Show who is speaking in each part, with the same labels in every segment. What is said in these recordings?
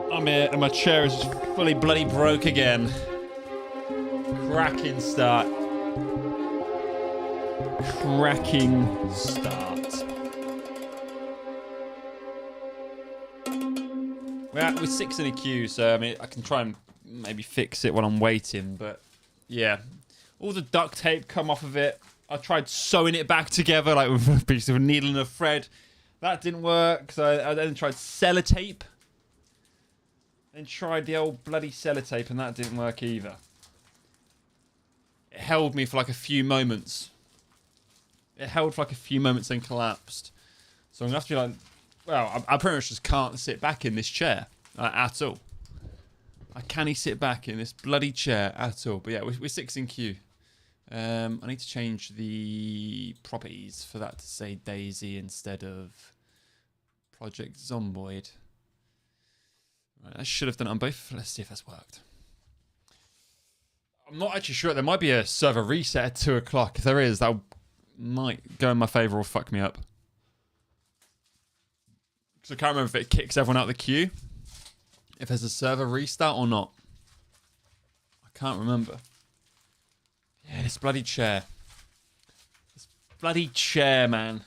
Speaker 1: I'm here, and my chair is fully bloody broke again. Cracking start. Cracking start. We're 6 in a queue, so I mean I can try and maybe fix it while I'm waiting, but yeah. All the duct tape come off of it. I tried sewing it back together like with a piece of a needle and a thread. That didn't work, so I then tried sellotape. Then tried the old bloody sellotape, and that didn't work either. It held me for like a few moments. It held for like a few moments and collapsed. So I'm going to have to be like, well, I pretty much just can't sit back in this chair at all. I can't sit back in this bloody chair at all. But yeah, we're 6 in queue. I need to change the properties for that to say DAYZ instead of Project Zomboid. Right, I should have done it on both. Let's see if that's worked. I'm not actually sure. There might be a server reset at 2 o'clock. If there is, that might go in my favour or fuck me up. Because I can't remember if it kicks everyone out of the queue. If there's a server restart or not. I can't remember. Yeah, this bloody chair. This bloody chair, man.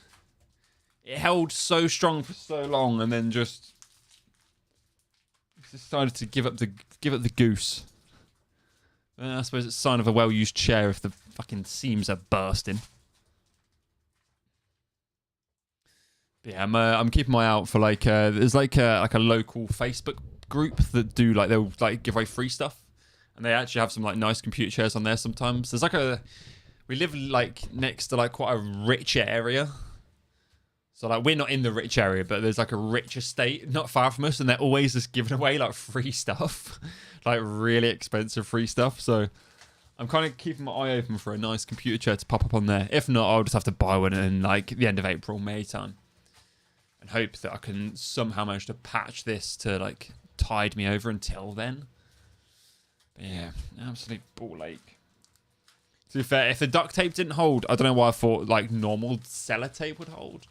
Speaker 1: It held so strong for so long, and then just decided to give up the goose. I suppose it's a sign of a well-used chair if the fucking seams are bursting. But yeah, I'm keeping my eye out for like there's like a local Facebook group that do like they'll like give away free stuff. And they actually have some like nice computer chairs on there sometimes. There's like we live like next to like quite a rich area. So like we're not in the rich area, but there's like a rich estate not far from us, and they're always just giving away like free stuff. Like really expensive free stuff. So I'm kind of keeping my eye open for a nice computer chair to pop up on there. If not, I'll just have to buy one in like the end of April, May time. And hope that I can somehow manage to patch this to like tide me over until then. Yeah, absolute ball ache. To be fair, if the duct tape didn't hold, I don't know why I thought like normal sellotape would hold.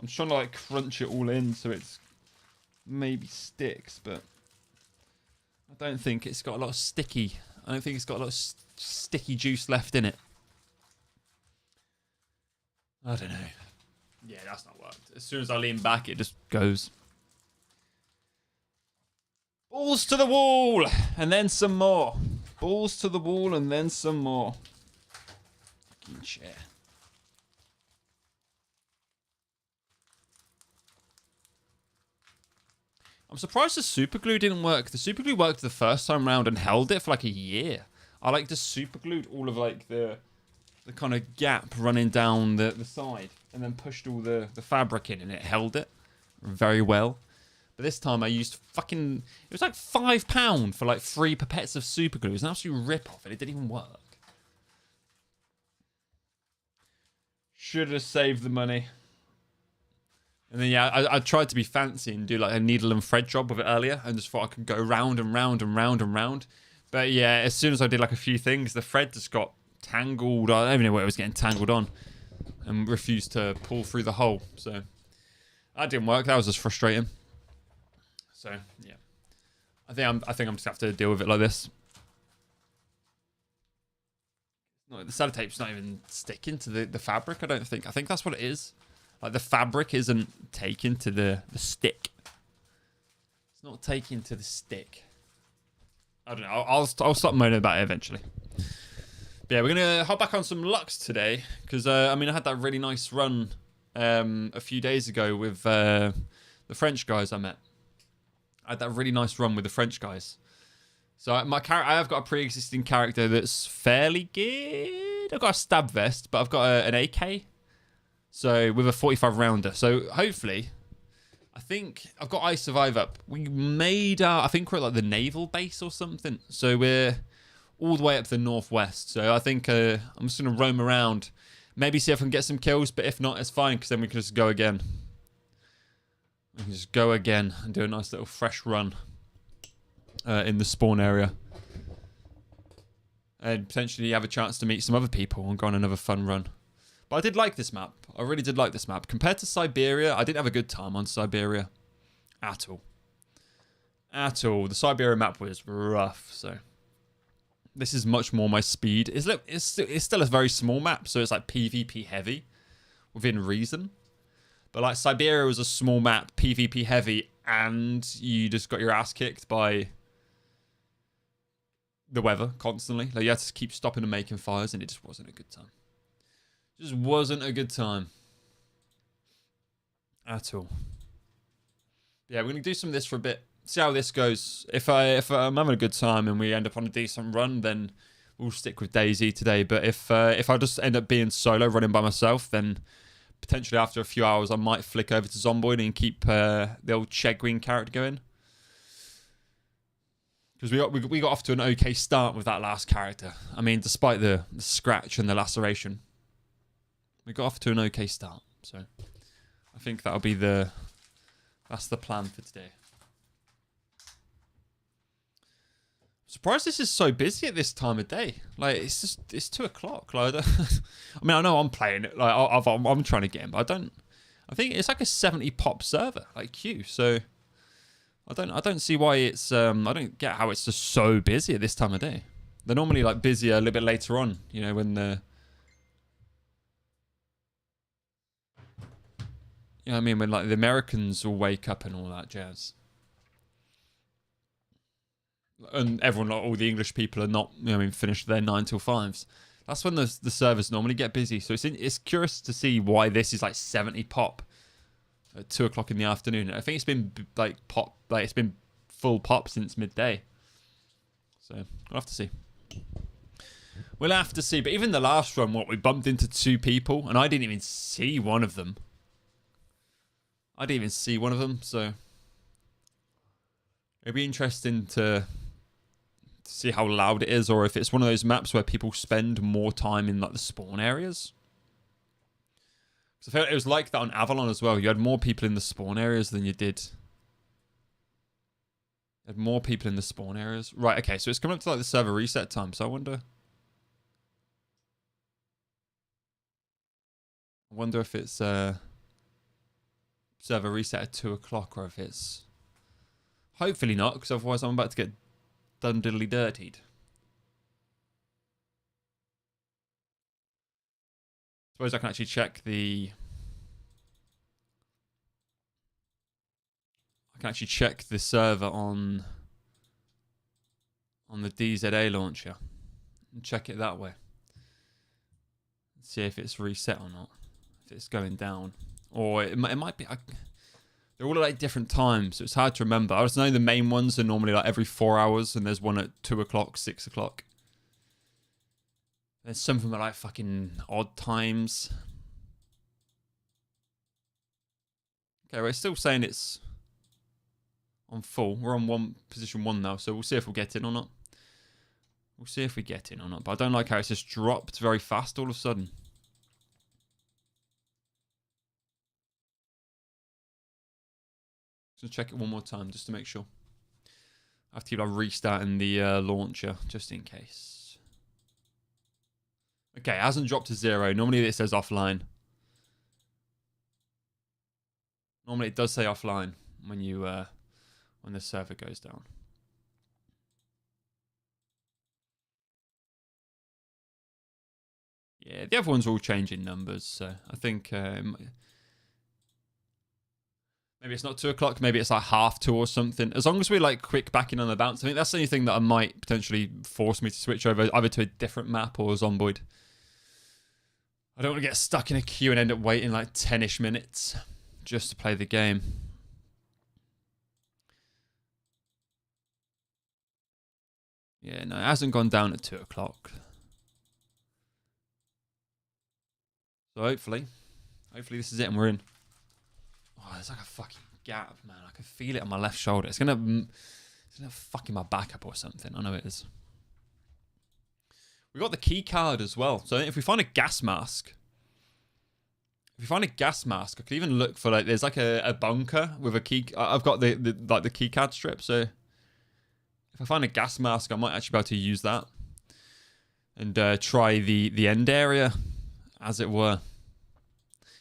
Speaker 1: I'm trying to like crunch it all in so it's maybe sticks, but I don't think it's got a lot of sticky. I don't think it's got a lot of sticky juice left in it. I don't know. Yeah, that's not worked. As soon as I lean back, it just goes. Balls to the wall, and then some more. Balls to the wall and then some more. Fucking chair. I'm surprised the super glue didn't work. The super glue worked the first time round and held it for like a year. I like just super glued all of like the kind of gap running down the side and then pushed all the fabric in and it held it very well. But this time I used fucking... It was like £5 for like 3 pipettes of super glue. It was an absolute rip-off and it didn't even work. Should have saved the money. And then, yeah, I tried to be fancy and do like a needle and thread job with it earlier. And just thought I could go round and round and round and round. But yeah, as soon as I did like a few things, the thread just got tangled. I don't even know where it was getting tangled on. And refused to pull through the hole. So that didn't work. That was just frustrating. So, yeah. I think I'm just going to have to deal with it like this. No, the sellotape's not even sticking to the fabric, I don't think. I think that's what it is. Like, the fabric isn't taken to the stick. It's not taken to the stick. I don't know. I'll stop moaning about it eventually. But yeah, we're going to hop back on some LUX today. Because, I mean, I had that really nice run a few days ago with the French guys I met. I had that really nice run with the French guys. So I have got a pre-existing character that's fairly good. I've got a stab vest, but I've got an AK. So with a 45 rounder. So hopefully, I think I've got I Survive up. We made I think we're at like the naval base or something. So we're all the way up to the northwest. So I think I'm just going to roam around. Maybe see if I can get some kills. But if not, it's fine. Because then we can just go again. We can just go again and do a nice little fresh run in the spawn area. And potentially have a chance to meet some other people and go on another fun run. But I did like this map. I really did like this map. Compared to Siberia, I didn't have a good time on Siberia. At all. At all. The Siberia map was rough, so... This is much more my speed. It's still a very small map, so it's like PvP heavy. Within reason. But like Siberia was a small map, PvP heavy, and you just got your ass kicked by the weather constantly. Like you had to keep stopping and making fires, and it just wasn't a good time. Just wasn't a good time. At all. Yeah, we're going to do some of this for a bit. See how this goes. If I'm having a good time and we end up on a decent run, then we'll stick with DAYZ today. But if I just end up being solo, running by myself, then... Potentially after a few hours, I might flick over to Zomboid and keep the old Chegwin character going. Because we got off to an okay start with that last character. I mean, despite the scratch and the laceration. We got off to an okay start. So, I think that'll be that's the plan for today. Surprised this is so busy at this time of day. Like it's 2 o'clock. Like, I mean, I know I'm playing it. Like I'm trying to get in, but I think it's like a 70 pop server, like queue. So I don't see why it's. I don't get how it's just so busy at this time of day. They're normally like busier a little bit later on. You know when the. You know what I mean? When like the Americans will wake up and all that jazz. And everyone, like, all the English people are not, you know, I mean, finished their 9 till 5s. That's when the servers normally get busy. So it's curious to see why this is like 70 pop at 2 o'clock in the afternoon. I think it's been like pop, like it's been full pop since midday. So we'll have to see. We'll have to see. But even the last run, we bumped into 2 people, and I didn't even see one of them. So it'd be interesting to see how loud it is, or if it's one of those maps where people spend more time in like the spawn areas. So I feel like it was like that on Avalon as well. You had more people in the spawn areas than you did. You had more people in the spawn areas. Right, okay, so it's coming up to like the server reset time, so I wonder if it's server reset at 2 o'clock, or if it's... Hopefully not, because otherwise I'm about to get done diddly dirtied. Suppose I can actually check the... I can actually check the server on on the DZA launcher and check it that way. See if it's reset or not. If it's going down. Or it might be... they're all at like different times, so it's hard to remember. I just know the main ones are normally like every 4 hours, and there's one at 2 o'clock, 6 o'clock. There's something about like fucking odd times. Okay, we're still saying it's on full. We're on position 1 now, so we'll see if we'll get in or not. We'll see if we get in or not, but I don't like how it's just dropped very fast all of a sudden. So check it one more time just to make sure. I have to keep like restarting the launcher just in case. Okay, it hasn't dropped to 0. Normally it says offline. Normally it does say offline when you when the server goes down. Yeah, the other ones are all changing numbers, so I think maybe it's not 2 o'clock, maybe it's like 1:30 or something. As long as we're like quick backing on the bounce, I think that's the only thing that I might potentially force me to switch over either to a different map or Zomboid. I don't want to get stuck in a queue and end up waiting like 10-ish minutes just to play the game. Yeah, no, it hasn't gone down at 2 o'clock. So hopefully this is it and we're in. Oh, there's like a fucking gap, man. I can feel it on my left shoulder. It's gonna fucking my back up or something. I know it is. We got the key card as well. So if we find a gas mask, I could even look for like there's like a bunker with a key. I've got the key card strip. So if I find a gas mask, I might actually be able to use that and try the end area, as it were.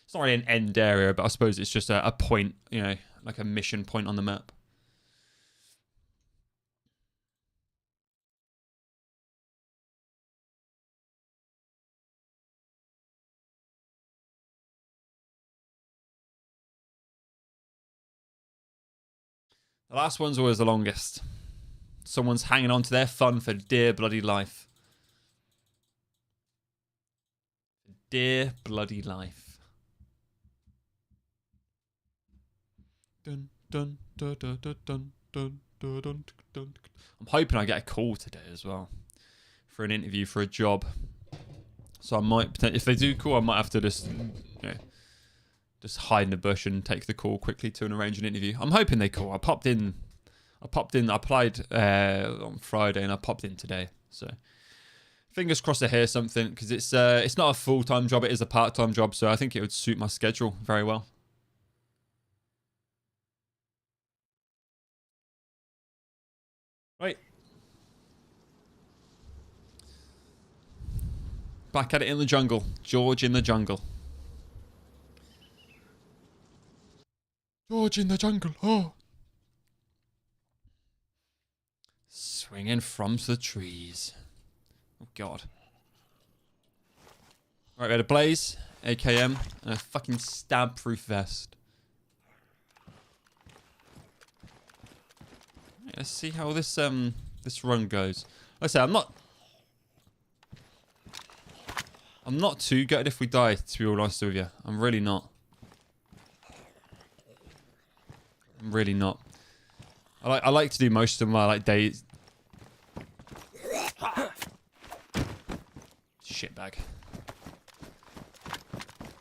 Speaker 1: It's not really an end area, but I suppose it's just a point, you know, like a mission point on the map. The last one's always the longest. Someone's hanging on to their fun for dear bloody life. Dear bloody life. Dun, dun, dun, dun, dun, dun, dun, dun, dun, dun. I'm hoping I get a call today as well for an interview for a job. So I might, if they do call, I might have to just, you know, just hide in the bush and take the call quickly to arrange an interview. I'm hoping they call. I applied on Friday and I popped in today. So fingers crossed I hear something, because it's not a full-time job, it is a part-time job, so I think it would suit my schedule very well. Right. Back at it in the jungle. George in the jungle. George in the jungle. Oh. Swinging from the trees. Oh, God. Right, we had a blaze, AKM, and a fucking stab-proof vest. Right, let's see how this this run goes. Like I say, I'm not too gutted if we die, to be all honest with you. I'm really not. I like to do most of my like days. Shitbag.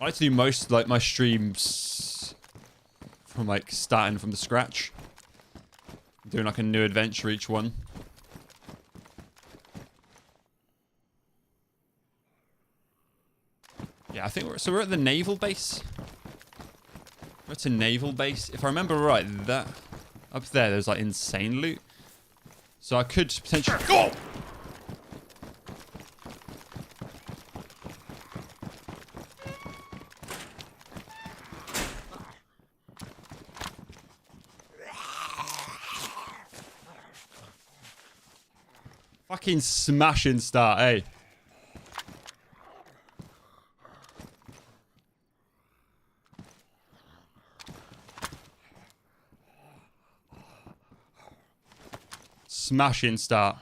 Speaker 1: I like to do most like my streams from like starting from the scratch, doing like a new adventure each one. Yeah, I think we're at the naval base. We're at a naval base. If I remember right, that up there's like insane loot. So I could potentially go. Fucking smashing start, eh? Smashing start.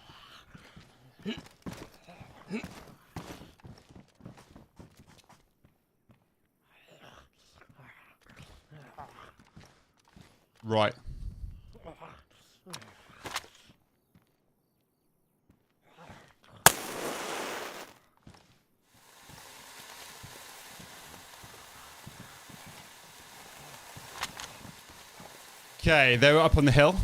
Speaker 1: Right. Okay, they were up on the hill.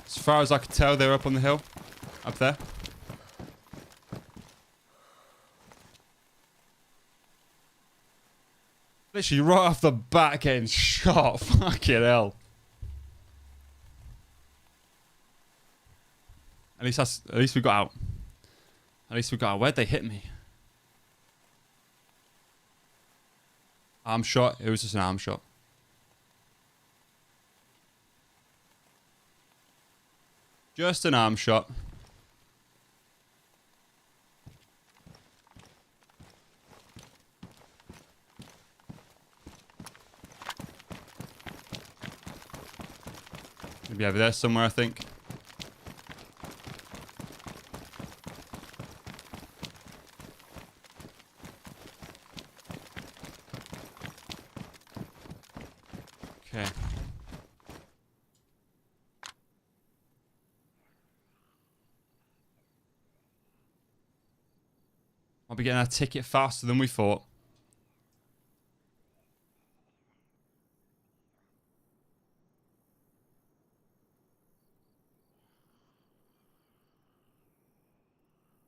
Speaker 1: As far as I could tell, they were up on the hill. Up there. Literally right off the bat getting shot. Fucking hell. At least we got out. At least we got out. Where'd they hit me? Arm shot. It was just an arm shot. Just an arm shot. Maybe over there somewhere, I think. Okay. I'll be getting our ticket faster than we thought.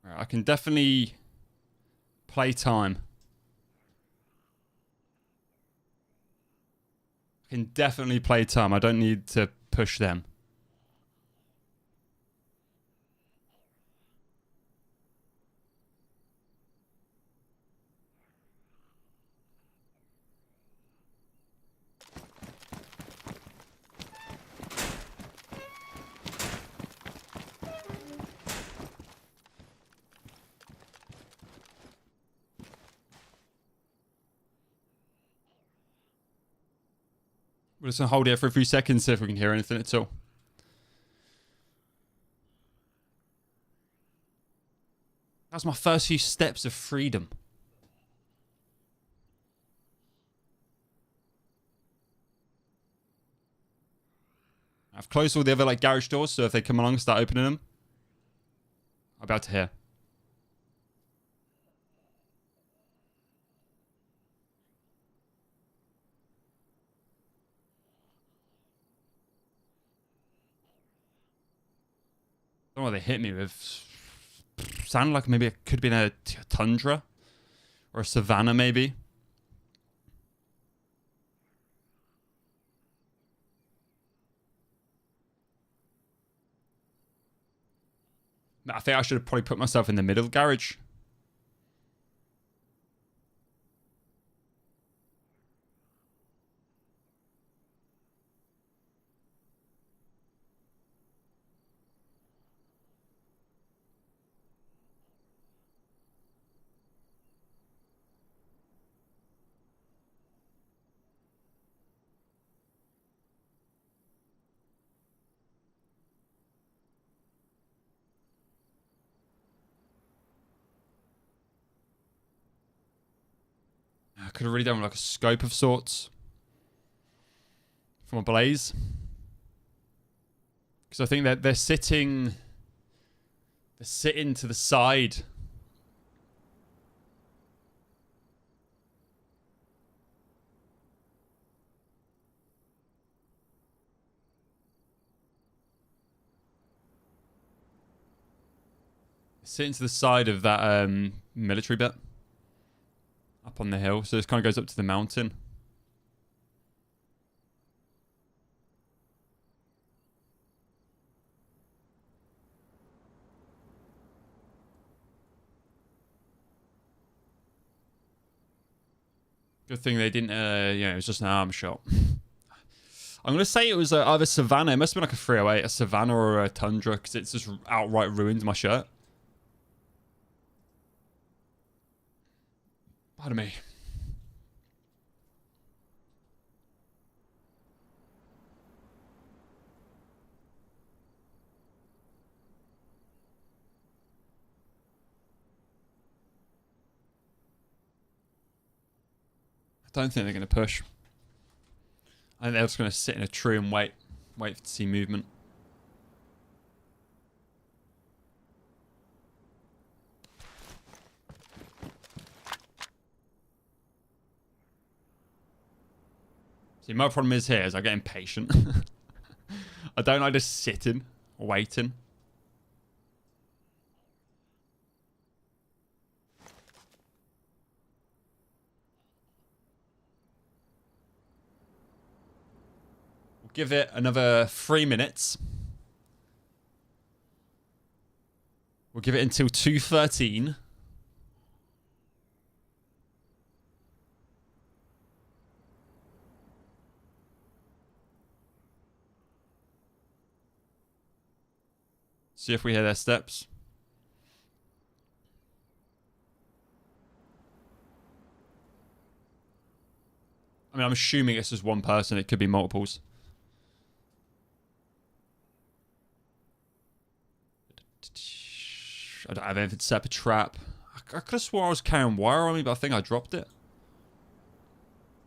Speaker 1: Right, I can definitely play time. I can definitely play time. I don't need to push them. We're just going to hold here for a few seconds, see if we can hear anything at all. That's my first few steps of freedom. I've closed all the other garage doors, so if they come along and start opening them, I'll be able to hear. I don't know what they hit me with. Sounded like maybe it could have been a tundra or a savanna, maybe. I think I should have probably put myself in the middle garage. I could have really done like a scope of sorts from a blaze. Because I think that they're sitting to the side. Sitting to the side of that military bit. Up on the hill. So this kind of goes up to the mountain. Good thing they didn't, it was just an arm shot. I'm going to say it was either Savannah. It must have been like a 308, a Savannah or a Tundra, because it's just outright ruined my shirt. Pardon me. Don't think they're going to push. I think they're just going to sit in a tree and wait to see movement. See, my problem is here is I get impatient. I don't like just sitting, waiting. We'll give it another 3 minutes. We'll give it until 2:13. See if we hear their steps. I mean, I'm assuming it's just one person. It could be multiples. I don't have anything to set up a trap. I could have swore I was carrying wire on me, but I think I dropped it.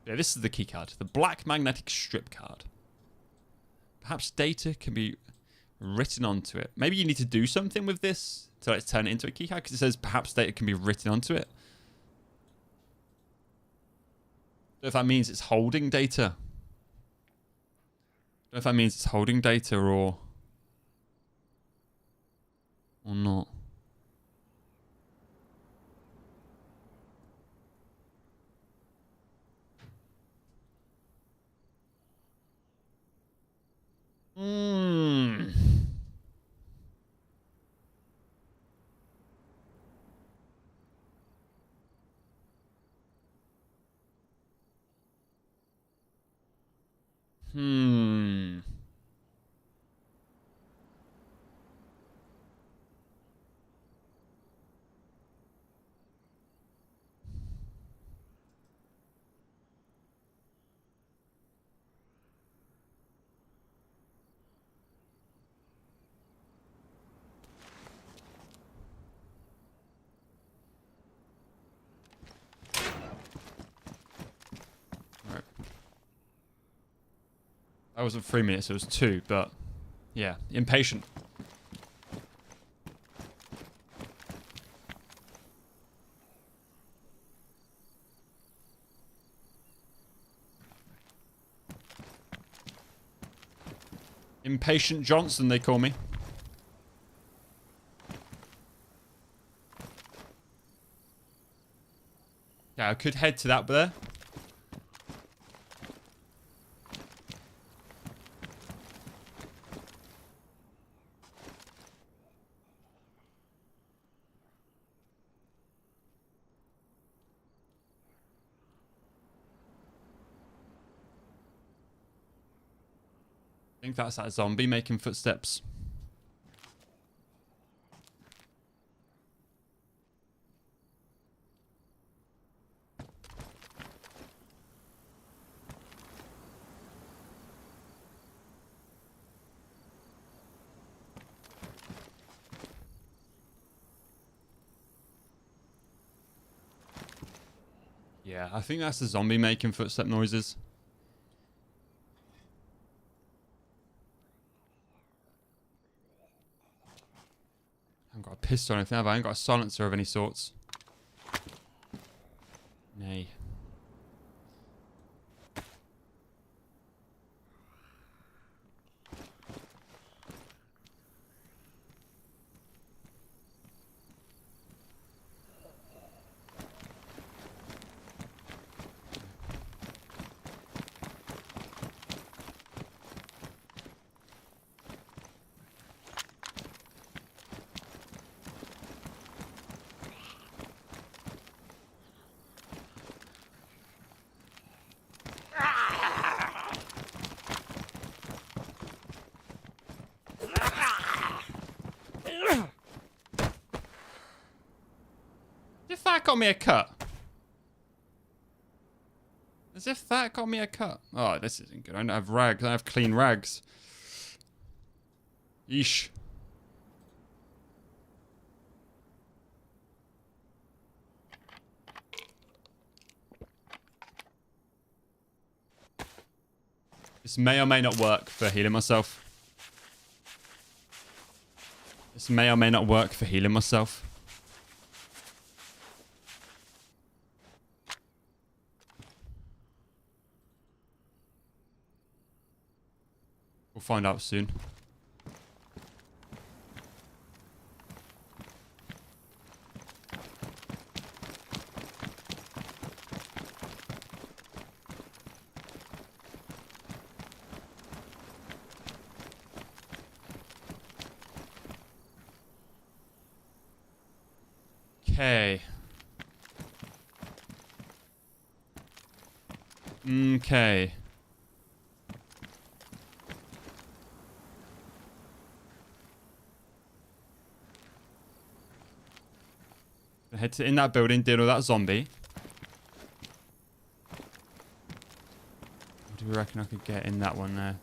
Speaker 1: Yeah, this is the key card. The black magnetic strip card. Perhaps data can be written onto it. Maybe you need to do something with this to like turn it into a keycard, because it says perhaps data can be written onto it. I don't know if that means it's holding data. I don't know if that means it's holding data or not. Right. That wasn't 3 minutes, it was 2, but yeah, impatient. Impatient Johnson, they call me. Yeah, I could head to that there. I think that's that zombie making footsteps. Yeah, I think that's the zombie making footstep noises. I haven't got a pistol or anything, have I? I ain't got a silencer of any sorts. Nay. If that got me a cut. As if that got me a cut. Oh, this isn't good. I don't have rags. I don't have clean rags. Yeesh. This may or may not work for healing myself. This may or may not work for healing myself. We'll find out soon. Okay. Okay. Head to in that building, deal with that zombie. What do we reckon I could get in that one there?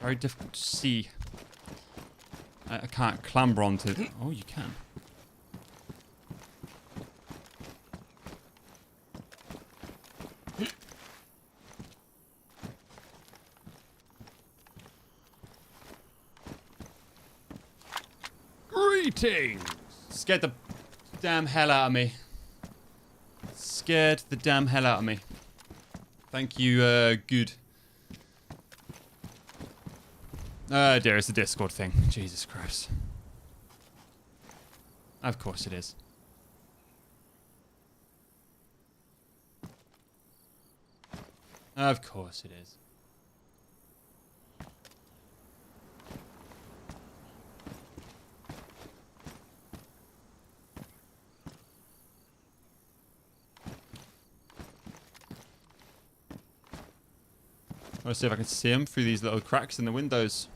Speaker 1: Very difficult to see. I can't clamber onto it. Oh, you can. Greetings! Scared the damn hell out of me. Scared the damn hell out of me. Thank you, good. Oh dear, it's the Discord thing. Jesus Christ. Of course it is. Of course it is. I want to see if I can see him through these little cracks in the windows.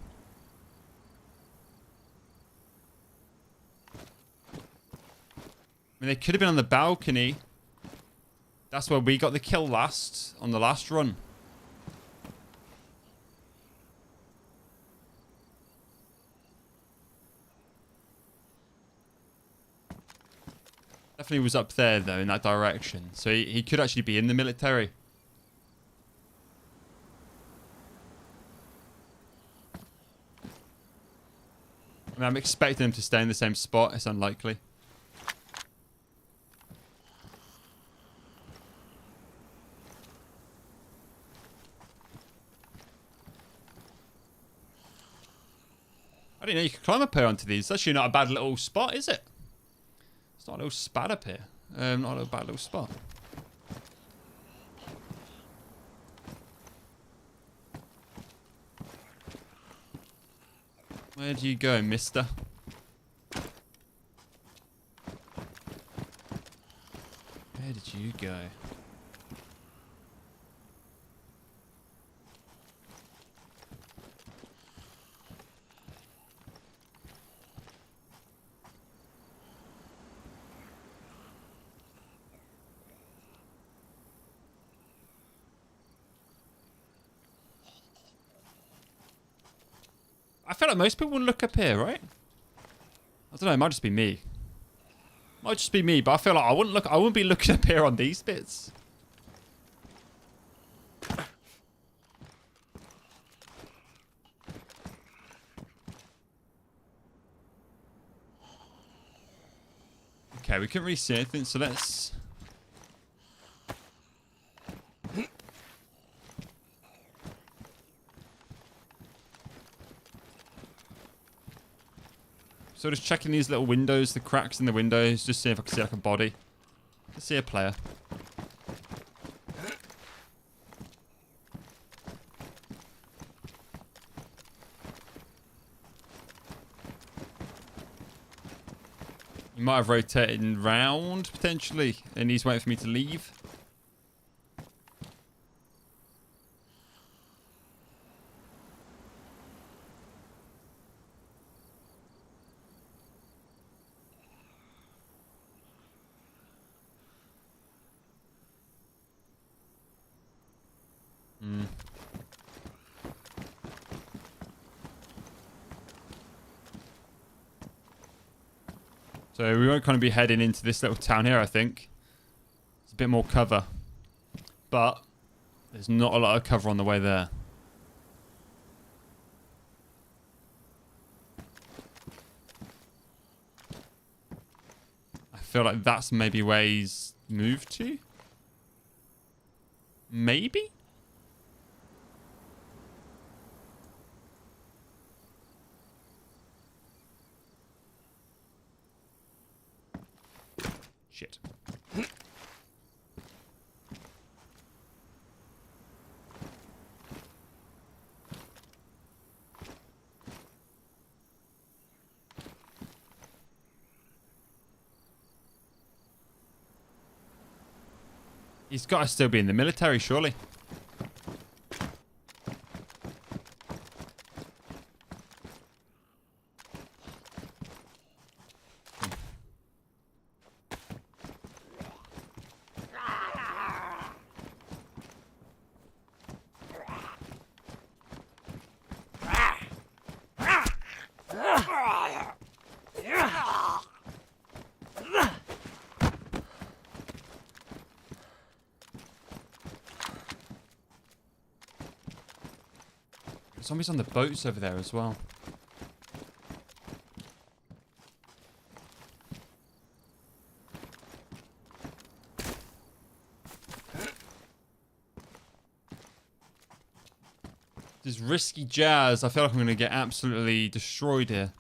Speaker 1: I mean, they could have been on the balcony. That's where we got the kill last, on the last run. Definitely was up there, though, in that direction. So he could actually be in the military. I mean, I'm expecting him to stay in the same spot. It's unlikely. I didn't know you could climb up here onto these. It's actually not a bad little spot, is it? It's not a little spat up here. Not a bad little spot. Where do you go, mister? Where did you go? I feel like most people would look up here, right? I don't know, it might just be me. Might just be me, but I feel like I wouldn't be looking up here on these bits. Okay, we couldn't really see anything, so let's... So just checking these little windows, the cracks in the windows, just see if I can see like a body. Let's see a player. He might have rotated round, potentially, and he's waiting for me to leave. So we won't kind of be heading into this little town here, I think. It's a bit more cover. But there's not a lot of cover on the way there. I feel like that's maybe where he's moved to. Maybe? Shit. He's got to still be in the military, surely. Zombies on the boats over there as well. This is risky jazz. I feel like I'm going to get absolutely destroyed here.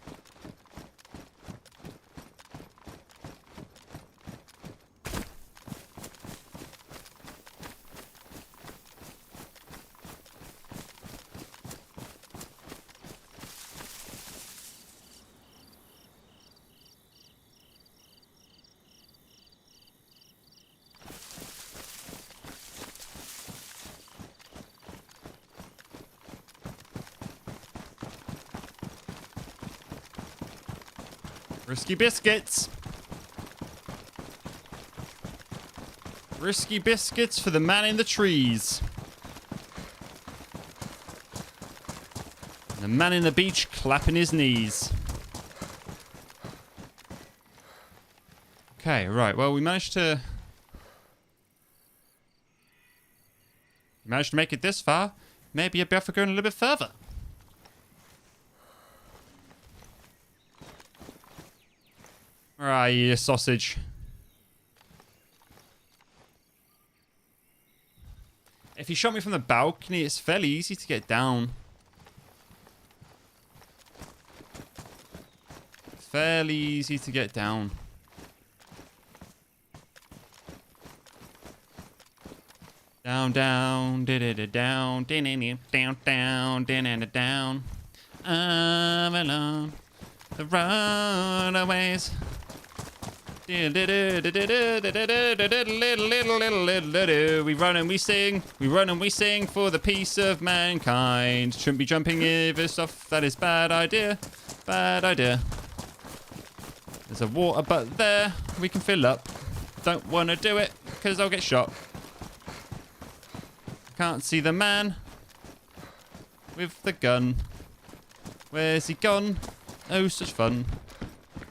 Speaker 1: Risky biscuits. Risky biscuits for the man in the trees. And the man in the beach clapping his knees. Okay, right. Well, we managed to make it this far. Maybe you'd be for going a little bit further. Where are you, sausage? If you shot me from the balcony, it's fairly easy to get down. Fairly easy to get down. Down, down, down, down, down. I'm alone. The runaways. We run and we sing, for the peace of mankind. Shouldn't be jumping over stuff, that is bad idea, bad idea. There's a water butt there, we can fill up. Don't want to do it, because I'll get shot. Can't see the man with the gun. Where's he gone? Oh, such fun.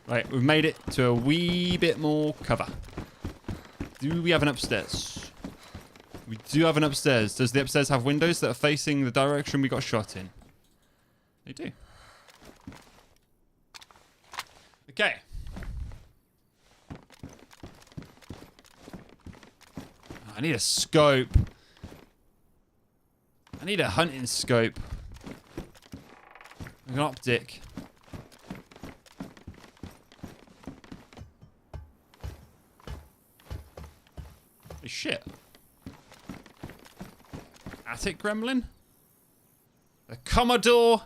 Speaker 1: Right, we've made it to a wee bit more cover. Do we have an upstairs? We do have an upstairs. Does the upstairs have windows that are facing the direction we got shot in? They do. Okay. I need a scope. I need a hunting scope. An optic. Shit. Attic gremlin? The Commodore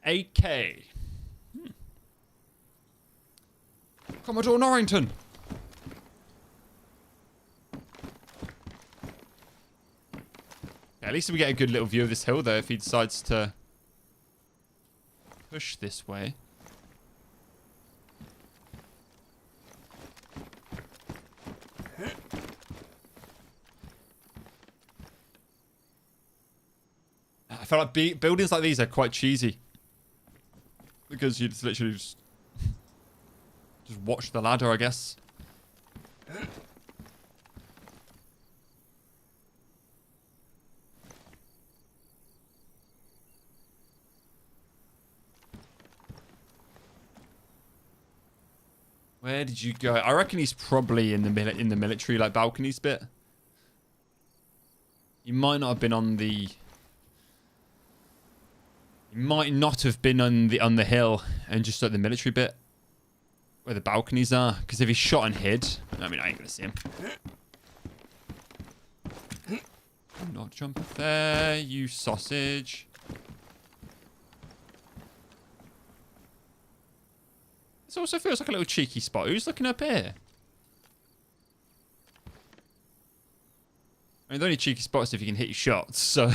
Speaker 1: AK. Commodore Norrington. Yeah, at least we get a good little view of this hill, though, if he decides to push this way. I feel like buildings like these are quite cheesy. Because you just literally just watch the ladder, I guess. Where did you go? I reckon he's probably in the military, like, balconies bit. He might not have been on the... He might not have been on the hill and just at the military bit where the balconies are. Because if he's shot and hid, I mean, I ain't gonna see him. Do not jump up there, you sausage. This also feels like a little cheeky spot. Who's looking up here? I mean, the only cheeky spot is if you can hit your shots, so...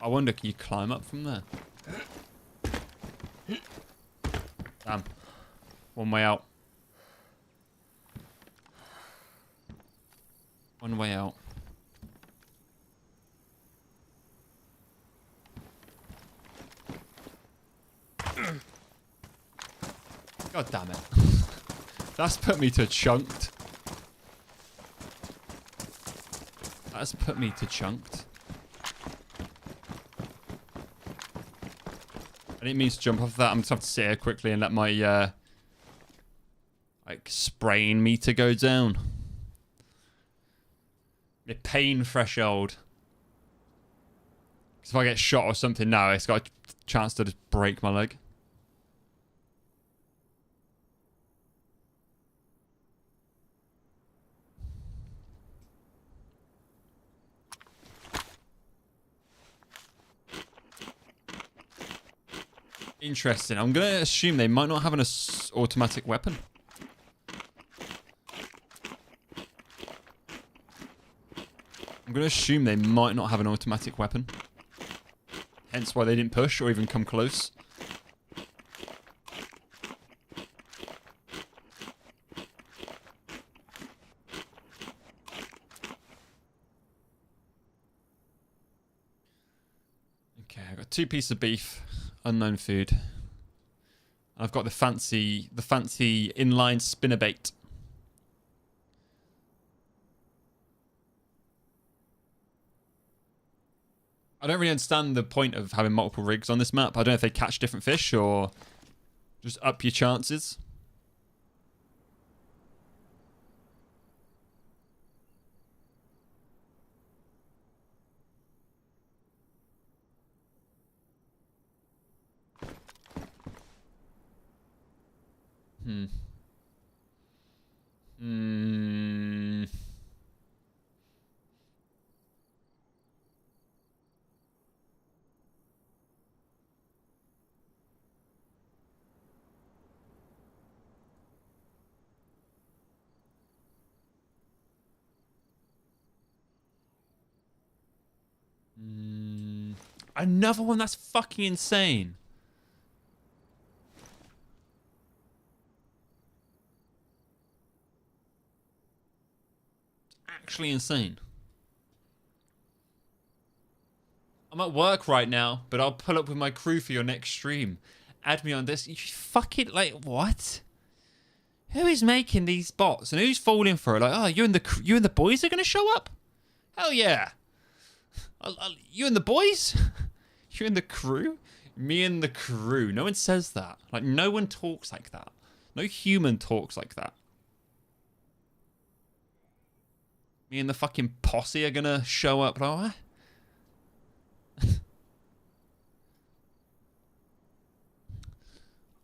Speaker 1: I wonder, can you climb up from there? Damn. One way out. One way out. God damn it. That's put me to chunked. That's put me to chunked. I didn't mean to jump off that. I'm just have to sit here quickly and let my like spraying meter go down. The pain threshold. Because if I get shot or something now, it's got a chance to just break my leg. Interesting. I'm going to assume they might not have an automatic weapon. I'm going to assume they might not have an automatic weapon. Hence why they didn't push or even come close. Okay, I've got 2 pieces of beef. Unknown food. I've got the fancy inline spinnerbait. I don't really understand the point of having multiple rigs on this map. I don't know if they catch different fish or just up your chances. Another one? That's fucking insane. Actually insane. I'm at work right now, but I'll pull up with my crew for your next stream. Add me on this. You fucking, like, what? Who is making these bots and who's falling for it? Like, oh, you and the boys are gonna show up? Hell yeah. You and the boys? You and the crew? Me and the crew. No one says that. Like, no one talks like that. No human talks like that. Me and the fucking posse are gonna show up. Like,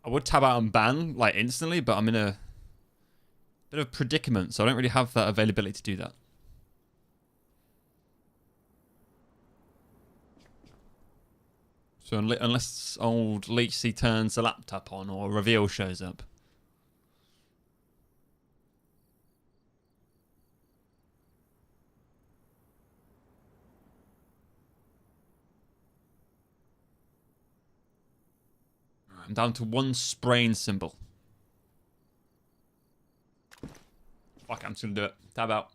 Speaker 1: I would tab out and ban, like, instantly, but I'm in a bit of a predicament, so I don't really have that availability to do that. So unless old Leachy turns the laptop on or reveal shows up. I'm down to 1 sprain symbol. Fuck, I'm just gonna do it. Tab out.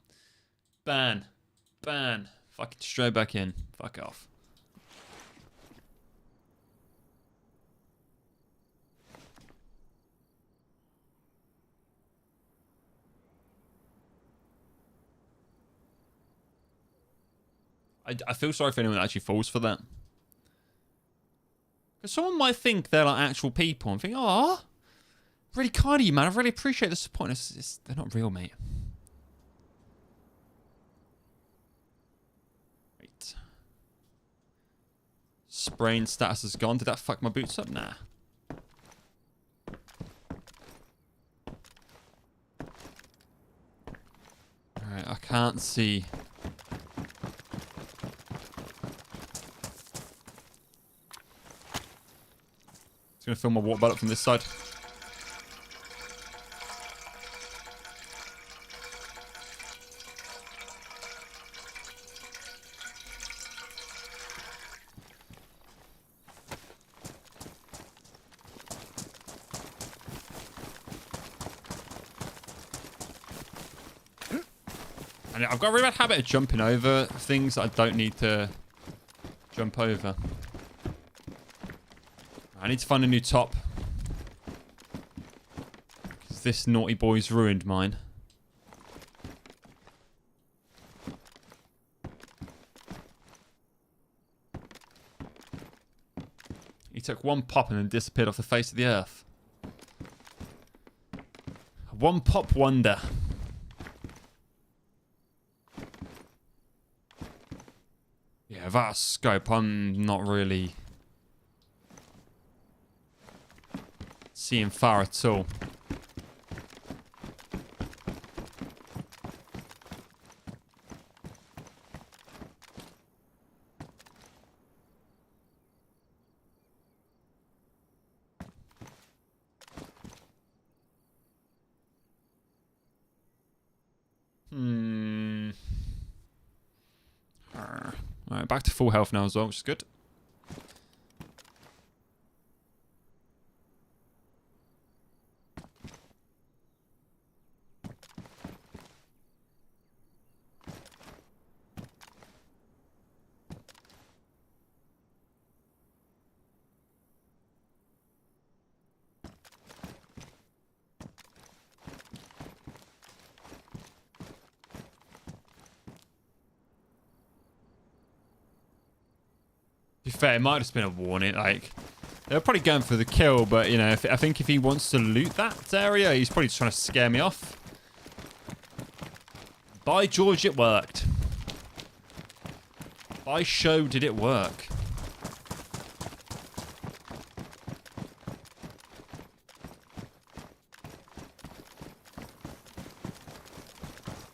Speaker 1: Ban. Ban. Fuck it, straight back in. Fuck off. I feel sorry for anyone that actually falls for that. Because someone might think they're like actual people and think, oh, really kind of you, man. I really appreciate the support. They're not real, mate. Right. Sprain status is gone. Did that fuck my boots up? Nah. Alright, I can't see. Gonna film my water bottle from this side. And I've got a really bad habit of jumping over things that I don't need to jump over. I need to find a new top. Because this naughty boy's ruined mine. He took 1 pop and then disappeared off the face of the earth. 1 pop wonder. Yeah, that scope, I'm not really seeing far at all. Alright, back to full health now as well, which is good. To be fair, it might have just been a warning. Like, they were probably going for the kill, but, you know, I think if he wants to loot that area, he's probably just trying to scare me off. By George, it worked. By show, did it work.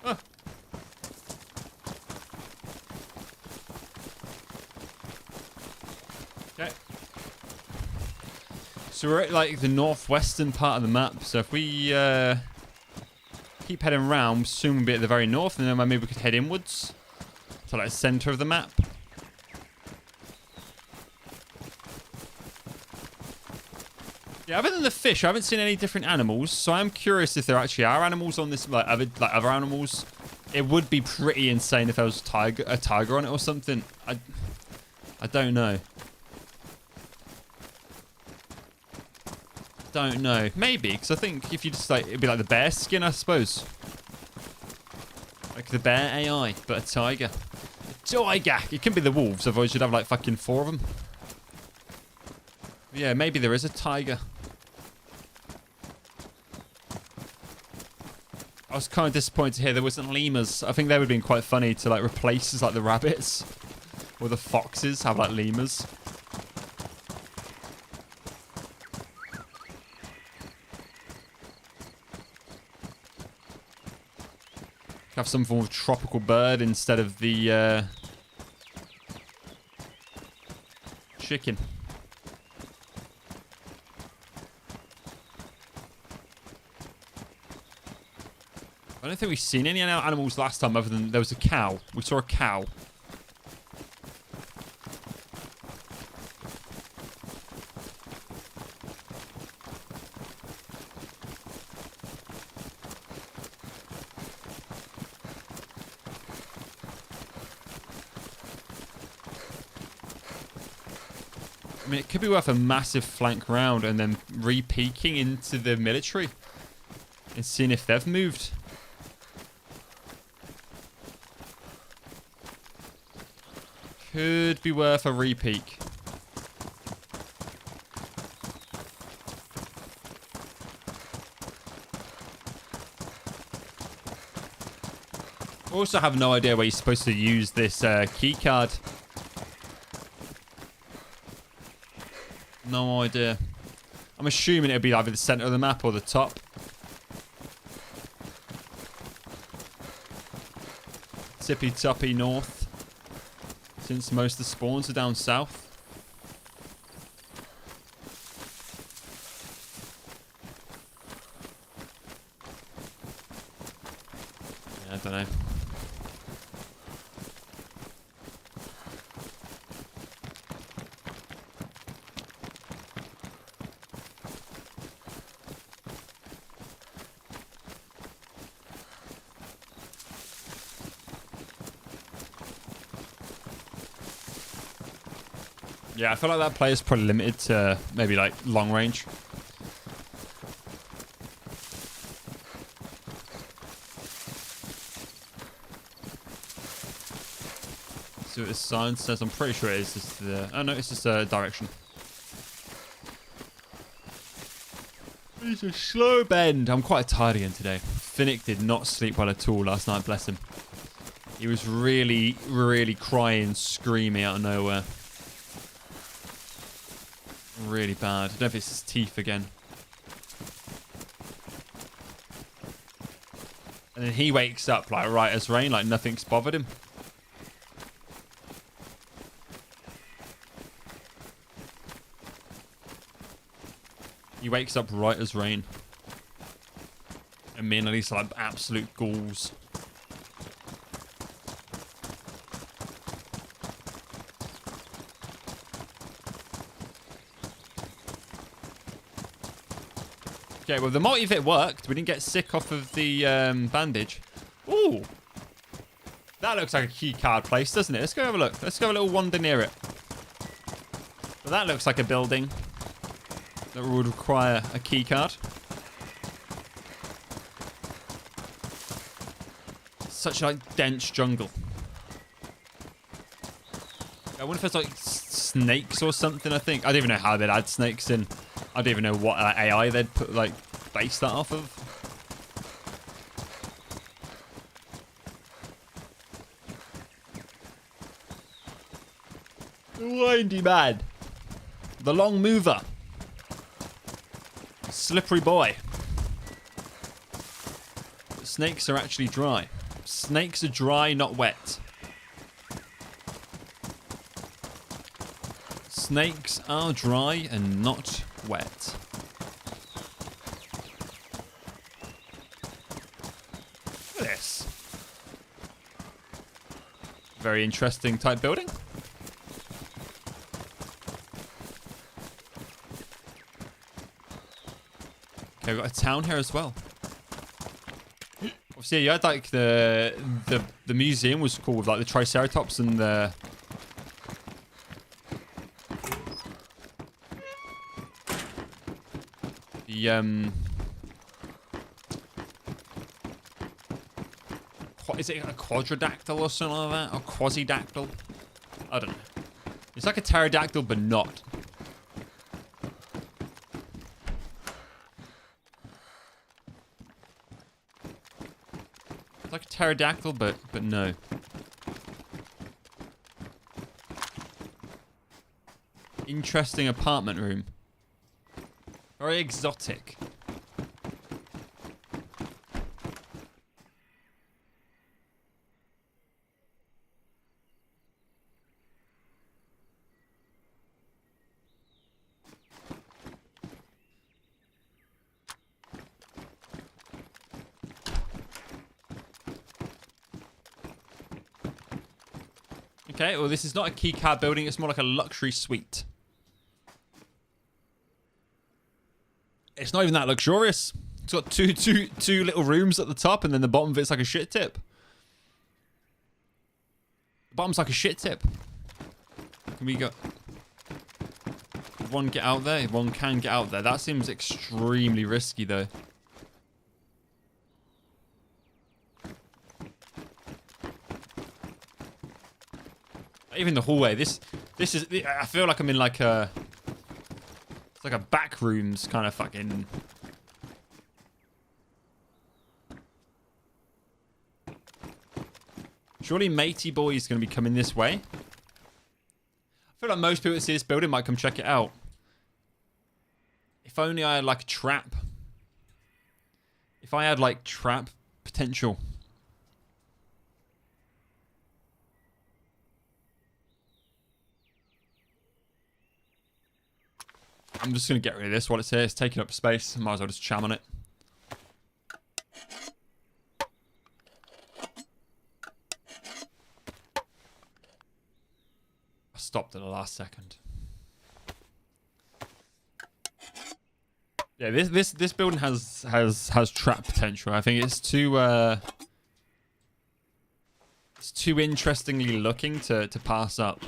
Speaker 1: Oh. Okay. So we're at like the northwestern part of the map. So if we keep heading around, soon we'll be at the very north, and then maybe we could head inwards to like the center of the map. Yeah, other than the fish, I haven't seen any different animals, so I'm curious if there actually are animals on this, like other animals. It would be pretty insane if there was a tiger on it or something. I don't know. Don't know. Maybe, because I think if you just like, it'd be like the bear skin, I suppose. Like the bear AI, but a tiger. A tiger! It can be the wolves, otherwise you'd have like fucking 4 of them. Yeah, maybe there is a tiger. I was kind of disappointed to hear there wasn't lemurs. I think they would have been quite funny to like replace like the rabbits. Or the foxes have like lemurs. Have some form of tropical bird instead of the chicken. I don't think we've seen any animals last time other than there was a cow. We saw a cow. I mean, it could be worth a massive flank round and then re-peeking into the military and seeing if they've moved. Could be worth a re-peek. Also have no idea where you're supposed to use this key card. No idea. I'm assuming it'll be either the center of the map or the top. Tippy toppy north. Since most of the spawns are down south. Yeah, I don't know. Yeah, I feel like that player's probably limited to maybe like long range. See what this sign says. I'm pretty sure it is just the... Oh no, it's just a direction. It's a slow bend. I'm quite tired again today. Finnick did not sleep well at all last night, bless him. He was really, really crying, screaming out of nowhere. Really bad. I don't know if it's his teeth again. And then he wakes up like right as rain, like nothing's bothered him. He wakes up right as rain. And me and Elise are like absolute ghouls. Okay, well, the multi-fit worked. We didn't get sick off of the bandage. Ooh. That looks like a key card place, doesn't it? Let's go have a look. Let's go have a little wander near it. Well, that looks like a building that would require a key card. Such a like, dense jungle. I wonder if there's like snakes or something, I think. I don't even know how they'd add snakes in. I don't even know what AI they'd put, like, base that off of. The windy man. The long mover. Slippery boy. Snakes are actually dry. Snakes are dry, not wet. Snakes are dry and not wet. Look at this. Very interesting type building. Okay, we've got a town here as well. Obviously, you had like the museum was cool with like the Triceratops and the is it a quadradactyl or something like that? Or quasidactyl? I don't know. It's like a pterodactyl, but not. It's like a pterodactyl, but no. Interesting apartment room. Very exotic. Okay, well, this is not a keycard building. It's more like a luxury suite. It's not even that luxurious. It's got two little rooms at the top, and then the bottom of it's like a shit tip. The bottom's like a shit tip. Can we go... One get out there? One can get out there. That seems extremely risky, though. Even the hallway. This is... I feel like I'm in like a... It's like a back rooms kind of fucking... Surely Matey Boy is going to be coming this way. I feel like most people that see this building might come check it out. If only I had like a trap. If I had like trap potential. I'm just going to get rid of this while it's here. It's taking up space. Might as well just jam on it. I stopped at the last second. Yeah, this building has trap potential. I think it's too interestingly looking to pass up.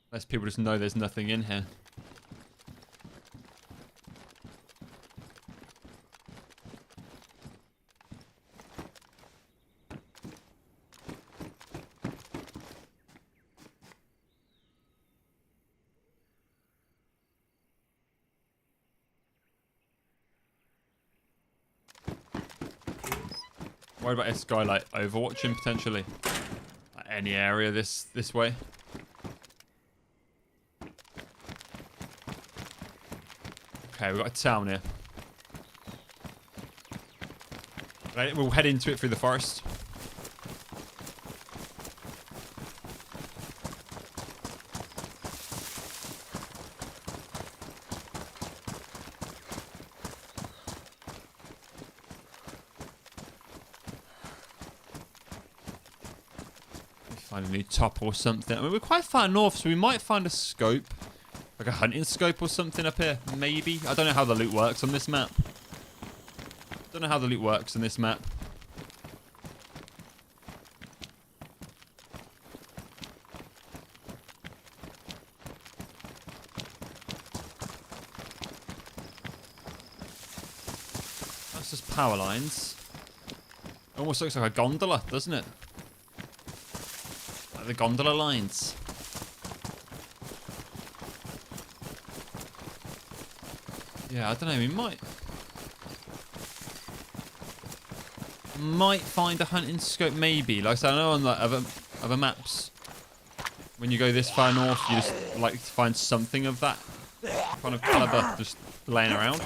Speaker 1: Unless people just know there's nothing in here. Worried about this guy like overwatching potentially. Like any area this way. Okay, we've got a town here. Right, we'll head into it through the forest. Find a new top or something. I mean, we're quite far north, so we might find a scope. Like a hunting scope or something up here, maybe. I don't know how the loot works on this map. Don't know how the loot works on this map. That's just power lines. Almost looks like a gondola, doesn't it? Like the gondola lines. Yeah, I don't know. We might find a hunting scope, maybe. Like I said, I know on like other maps, when you go this far north, you just like to find something of that kind of caliber just laying around.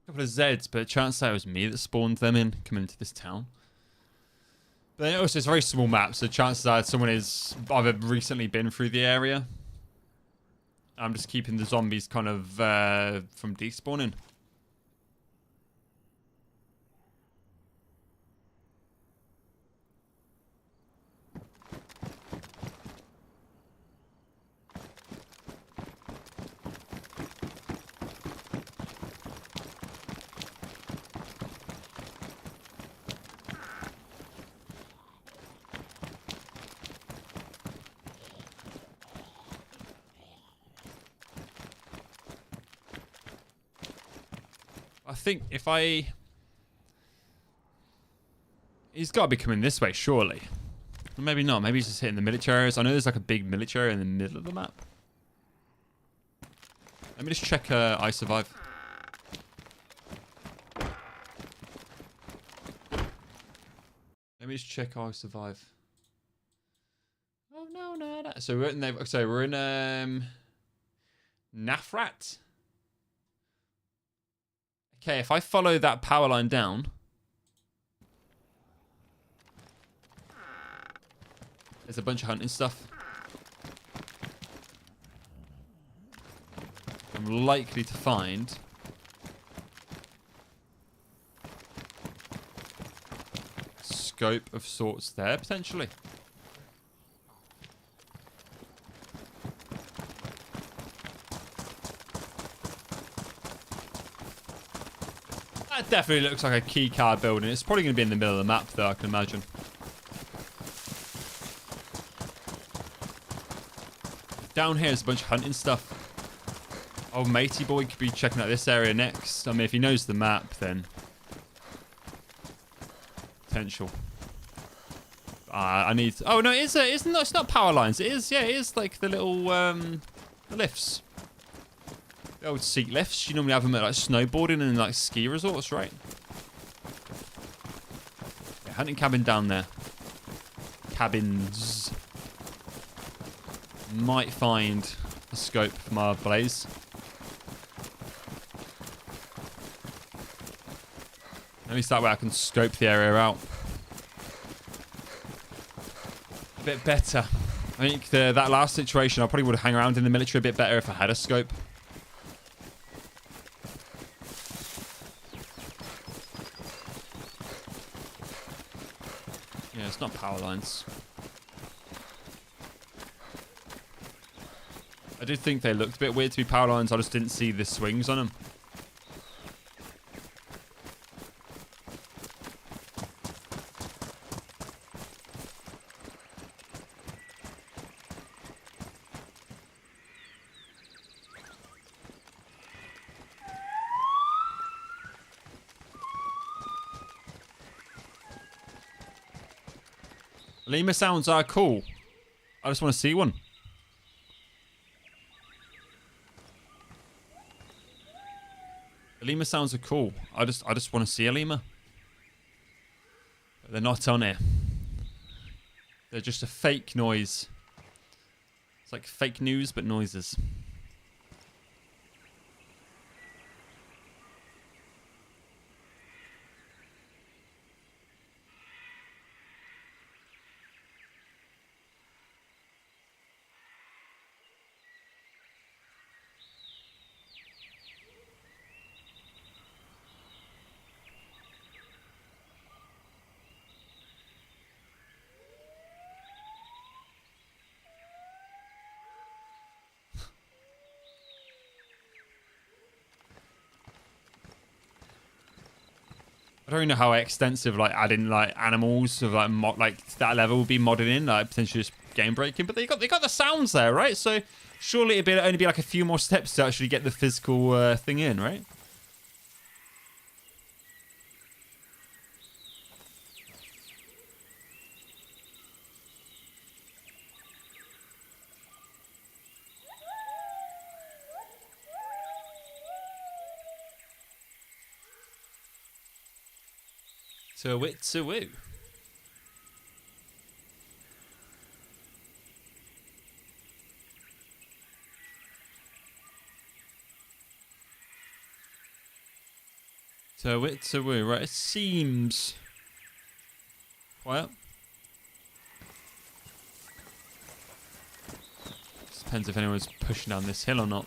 Speaker 1: Couple of Zeds, but chances are it was me that spawned them in coming into this town. But also it's a very small map, so chances are someone has either recently been through the area. I'm just keeping the zombies kind of from despawning. I think if I He's got to be coming this way, surely. Or maybe not. Maybe he's just hitting the military areas. I know there's like a big military area in the middle of the map. Let me just check I survive. Let me just check I survive. Oh no, no, no. So we're in Nafrat. Okay, if I follow that power line down, there's a bunch of hunting stuff. I'm likely to find scope of sorts there, potentially. That definitely looks like a key card building. It's probably going to be in the middle of the map, though, I can imagine. Down here is a bunch of hunting stuff. Oh, matey boy could be checking out this area next. I mean, if he knows the map, then potential. I need. Oh no, it's not power lines. It is. Yeah, it is like the little the lifts. The old seat lifts. You normally have them at like snowboarding and like ski resorts, right? Yeah, hunting cabin down there. Cabins. Might find a scope for my blaze. At least that way I can scope the area out a bit better. I think that last situation I probably would hang around in the military a bit better if I had a scope. Yeah, it's not power lines. I did think they looked a bit weird to be power lines. I just didn't see the swings on them. Lemur sounds are cool. I just want to see one. The lemur sounds are cool. I just want to see a lemur. But they're not on here. They're just a fake noise. It's like fake news, but noises. I don't know how extensive like adding like animals of like that level would be modded in, like potentially just game breaking. But they got the sounds there, right? So surely it'd only be like a few more steps to actually get the physical thing in, right? To a wit to woo. To a wit to woo. Right, it seems quiet. Depends if anyone's pushing down this hill or not.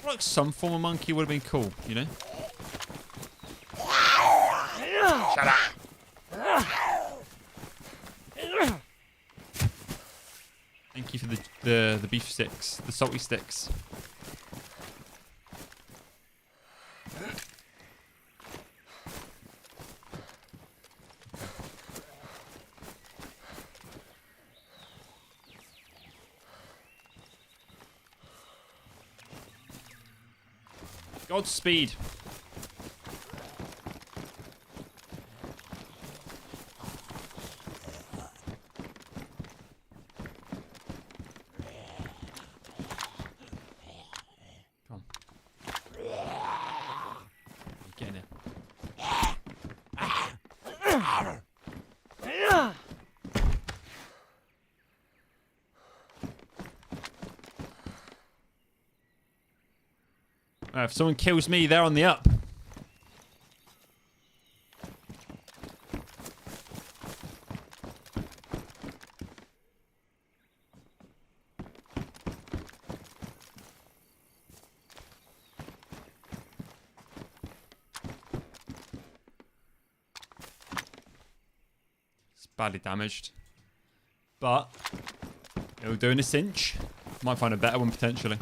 Speaker 1: Like some form of monkey would have been cool, you know? Shut up! Thank you for the beef sticks, the salty sticks. Godspeed. Come on. Get in there. If someone kills me, they're on the up. It's badly damaged. But it'll do in a cinch. Might find a better one potentially.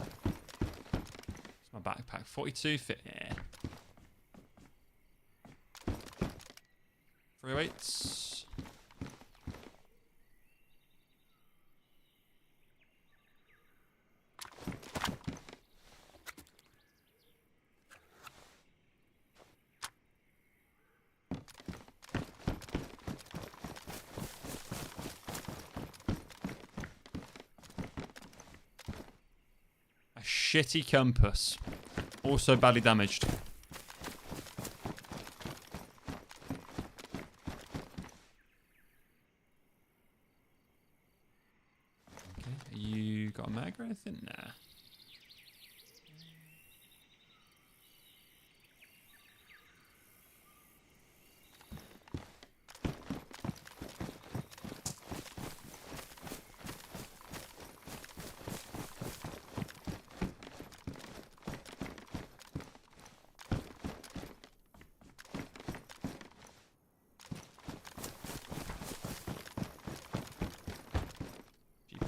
Speaker 1: Backpack 42 fit. Yeah. 308s. A shitty compass. Also badly damaged. Okay, you got a mag or anything? Nah.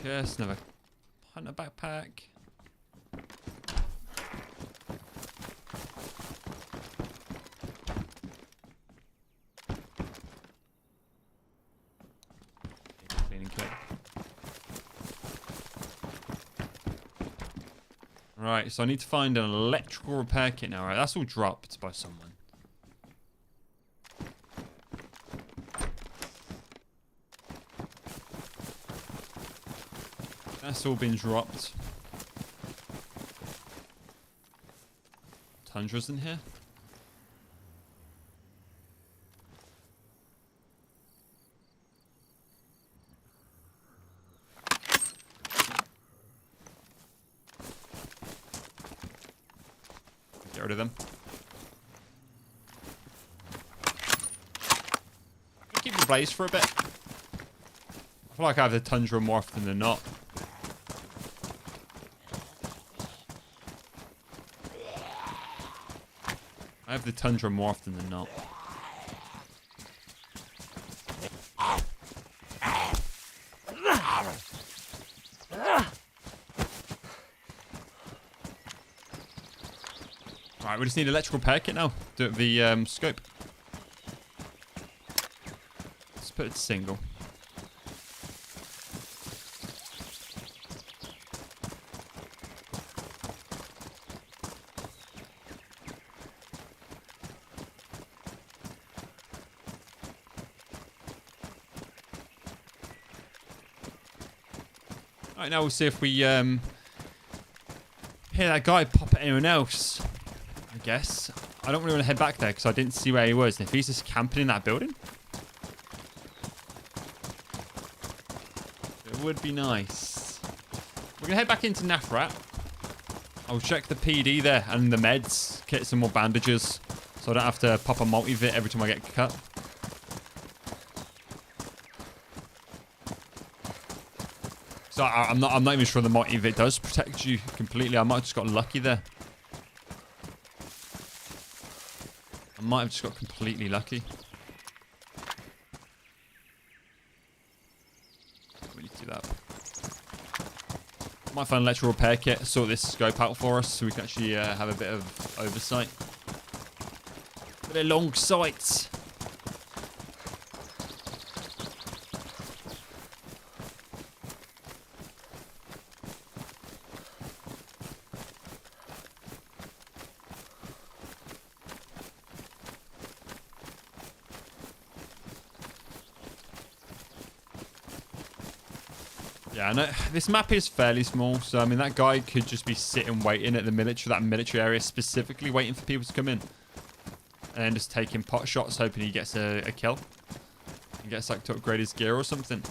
Speaker 1: Yes, another hunter backpack. Cleaning kit. Right, so I need to find an electrical repair kit now. Right, that's all dropped by someone. That's all been dropped. Tundra's in here. Get rid of them. Keep the blaze for a bit. I feel like I have the Tundra more often than not. I have the Tundra more often than not. Right, we just need electrical repair kit now. Do it with the scope. Let's put it to single. Right, now we'll see if we hear that guy pop at anyone else. I guess. I don't really want to head back there because I didn't see where he was. And if he's just camping in that building, it would be nice. We're going to head back into Nafrat. I'll check the PD there and the meds. Get some more bandages so I don't have to pop a multivit every time I get cut. So I'm not even sure the multivit does protect you completely. I might have just got lucky there. I might have just got completely lucky. We need to do that. Might find an electrical repair kit, sort this scope out for us so we can actually have a bit of oversight. But they're long sights. Yeah, no, this map is fairly small, so I mean that guy could just be sitting waiting at the military area, specifically waiting for people to come in, and then just taking pot shots, hoping he gets a kill. He gets like to upgrade his gear or something.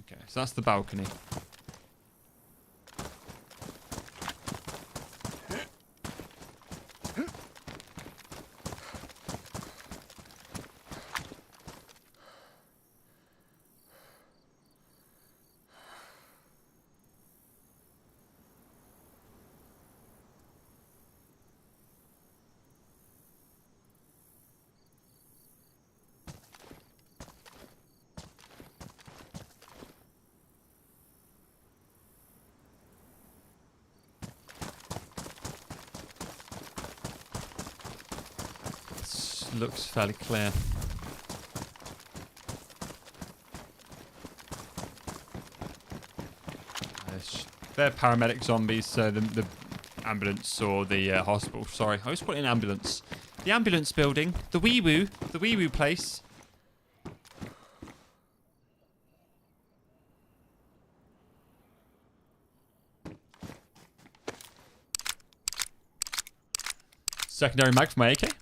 Speaker 1: Okay, so that's the balcony. Looks fairly clear. They're paramedic zombies, so the ambulance or the hospital. Sorry, I always put in ambulance. The ambulance building, the wee woo place. Secondary mag for my AK.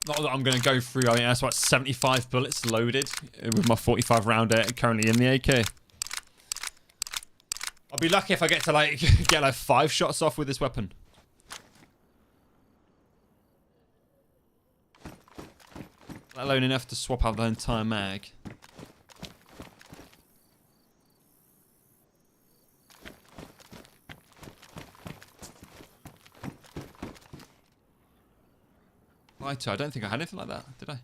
Speaker 1: Not that I'm going to go through, I mean, that's what, 75 bullets loaded with my 45 rounder currently in the AK. I'll be lucky if I get to, like, get, like, 5 shots off with this weapon. Let alone enough to swap out the entire mag. I don't think I had anything like that, did I?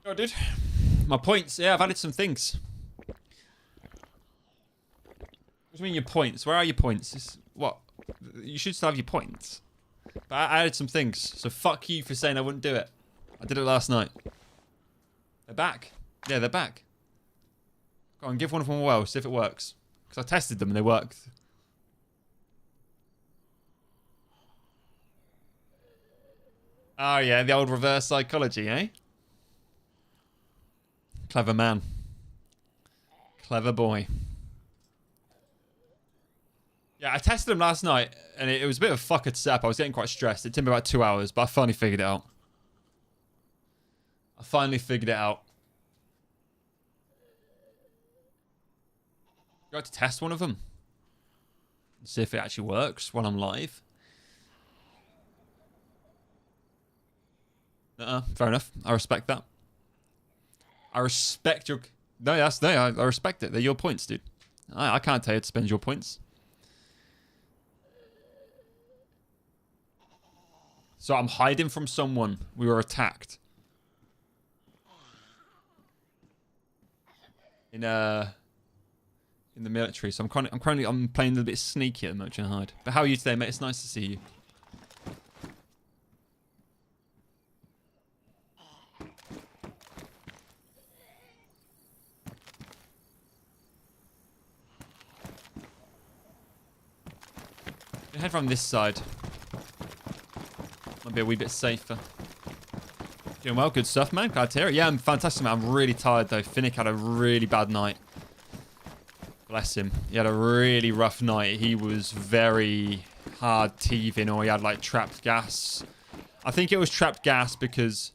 Speaker 1: Oh, I did. My points. Yeah, I've added some things. What do you mean your points? Where are your points? What? You should still have your points. But I added some things. So fuck you for saying I wouldn't do it. I did it last night. They're back. Yeah, they're back. Go on, give one of them a whirl, see if it works. Because I tested them and they worked. Oh yeah, the old reverse psychology, eh? Clever man. Clever boy. Yeah, I tested them last night and it was a bit of a fucker to set up. I was getting quite stressed. It took me about 2 hours, but I finally figured it out. Got to test one of them. See if it actually works while I'm live. Fair enough. I respect that. I respect your... No, I respect it. They're your points, dude. I can't tell you to spend your points. So I'm hiding from someone. We were attacked. In the military, so I'm playing a bit sneaky at the moment, trying to hide. But how are you today, mate? It's nice to see you. Head from this side. Might be a wee bit safer. Doing well, good stuff, man. Glad to hear it. Yeah, I'm fantastic, man. I'm really tired though. Finnick had a really bad night. Bless him. He had a really rough night. He was very hard teething, or he had like trapped gas. I think it was trapped gas because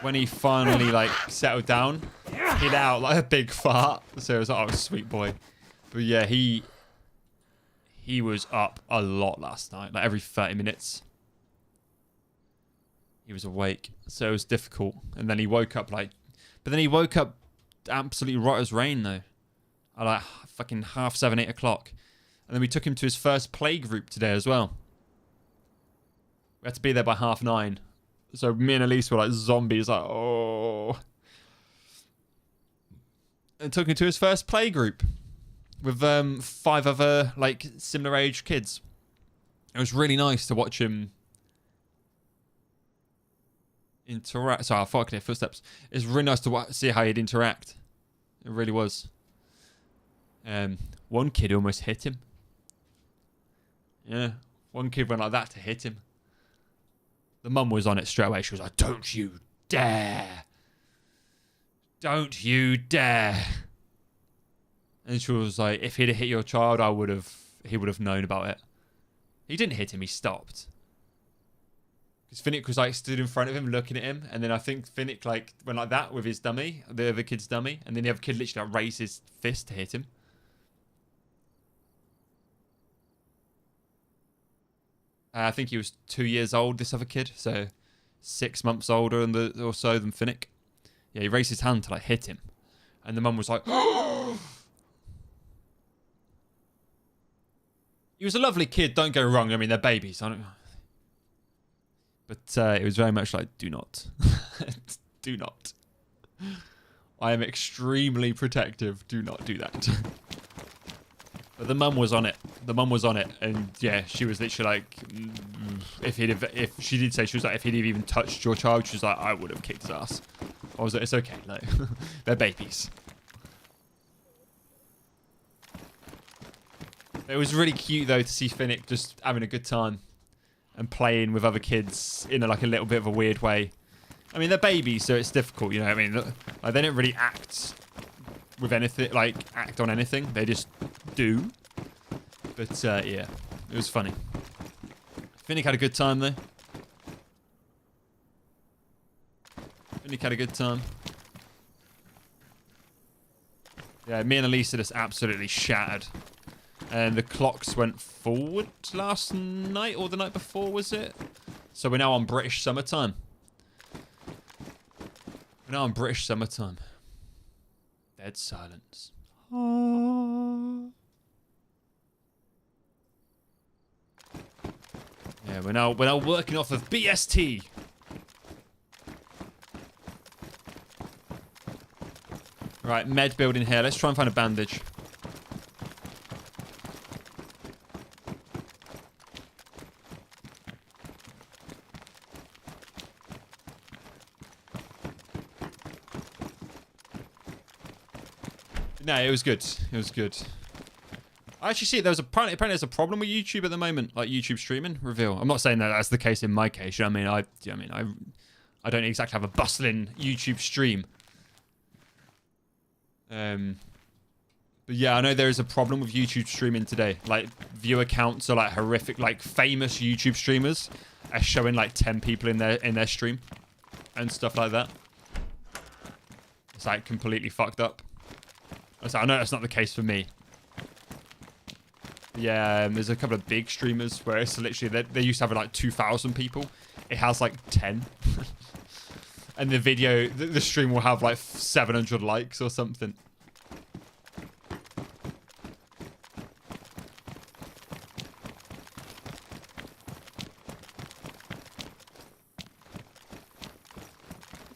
Speaker 1: when he finally like settled down, he let out like a big fart. So it was like, oh, sweet boy. But yeah, he he was up a lot last night, like every 30 minutes. He was awake, so it was difficult. And then he woke up but then he woke up absolutely right as rain though, at like fucking 7:30, 8 o'clock. And then we took him to his first play group today as well. We had to be there by 9:30. So me and Elise were like zombies, like, oh. And took him to his first play group with 5 other like similar age kids. It was really nice to watch him interact. Sorry, I thought I could hear footsteps. It's really nice to see how he'd interact. It really was. One kid almost hit him. Yeah, one kid went like that to hit him. The mum was on it straight away. She was like, "Don't you dare! Don't you dare!" And she was like, "If he'd have hit your child, he would have known about it." He didn't hit him. He stopped. Because Finnick was like stood in front of him looking at him, and then I think Finnick like went like that with his dummy, the other kid's dummy, and then the other kid literally like raised his fist to hit him. I think he was 2 years old, this other kid, so 6 months older or so than Finnick. Yeah, he raised his hand to like hit him, and the mum was like, he was a lovely kid, don't go wrong. I mean, they're babies. But it was very much like, do not. Do not. I am extremely protective. Do not do that. But the mum was on it. The mum was on it. And yeah, she was literally like, if she did say, she was like, if he'd have even touched your child, she was like, I would have kicked his ass. I was like, it's okay. Like, they're babies. It was really cute though to see Finnick just having a good time and playing with other kids in like a little bit of a weird way. I mean, they're babies, so it's difficult, you know what I mean? Like, they don't really act with anything, like act on anything. They just do. But yeah, it was funny. Finnick had a good time though. Finnick had a good time. Yeah, me and Elise just absolutely shattered. And the clocks went forward last night or the night before, was it? So we're now on British summertime. We're now on British summertime. Dead silence. Yeah, we're now working off of BST. Right, med building here. Let's try and find a bandage. No, it was good. It was good. I actually see apparently there's a problem with YouTube at the moment, like YouTube streaming reveal. I'm not saying that that's the case in my case. You know what I mean, I don't exactly have a bustling YouTube stream. But yeah, I know there is a problem with YouTube streaming today. Like, viewer counts are like horrific. Like, famous YouTube streamers are showing like 10 people in their stream and stuff like that. It's like completely fucked up. So I know that's not the case for me. Yeah, there's a couple of big streamers where it's literally they used to have like 2,000 people. It has like 10. And the video, the stream will have like 700 likes or something.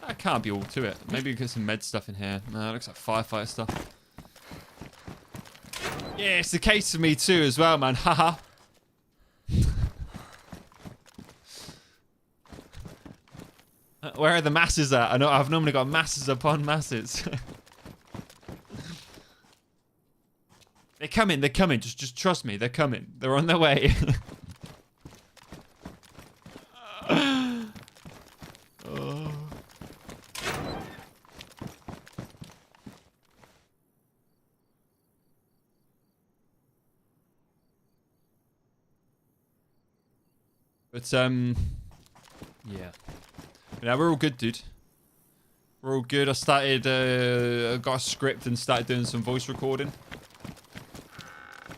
Speaker 1: That can't be all to it. Maybe we get some med stuff in here. No, it looks like firefighter stuff. Yeah, it's the case for me too as well, man. Haha. Where are the masses at? I know I've normally got masses upon masses. They're coming, they're coming. Just trust me, they're coming. They're on their way. Oh. But yeah. Yeah, we're all good, dude. We're all good. I started, got a script and started doing some voice recording.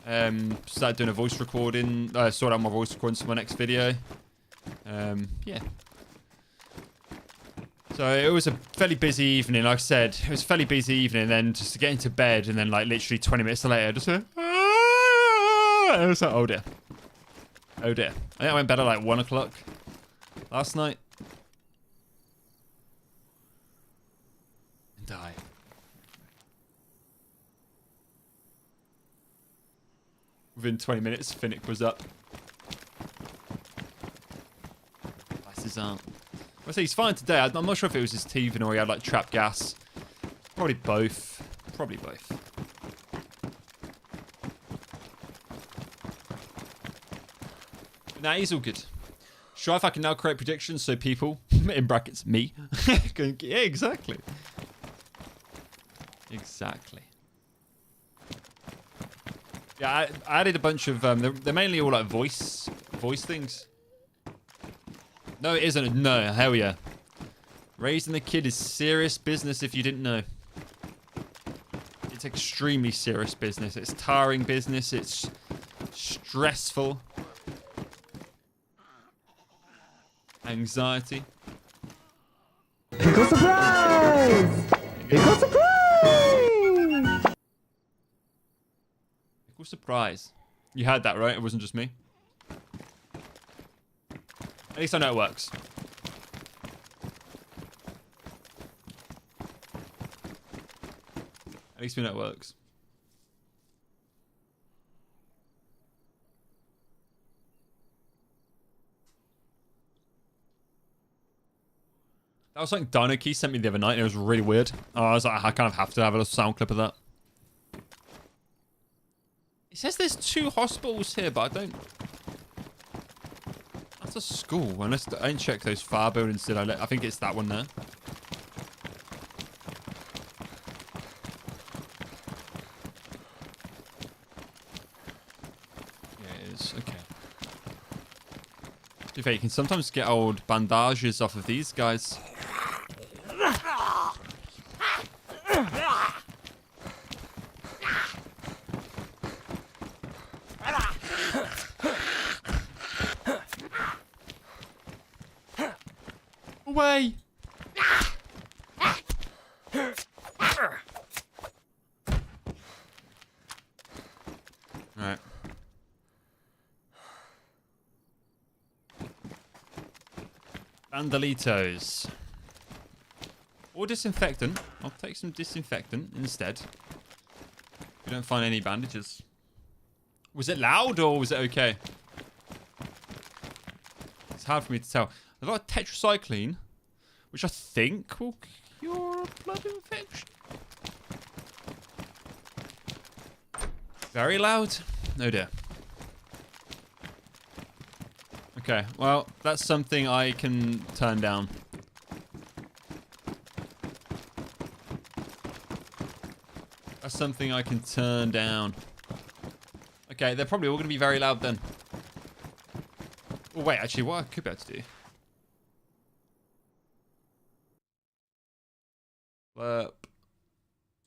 Speaker 1: Started doing a voice recording. Sorted out my voice recordings for my next video. Yeah. So it was a fairly busy evening, like I said. It was a fairly busy evening, and then just to get into bed, and then like literally 20 minutes later, just went, and I was like, oh dear. Oh dear. I think I went to bed at like 1 o'clock last night. And died. Within 20 minutes, Finnick was up. That's his aunt. I say he's fine today. I'm not sure if it was his teething or he had like trap gas. Probably both. Probably both. Nah, he's all good. Sure, if I can now create predictions so people, in brackets, me, can, yeah, exactly. Exactly. Yeah, I added a bunch of, they're mainly all like voice things. No, it isn't. No, hell yeah. Raising the kid is serious business if you didn't know. It's extremely serious business. It's tiring business. It's stressful. Anxiety.
Speaker 2: Pickle surprise! Pickle surprise!
Speaker 1: Pickle surprise. You had that, right? It wasn't just me. At least I know it works. At least we know it works. That was something Dino Key sent me the other night, and it was really weird. I was like, I kind of have to have a little sound clip of that. It says there's 2 hospitals here, but I don't... That's a school. Unless I didn't check those fire buildings, did I? I think it's that one there. Yeah, it is. Okay. To be fair, you can sometimes get old bandages off of these guys. Away! Alright. Bandolitos. Or disinfectant. I'll take some disinfectant instead. We don't find any bandages. Was it loud or was it okay? It's hard for me to tell. I've got a tetracycline, which I think will cure a blood infection. Very loud. Oh dear. Okay, well, that's something I can turn down. That's something I can turn down. Okay, they're probably all going to be very loud then. Oh, wait, actually, what I could be able to do... Slurp.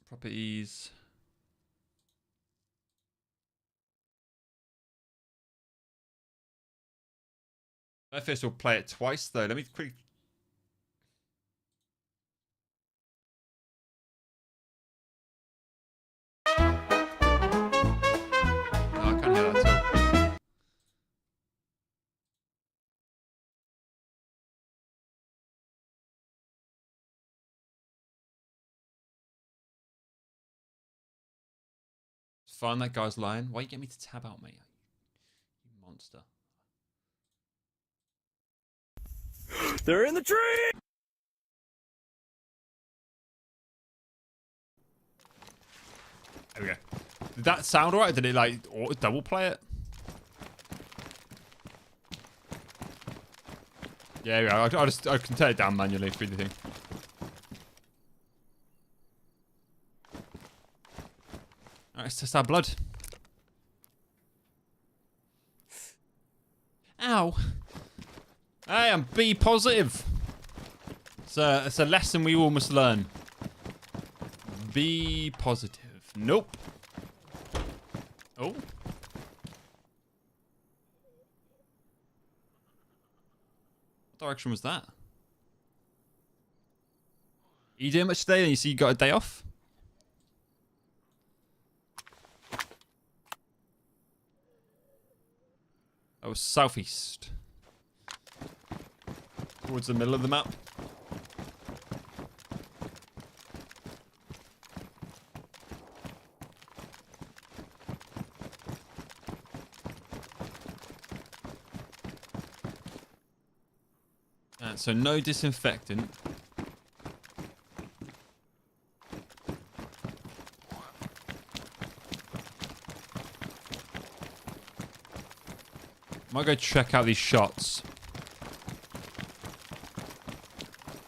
Speaker 1: Properties. I first will play it twice though. Let me quickly. No, I can't hear that at all. Find that guy's line. Why you get me to tab out, mate? You monster.
Speaker 2: They're in the tree!
Speaker 1: There we go. Did that sound alright? Did it like double play it? Yeah, I can turn it down manually through the thing. Alright, let's test our blood. Ow. Hey, I'm B positive. It's a lesson we all must learn. B positive. Nope. Oh. direction was that? Are you doing much today? You see you got a day off? That was southeast. Towards the middle of the map. And so no disinfectant. Might go check out these shots.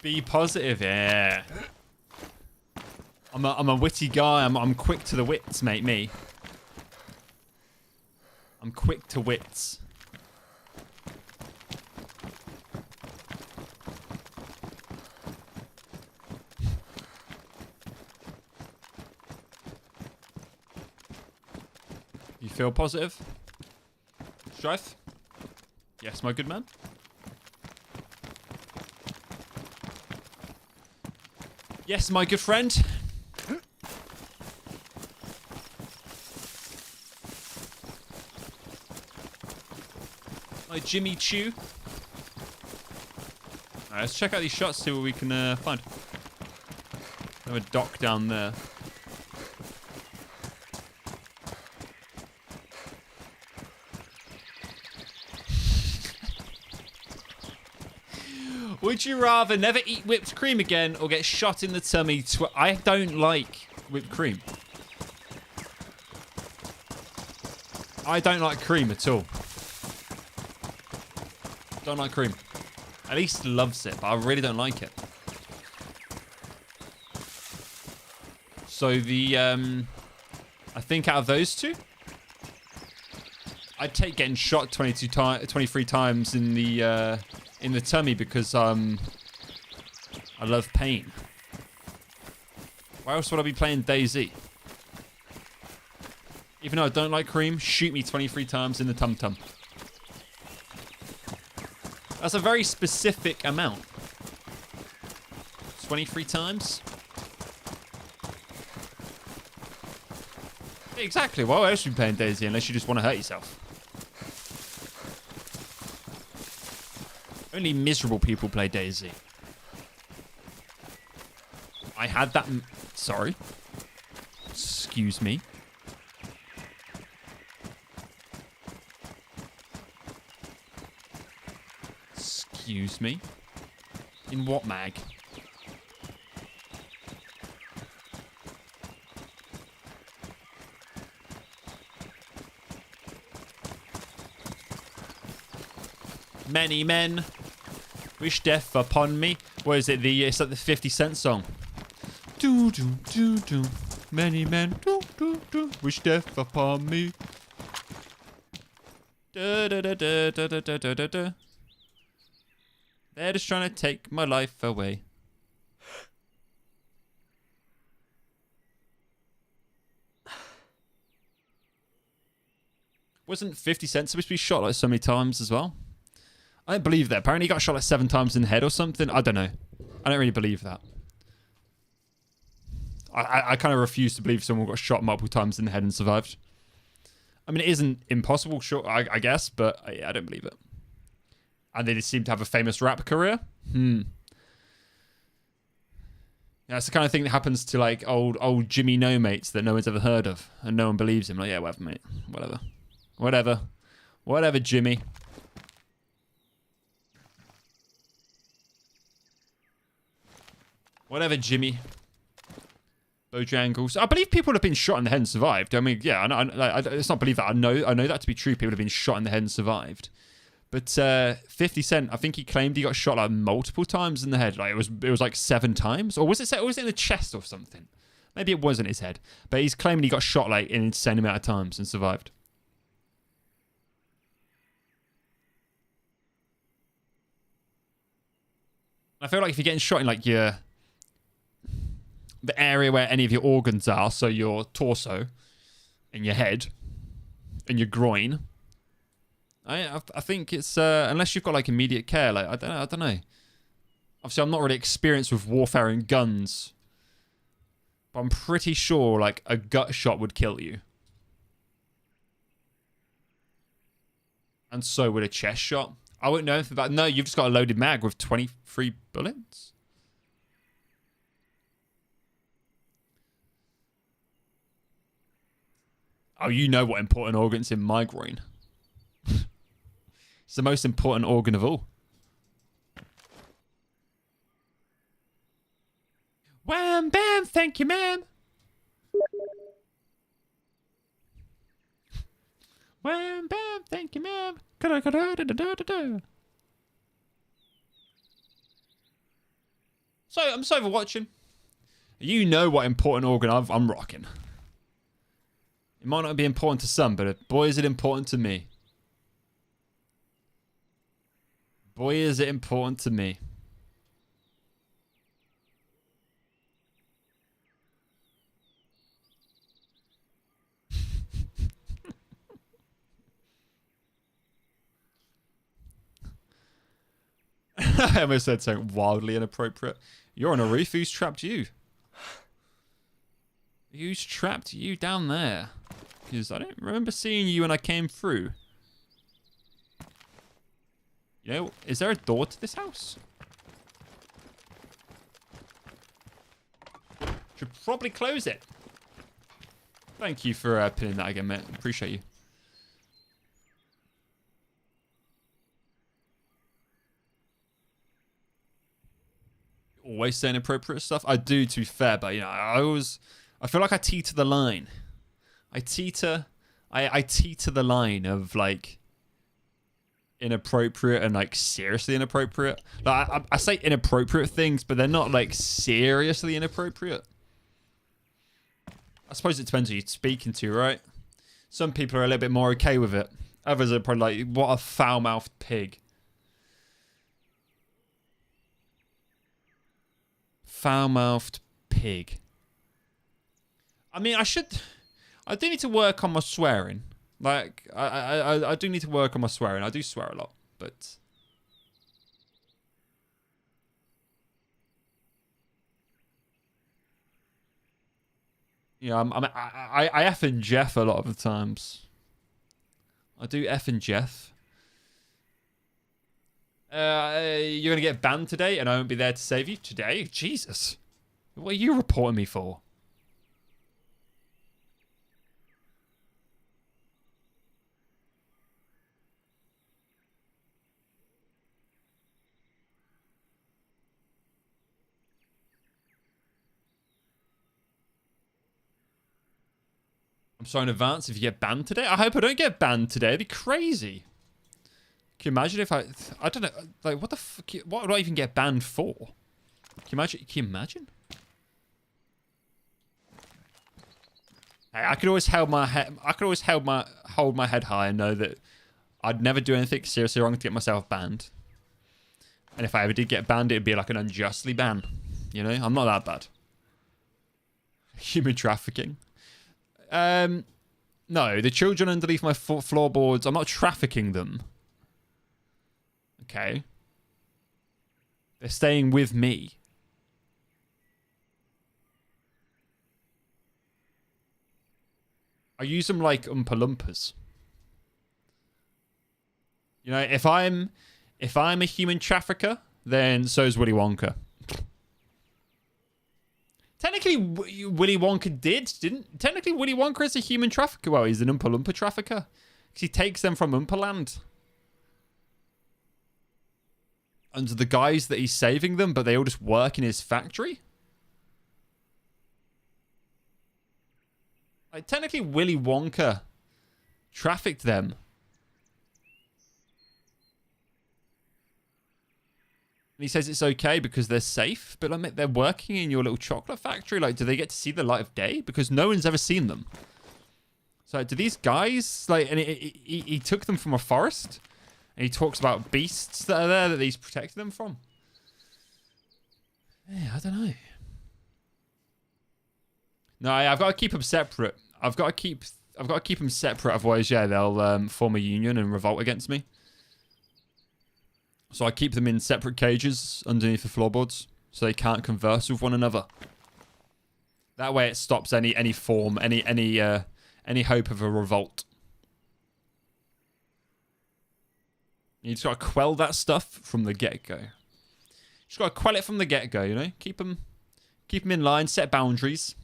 Speaker 1: Be positive, yeah. I'm a witty guy. I'm quick to the wits, mate. Me. I'm quick to wits. You feel positive? Strife? Yes, my good man. Yes, my good friend. My Jimmy Chew. Alright, let's check out these shots, see what we can find. We have a dock down there. Would you rather never eat whipped cream again or get shot in the tummy? I don't like whipped cream. I don't like cream at all. Don't like cream. At least loves it, but I really don't like it. So the, I think out of those two, I'd take getting shot 23 times in the tummy because I love pain. Why else would I be playing DAYZ? Even though I don't like cream, shoot me 23 times in the tum-tum. That's a very specific amount. 23 times? Exactly. Why else would you be playing DAYZ unless you just want to hurt yourself? Only miserable people play DAYZ. I had that... Sorry. Excuse me. Excuse me. In what mag? Many men wish death upon me. What is it? It's like the 50 Cent song. Do do do do. Many men do do do wish death upon me. Da da da da da da da da da. They're just trying to take my life away. Wasn't 50 Cent supposed to be shot like so many times as well? I don't believe that. Apparently he got shot like 7 times in the head or something. I don't know. I don't really believe that. I kind of refuse to believe someone got shot multiple times in the head and survived. I mean, it isn't impossible, sure, I guess, but I don't believe it. And they just seem to have a famous rap career. Yeah, it's the kind of thing that happens to like old Jimmy No mates that no one's ever heard of, and no one believes him. Like, yeah, whatever, mate, whatever, Jimmy. Whatever, Jimmy. Bojangles. I believe people have been shot in the head and survived. I mean, yeah, it's not believe that. I know that to be true. People have been shot in the head and survived. But 50 Cent, I think he claimed he got shot like multiple times in the head. Like it was like 7 times, or was it in the chest or something? Maybe it wasn't his head, but he's claiming he got shot like an insane amount of times and survived. I feel like if you're getting shot in like the area where any of your organs are, so your torso and your head and your groin, I think it's unless you've got like immediate care. Like I don't know. Obviously, I'm not really experienced with warfare and guns, but I'm pretty sure like a gut shot would kill you, and so would a chest shot. I wouldn't know anything about. No, you've just got a loaded mag with 23 bullets. Oh, you know what important organ's in my groin. It's the most important organ of all. Wham, bam, thank you, ma'am. Wham, bam, thank you, ma'am. So, I'm so overwatching. You know what important organ I'm rocking. It might not be important to some, but boy, is it important to me. Boy, is it important to me. I almost said something wildly inappropriate. You're on a roof. Who's trapped you? Who's trapped you down there? Because I don't remember seeing you when I came through. You know, is there a door to this house? Should probably close it. Thank you for pinning that again, mate. Appreciate you. Always saying inappropriate stuff. I do, to be fair, but you know, I feel like I teeter the line. I teeter the line of like inappropriate and like seriously inappropriate. Like I say inappropriate things, but they're not like seriously inappropriate. I suppose it depends who you're speaking to, right? Some people are a little bit more okay with it. Others are probably like, what a foul-mouthed pig. Foul-mouthed pig. I mean, I do need to work on my swearing. Like, I do need to work on my swearing. I do swear a lot, but... Yeah, I F and Jeff a lot of the times. I do F and Jeff. You're going to get banned today and I won't be there to save you? Today? Jesus. What are you reporting me for? I'm sorry in advance if you get banned today. I hope I don't get banned today. It'd be crazy. Can you imagine if I don't know, like, what the fuck, what would I even get banned for? Can you imagine? Can you imagine? Hey, I could always hold my head, hold my head high and know that I'd never do anything seriously wrong to get myself banned. And if I ever did get banned, it'd be like an unjustly ban. You know, I'm not that bad. Human trafficking. No, the children underneath my floorboards, I'm not trafficking them. Okay. They're staying with me. I use them like Oompa Loompas. You know, if I'm a human trafficker, then so's Willy Wonka. Technically, Willy Wonka didn't? Technically, Willy Wonka is a human trafficker. Well, he's an Oompa Loompa trafficker. Because he takes them from Oompa Land. Under the guise that he's saving them, but they all just work in his factory? Like, technically, Willy Wonka trafficked them. And he says it's okay because they're safe, but like, they're working in your little chocolate factory. Like, do they get to see the light of day? Because no one's ever seen them. So, do these guys, like, and he took them from a forest, and he talks about beasts that are there that he's protected them from. Yeah, I don't know. No, I've got to keep them separate. I've got to keep I've got to keep them separate, otherwise, yeah, they'll form a union and revolt against me. So I keep them in separate cages underneath the floorboards, so they can't converse with one another. That way, it stops any form, any hope of a revolt. You just got to quell that stuff from the get-go. Just got to quell it from the get-go, you know? Keep them in line, set boundaries.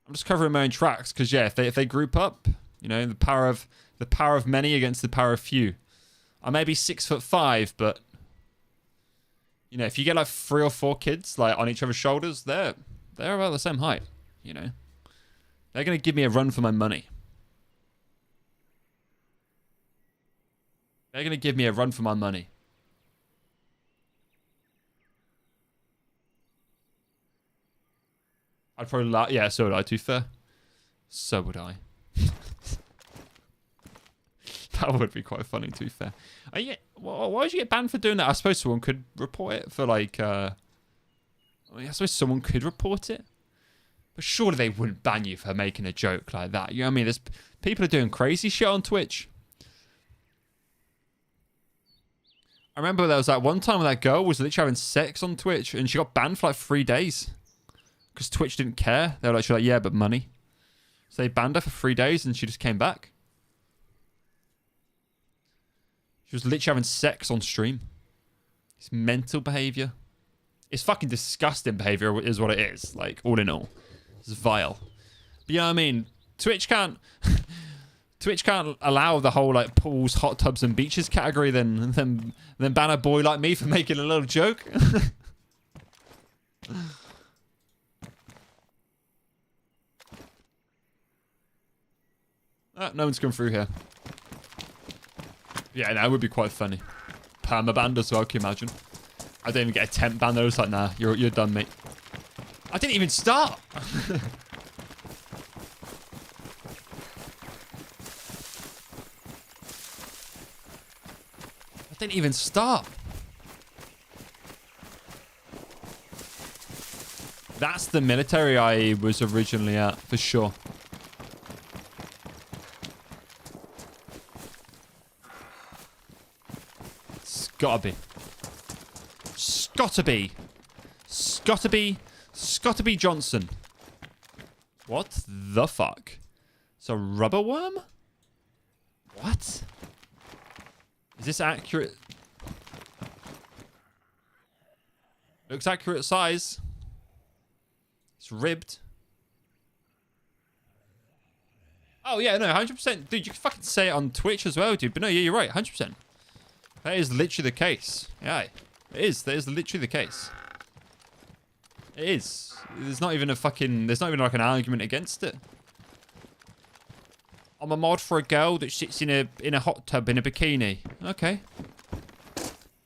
Speaker 1: I'm just covering my own tracks because, yeah, if they group up, you know, the power of many against the power of few. I may be 6'5", but you know, if you get like 3 or 4 kids like on each other's shoulders, they're about the same height. You know, they're gonna give me a run for my money. They're gonna give me a run for my money. I'd probably yeah, so would I, to be fair. So would I. That would be quite funny, to be fair. Why did you get banned for doing that? I suppose someone could report it for like... I suppose someone could report it. But surely they wouldn't ban you for making a joke like that. You know what I mean? There's people are doing crazy shit on Twitch. I remember there was that one time where that girl was literally having sex on Twitch and she got banned for like 3 days. Because Twitch didn't care. They were like, yeah, but money. So they banned her for 3 days and she just came back. She was literally having sex on stream. It's mental behavior. It's fucking disgusting behavior is what it is. Like, all in all. It's vile. But you know what I mean? Twitch can't allow the whole like pools, hot tubs and beaches category then ban a boy like me for making a little joke. No one's come through here. Yeah, that would be quite funny. Permabanned as well, can you imagine? I didn't even get a temp ban though. It's like, nah, you're done, mate. I didn't even start. I didn't even start. That's the military I was originally at, for sure. Gotta be. Scotterby Johnson. What the fuck? It's a rubber worm? What? Is this accurate? Looks accurate size. It's ribbed. Oh yeah, no, 100%. Dude, you can fucking say it on Twitch as well, dude. But no, yeah, you're right, 100%. That is literally the case. Yeah, it is. That is literally the case. It is. There's not even a fucking... There's not even like an argument against it. I'm a mod for a girl that sits in a hot tub in a bikini. Okay.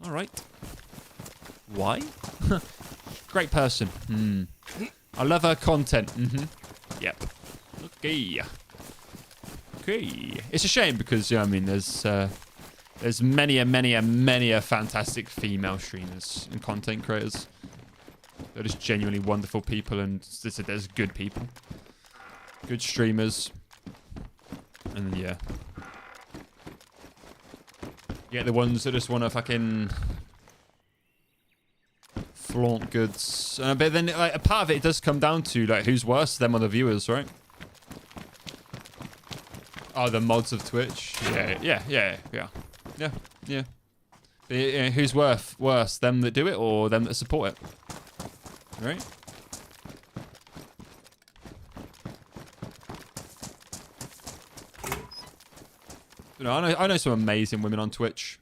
Speaker 1: All right. Why? Great person. I love her content. Yep. Okay. Okay. It's a shame because, yeah, I mean, there's many a fantastic female streamers and content creators. They're just genuinely wonderful people, and there's good people. Good streamers. And yeah. You get the ones that just want to fucking flaunt goods. But then like, a part of it does come down to like who's worse, them or the viewers, right? Oh, the mods of Twitch? Yeah. But, who's worse, them that do it or them that support it? Right? You know, I know some amazing women on Twitch.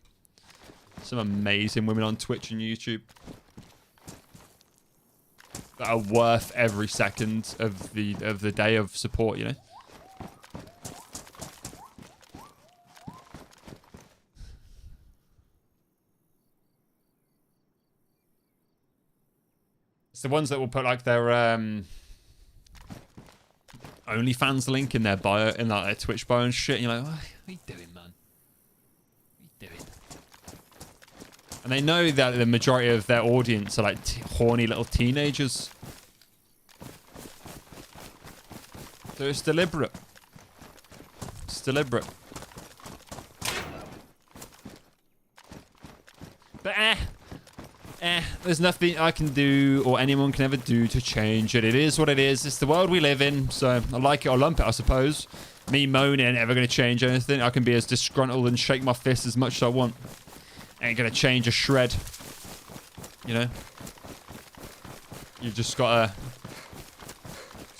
Speaker 1: Some amazing women on Twitch and YouTube that are worth every second of the day of support, you know? It's the ones that will put like their OnlyFans link in their bio, in like their Twitch bio and shit. And you're like, what are you doing, man? What are you doing? And they know that the majority of their audience are like horny little teenagers. So it's deliberate. It's deliberate. But there's nothing I can do or anyone can ever do to change it. It is what it is. It's the world we live in. So I like it or lump it, I suppose. Me moaning ain't ever going to change anything. I can be as disgruntled and shake my fist as much as I want. Ain't going to change a shred. You know? You've just got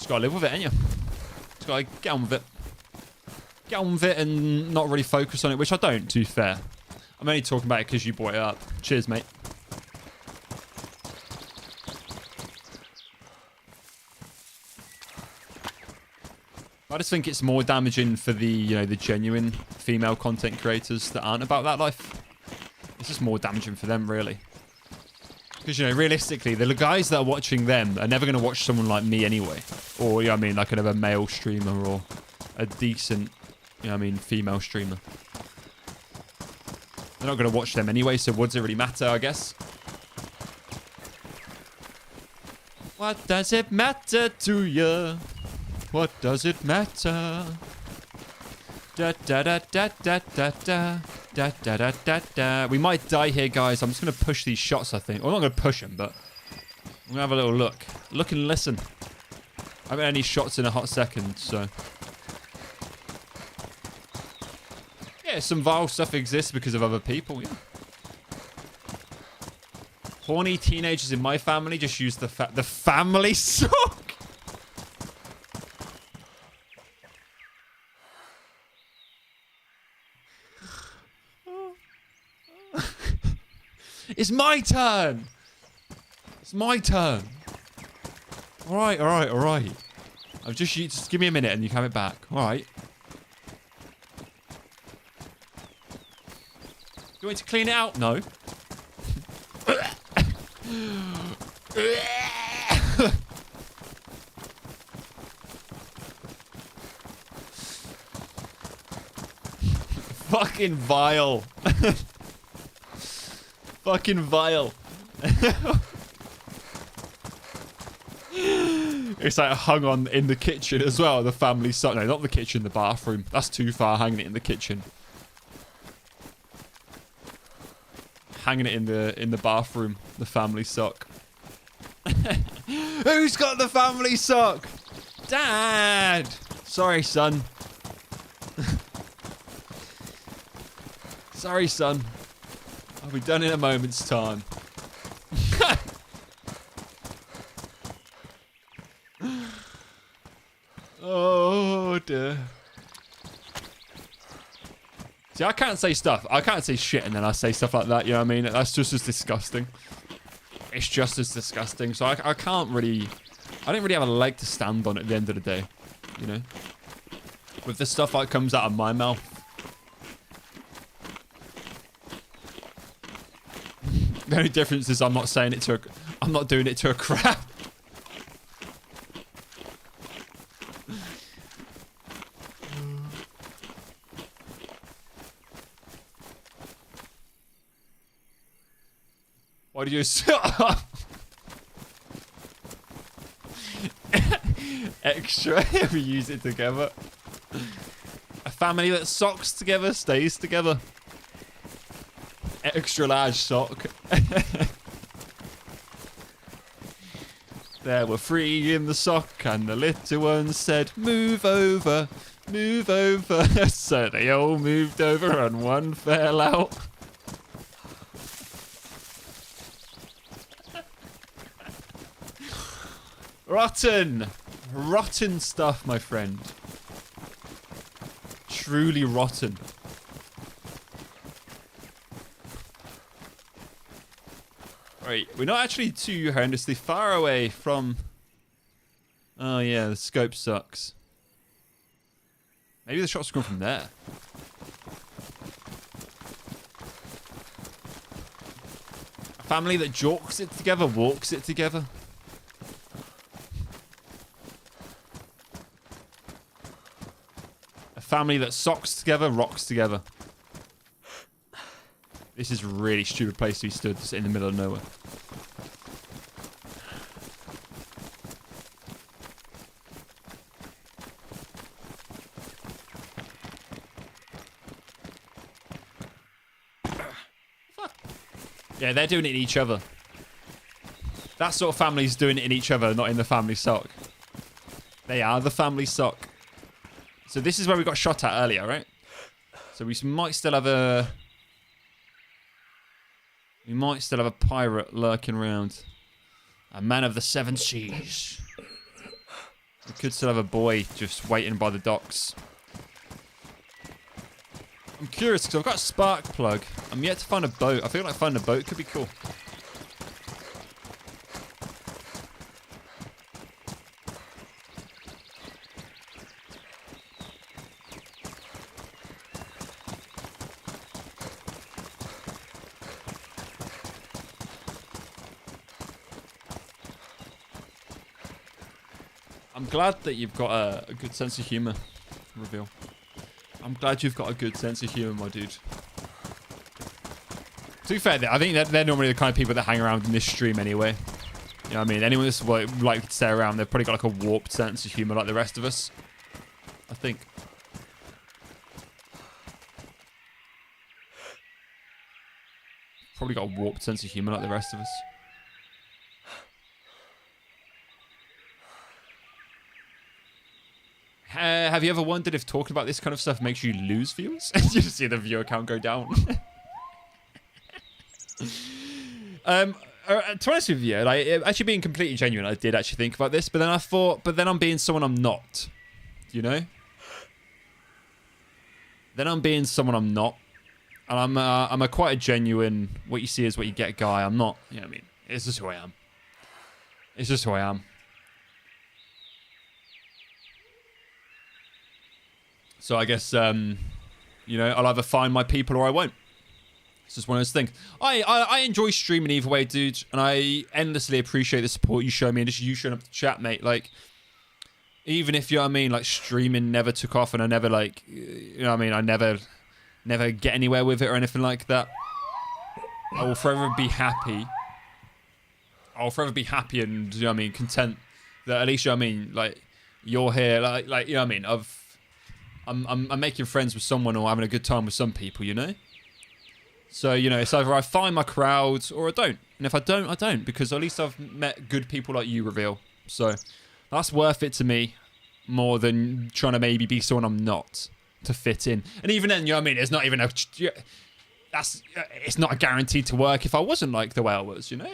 Speaker 1: to live with it, ain't you? Just got to get on with it. Get on with it and not really focus on it, which I don't, to be fair. I'm only talking about it because you brought it up. Cheers, mate. I just think it's more damaging for the, you know, the genuine female content creators that aren't about that life. It's just more damaging for them, really. Because, you know, realistically, the guys that are watching them are never going to watch someone like me anyway. Or, you know what I mean, like kind of a male streamer or a decent, you know what I mean, female streamer. They're not going to watch them anyway, so what does it really matter, I guess? What does it matter to you? What does it matter? Da da da da da da da da da da da da. We might die here, guys. I'm just gonna push these shots, I think. Well, I'm not gonna push them, but I'm gonna have a little look. Look and listen. I haven't had any shots in a hot second, so. Yeah, some vile stuff exists because of other people, yeah. Horny teenagers in my family just use the family sock. It's my turn. It's my turn. All right, all right, all right. I've just give me a minute and you can have it back. All right. You want to clean it out? No. Fucking vile. Fucking vile. It's like hung on in the kitchen as well. The family sock. No, not the kitchen, the bathroom. That's too far, hanging it in the kitchen. Hanging it in the bathroom. The family sock. Who's got the family sock? Dad! Sorry, son. Sorry, son. I'll be done in a moment's time. Oh, dear. See, I can't say stuff. I can't say shit and then I say stuff like that, you know what I mean? That's just as disgusting. It's just as disgusting. So I can't really... I don't really have a leg to stand on at the end of the day, you know? With the stuff that comes out of my mouth. The only difference is I'm not saying it to I'm not doing it to a crowd. Why do you extra? We use it together. A family that socks together stays together. Extra large sock. There were 3 in the sock and the little one said, move over, move over. So they all moved over and one fell out. Rotten. Rotten stuff, my friend. Truly rotten. Right, we're not actually too horrendously far away from... Oh yeah, the scope sucks. Maybe the shots come from there. A family that jorks it together, walks it together. A family that socks together, rocks together. This is a really stupid place to be stood, just in the middle of nowhere. Yeah, they're doing it in each other. That sort of family's doing it in each other, not in the family sock. They are the family sock. So this is where we got shot at earlier, right? So we might still have a... We might still have a pirate lurking around. A man of the seven seas. We could still have a boy just waiting by the docks. I'm curious because I've got a spark plug. I'm yet to find a boat. I feel like finding a boat could be cool. I'm glad that you've got a good sense of humour, Reveal. I'm glad you've got a good sense of humour, my dude. To be fair, I think that they're normally the kind of people that hang around in this stream anyway. You know what I mean? Anyone that's like to stay around, they've probably got like a warped sense of humour like the rest of us. I think. Probably got a warped sense of humour like the rest of us. Have you ever wondered if talking about this kind of stuff makes you lose viewers? You see the viewer count go down. To be honest with you, like, actually being completely genuine, I did actually think about this, but then I thought, but then I'm being someone I'm not. You know? Then I'm being someone I'm not. And I'm a quite a genuine, what you see is what you get guy. I'm not, you know what I mean? It's just who I am. It's just who I am. So I guess, you know, I'll either find my people or I won't. It's just one of those things. I enjoy streaming either way, dude. And I endlessly appreciate the support you show me and just you showing up to chat, mate. Like, even if, you know what I mean, like, streaming never took off and I never, like, you know what I mean, I never get anywhere with it or anything like that. I will forever be happy. I'll forever be happy and, you know what I mean, content that at least, you know what I mean, like, you're here. Like you know what I mean, I'm making friends with someone or having a good time with some people, you know? So, you know, it's either I find my crowd or I don't. And if I don't, I don't. Because at least I've met good people like you, Reveal. So, that's worth it to me more than trying to maybe be someone I'm not to fit in. And even then, you know what I mean? It's not even a... It's not a guarantee to work if I wasn't like the way I was, you know?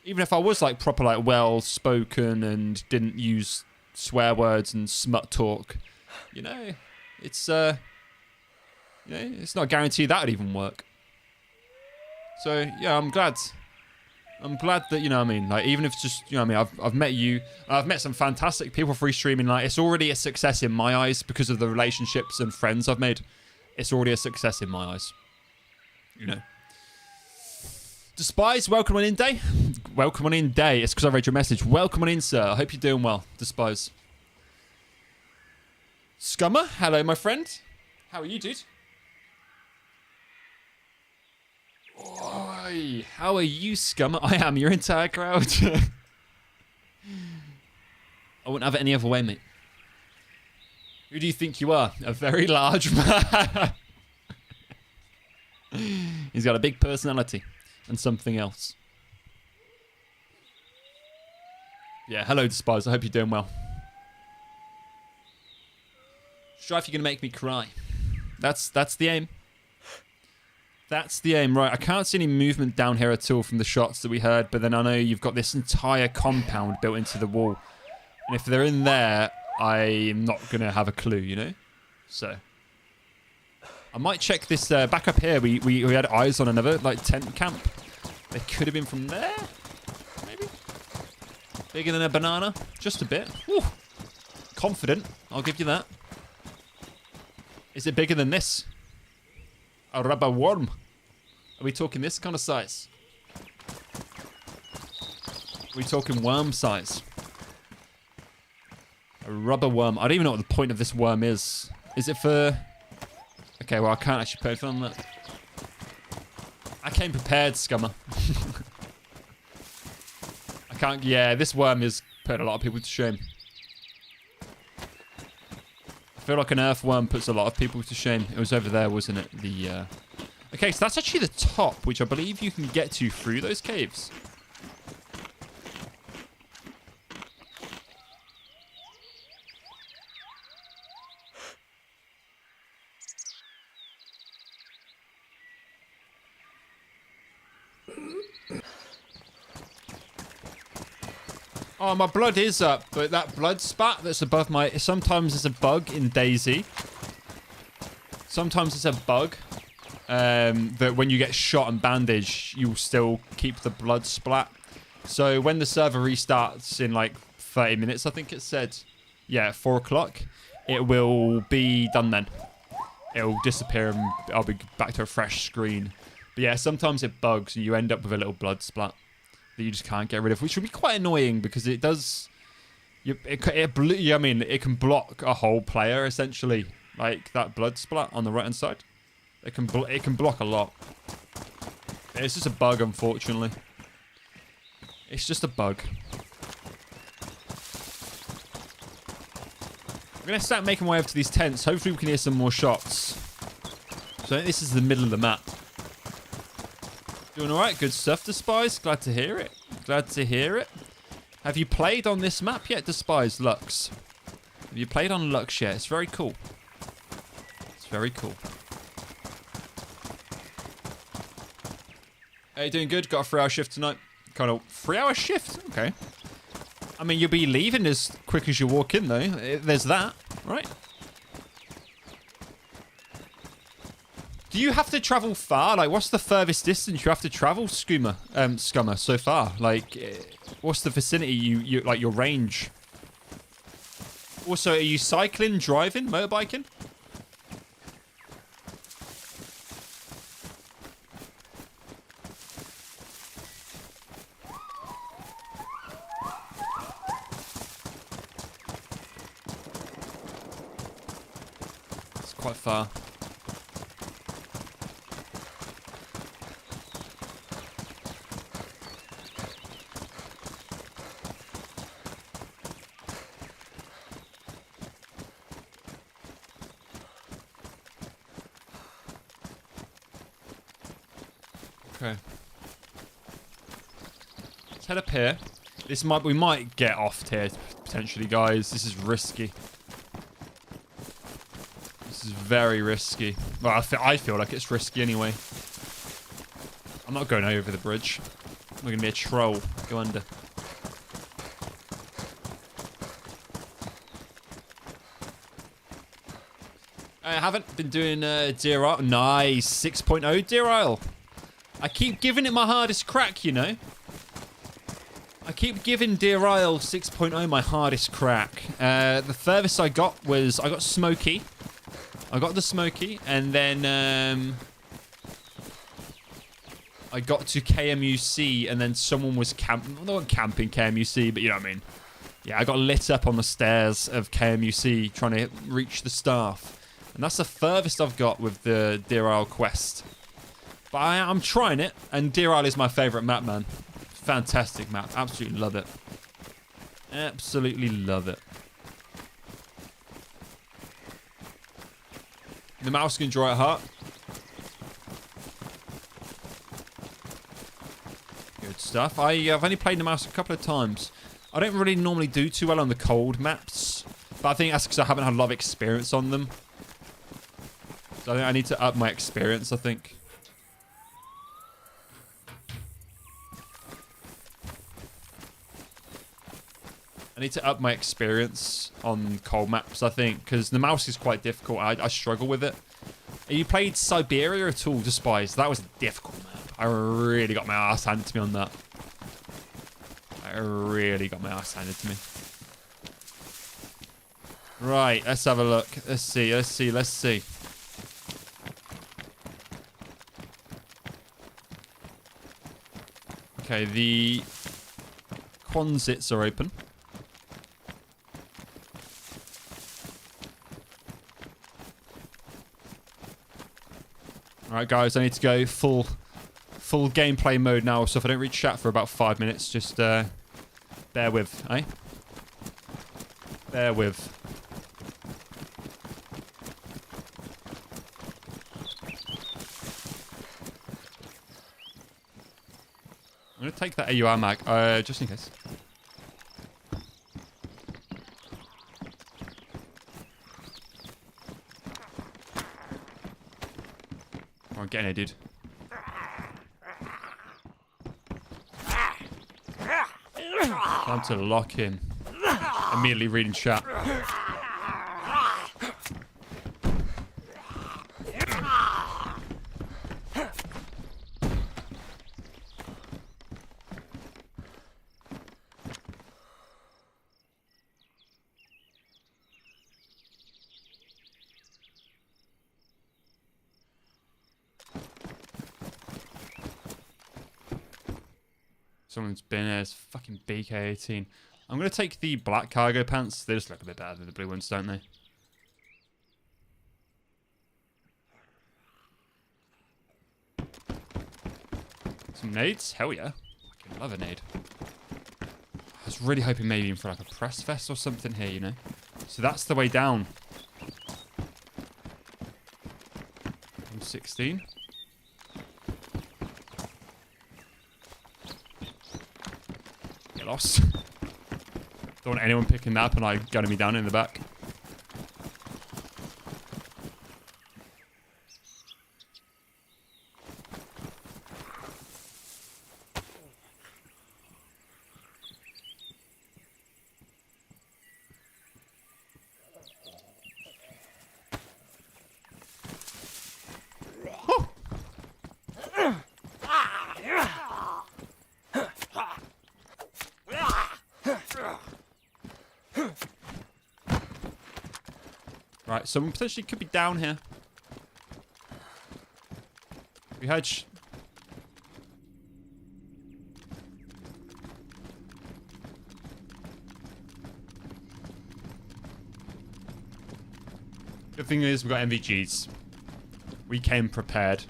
Speaker 1: Even if I was like proper, like, well-spoken and didn't use swear words and smut talk... You know, it's you know, it's not a guarantee that would even work. So yeah, I'm glad that, you know what I mean, like, even if it's just, you know what I mean, I've met you, I've met some fantastic people free streaming. Like, it's already a success in my eyes because of the relationships and friends I've made. It's already a success in my eyes, you know. Despise, welcome on in, Day. Welcome on in, Day. It's because I read your message. Welcome on in, sir. I hope you're doing well. Despise. Scummer, hello, my friend. How are you, dude? Oi, how are you, Scummer? I am your entire crowd. I wouldn't have it any other way, mate. Who do you think you are? A very large man. He's got a big personality and something else. Yeah, hello, Despise. I hope you're doing well. Strife, you're going to make me cry. That's the aim. That's the aim. Right, I can't see any movement down here at all from the shots that we heard, but then I know you've got this entire compound built into the wall. And if they're in there, I'm not going to have a clue, you know? So, I might check this back up here. We had eyes on another, like, tent camp. They could have been from there, maybe? Bigger than a banana, just a bit. Whew. Confident, I'll give you that. Is it bigger than this? A rubber worm. Are we talking this kind of size? Are we talking worm size? A rubber worm. I don't even know what the point of this worm is. Is it for... Okay, well, I can't actually put it on that. I came prepared, scummer. I can't... Yeah, this worm is putting a lot of people to shame. I feel like an earthworm puts a lot of people to shame. It was over there, wasn't it? The... Okay, so that's actually the top, which I believe you can get to through those caves. Oh, my blood is up, but that blood spot that's above my... Sometimes it's a bug in DAYZ. Sometimes it's a bug that when you get shot and bandaged, you'll still keep the blood splat. So when the server restarts in like 30 minutes, I think it said, yeah, at 4 o'clock, it will be done then. It'll disappear and I'll be back to a fresh screen. But yeah, sometimes it bugs and you end up with a little blood splat that you just can't get rid of, which would be quite annoying because it does... I mean, it can block a whole player, essentially. Like that blood splat on the right-hand side. It can block a lot. It's just a bug, unfortunately. It's just a bug. I'm going to start making my way over to these tents. Hopefully we can hear some more shots. So this is the middle of the map. Doing alright? Good stuff, Despise. Glad to hear it. Glad to hear it. Have you played on this map yet, Despise? LUX. Have you played on LUX yet? It's very cool. It's very cool. Hey, doing good? Got a 3-hour shift tonight. Kind of 3-hour shift? Okay. I mean, you'll be leaving as quick as you walk in, though. There's that, right? Do you have to travel far? Like, what's the furthest distance you have to travel, Scummer, so far? Like, what's the vicinity, like, your range? Also, are you cycling, driving, motorbiking? It's quite far. Okay. Let's head up here. We might get off here potentially, guys. This is risky. This is very risky. Well, I feel like it's risky anyway. I'm not going over the bridge. I'm gonna be a troll. Go under. I haven't been doing Deer Isle. Nice. 6.0 Deer Isle. I keep giving it my hardest crack, you know. I keep giving Deer Isle 6.0 my hardest crack. The furthest I got Smoky. I got the Smoky, and then I got to KMUC, and then someone was not camping KMUC, but you know what I mean. Yeah, I got lit up on the stairs of KMUC trying to reach the staff. And that's the furthest I've got with the Deer Isle quest. But I'm trying it, and Deer Isle is my favourite map, man. Fantastic map. Absolutely love it. Absolutely love it. The mouse can draw at heart. Good stuff. I've only played the mouse a couple of times. I don't really normally do too well on the cold maps, but I think that's because I haven't had a lot of experience on them. So I think I need to up my experience, I think. I need to up my experience on cold maps, I think, because the mouse is quite difficult. I struggle with it. Have you played Siberia at all, Despise? That was a difficult map. I really got my ass handed to me on that. I really got my ass handed to me. Right, let's have a look. Let's see. Okay, the Quonsits are open. Alright guys, I need to go full full gameplay mode now, so if I don't reach chat for about 5 minutes, just bear with, eh? Bear with. I'm gonna take that AUR mag, just in case. Oh, I'm getting it, dude. Time to lock in. Immediately reading chat. Someone's been there. It's fucking BK18. I'm going to take the black cargo pants. They just look a bit better than the blue ones, don't they? Some nades? Hell yeah. Fucking love a nade. I was really hoping maybe even for like a press vest or something here, you know? So that's the way down. I'm 16. Get lost. Don't want anyone picking that up and like gunning me down in the back. Right, someone potentially could be down here. We hedge. Good thing is we've got MVGs. We came prepared.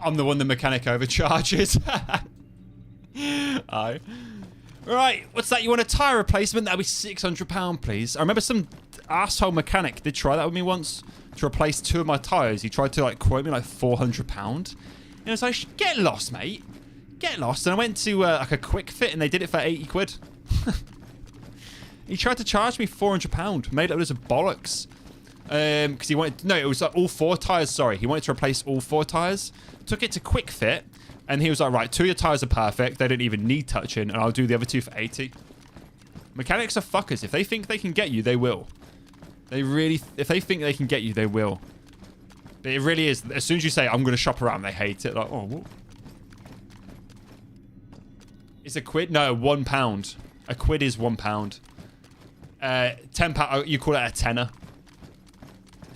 Speaker 1: I'm the one the mechanic overcharges. Aye. Right, what's that? You want a tyre replacement? That'll be £600, please. I remember some asshole mechanic did try that with me once to replace 2 of my tyres. He tried to like quote me like £400. And I was like, get lost, mate. Get lost. And I went to like a quick fit and they did it for 80 quid. He tried to charge me £400. Made it loads of bollocks. Because he wanted... No, it was like all 4 tyres, sorry. He wanted to replace all 4 tyres. Took it to quick fit. And he was like, right, 2 of your tyres are perfect. They don't even need touching. And I'll do the other 2 for 80. Mechanics are fuckers. If they think they can get you, they will. They really... If they think they can get you, they will. But it really is. As soon as you say, I'm going to shop around, they hate it. Like, oh, what? Is a quid? No, £1. A quid is £1. £10, you call it a tenner.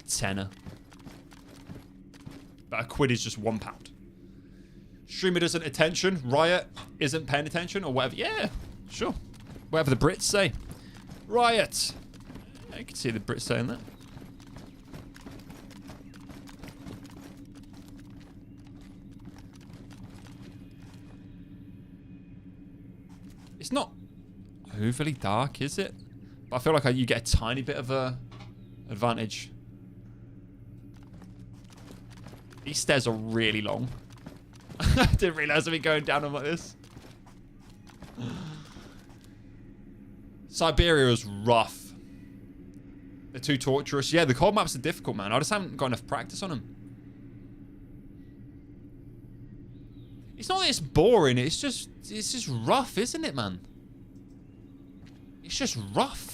Speaker 1: Tenner. But a quid is just £1. Streamer doesn't attention. Riot isn't paying attention or whatever. Yeah, sure. Whatever the Brits say. Riot. I can see the Brits saying that. It's not overly dark, is it? But I feel like you get a tiny bit of a advantage. These stairs are really long. I didn't realize I'd be going down them like this. Siberia is rough. They're too torturous. Yeah, the cold maps are difficult, man. I just haven't got enough practice on them. It's not that it's boring. It's just rough, isn't it, man? It's just rough.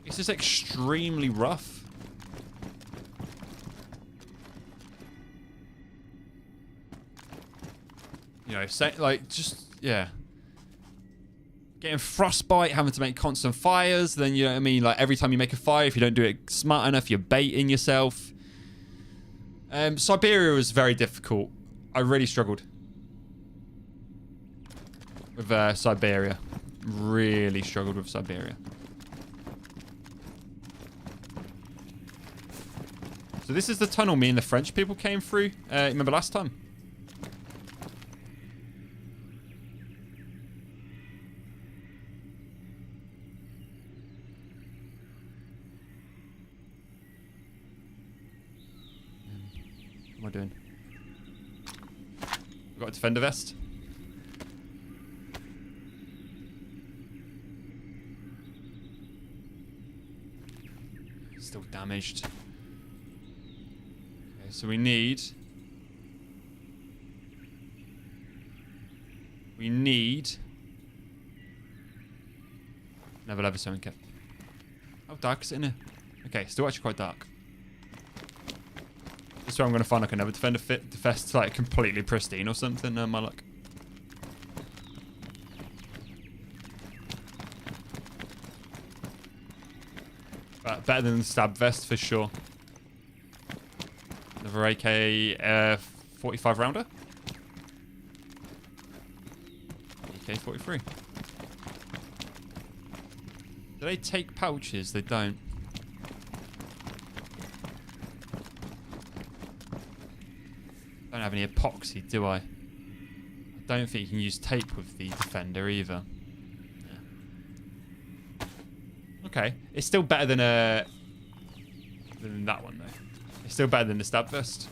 Speaker 1: It's just extremely rough. You know, say, like, just, yeah. Getting frostbite, having to make constant fires. Then, you know what I mean? Like, every time you make a fire, if you don't do it smart enough, you're baiting yourself. Siberia was very difficult. I really struggled with Siberia. Really struggled with Siberia. So this is the tunnel me and the French people came through. Remember last time? What am I doing? I've got a defender vest. Still damaged. Okay, so we need another leather sewing kit. How dark is it in here? Okay, still actually quite dark. This is where I'm going to find like another defender vest like completely pristine or something. My luck. Better than the stab vest for sure. Another AK 45 rounder. AK 43. Do they take pouches? They don't. Don't have any epoxy, do I? I don't think you can use tape with the defender either. Yeah. Okay, it's still better than that one though. It's still better than the stab vest.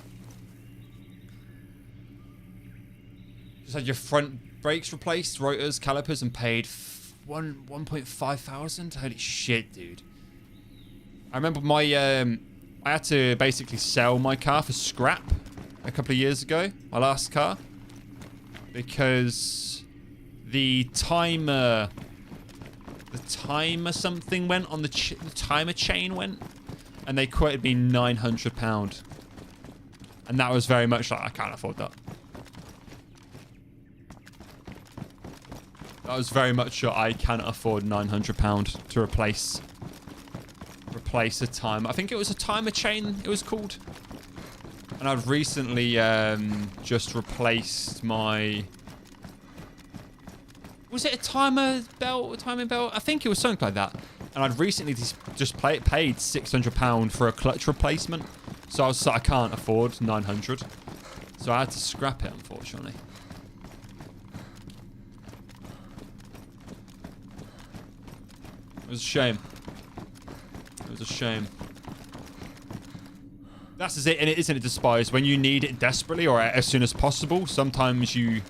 Speaker 1: Just had your front brakes replaced, rotors, calipers, and paid 1.5 thousand. Holy shit, dude! I remember my I had to basically sell my car for scrap a couple of years ago, my last car, because the timer something went on the timer chain went, and they quoted me £900, and that was very much like I can't afford that. That was very much I cannot afford £900 to replace a timer. I think it was a timer chain. It was called. And I've recently just replaced my... Was it a timer belt? A timing belt? I think it was something like that. And I'd recently just paid £600 for a clutch replacement. So I was like, I can't afford £900. So I had to scrap it, unfortunately. It was a shame. It was a shame. That's it, and it isn't a despise. When you need it desperately or as soon as possible, sometimes you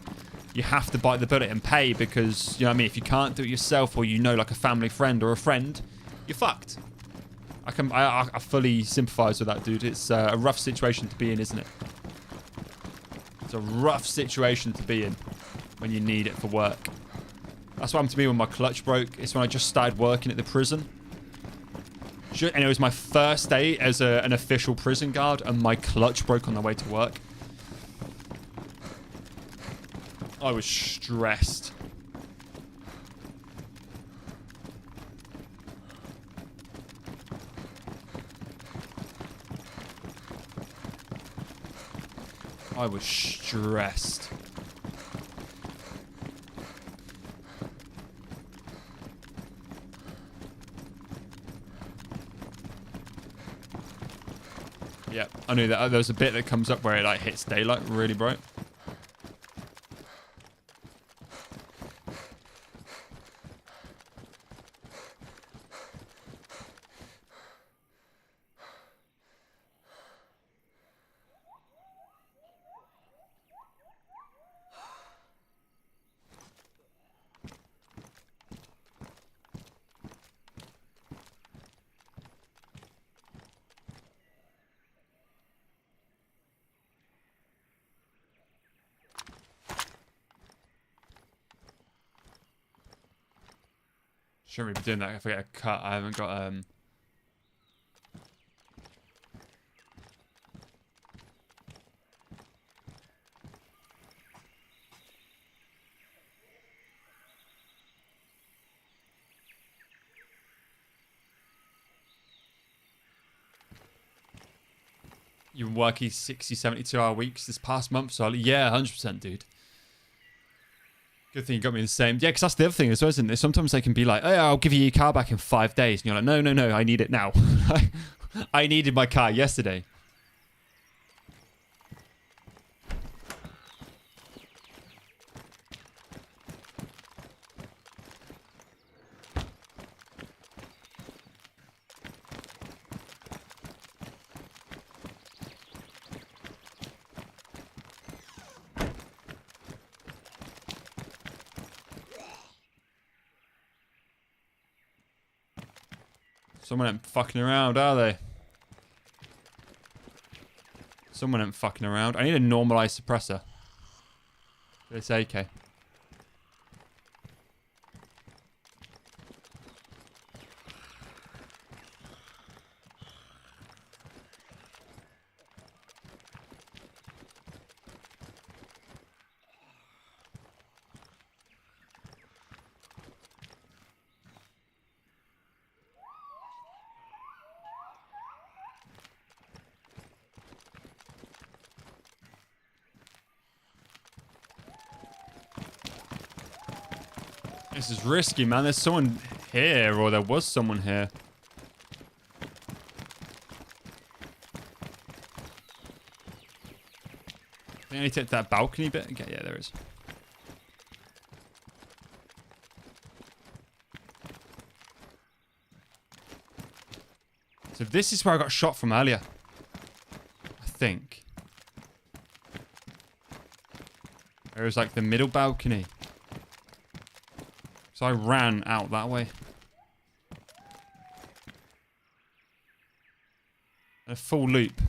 Speaker 1: have to bite the bullet and pay because, you know what I mean, if you can't do it yourself or you know like a family friend or a friend, you're fucked. I fully sympathise with that, dude. It's a rough situation to be in, isn't it? It's a rough situation to be in when you need it for work. That's what happened to me when my clutch broke. It's when I just started working at the prison. And it was my first day as an official prison guard, and my clutch broke on the way to work. I was stressed. I was stressed. Yeah, I knew that. There's a bit that comes up where it like hits daylight really bright. Shouldn't really be doing that if I get a cut. I haven't got You've been working 60, 72-hour weeks this past month, so yeah, 100%, dude. Good thing you got me the same. Yeah, because that's the other thing as well, isn't it? Sometimes they can be like, oh, I'll give you your car back in 5 days. And you're like, no, no, no, I need it now. I needed my car yesterday. Someone ain't fucking around, are they? Someone ain't fucking around. I need a normalized suppressor. This AK. This is risky, man. There's someone here, or there was someone here. I think I need to hit that balcony bit. Okay, yeah, there is. So this is where I got shot from earlier. I think. There was like the middle balcony. So I ran out that way. A full loop.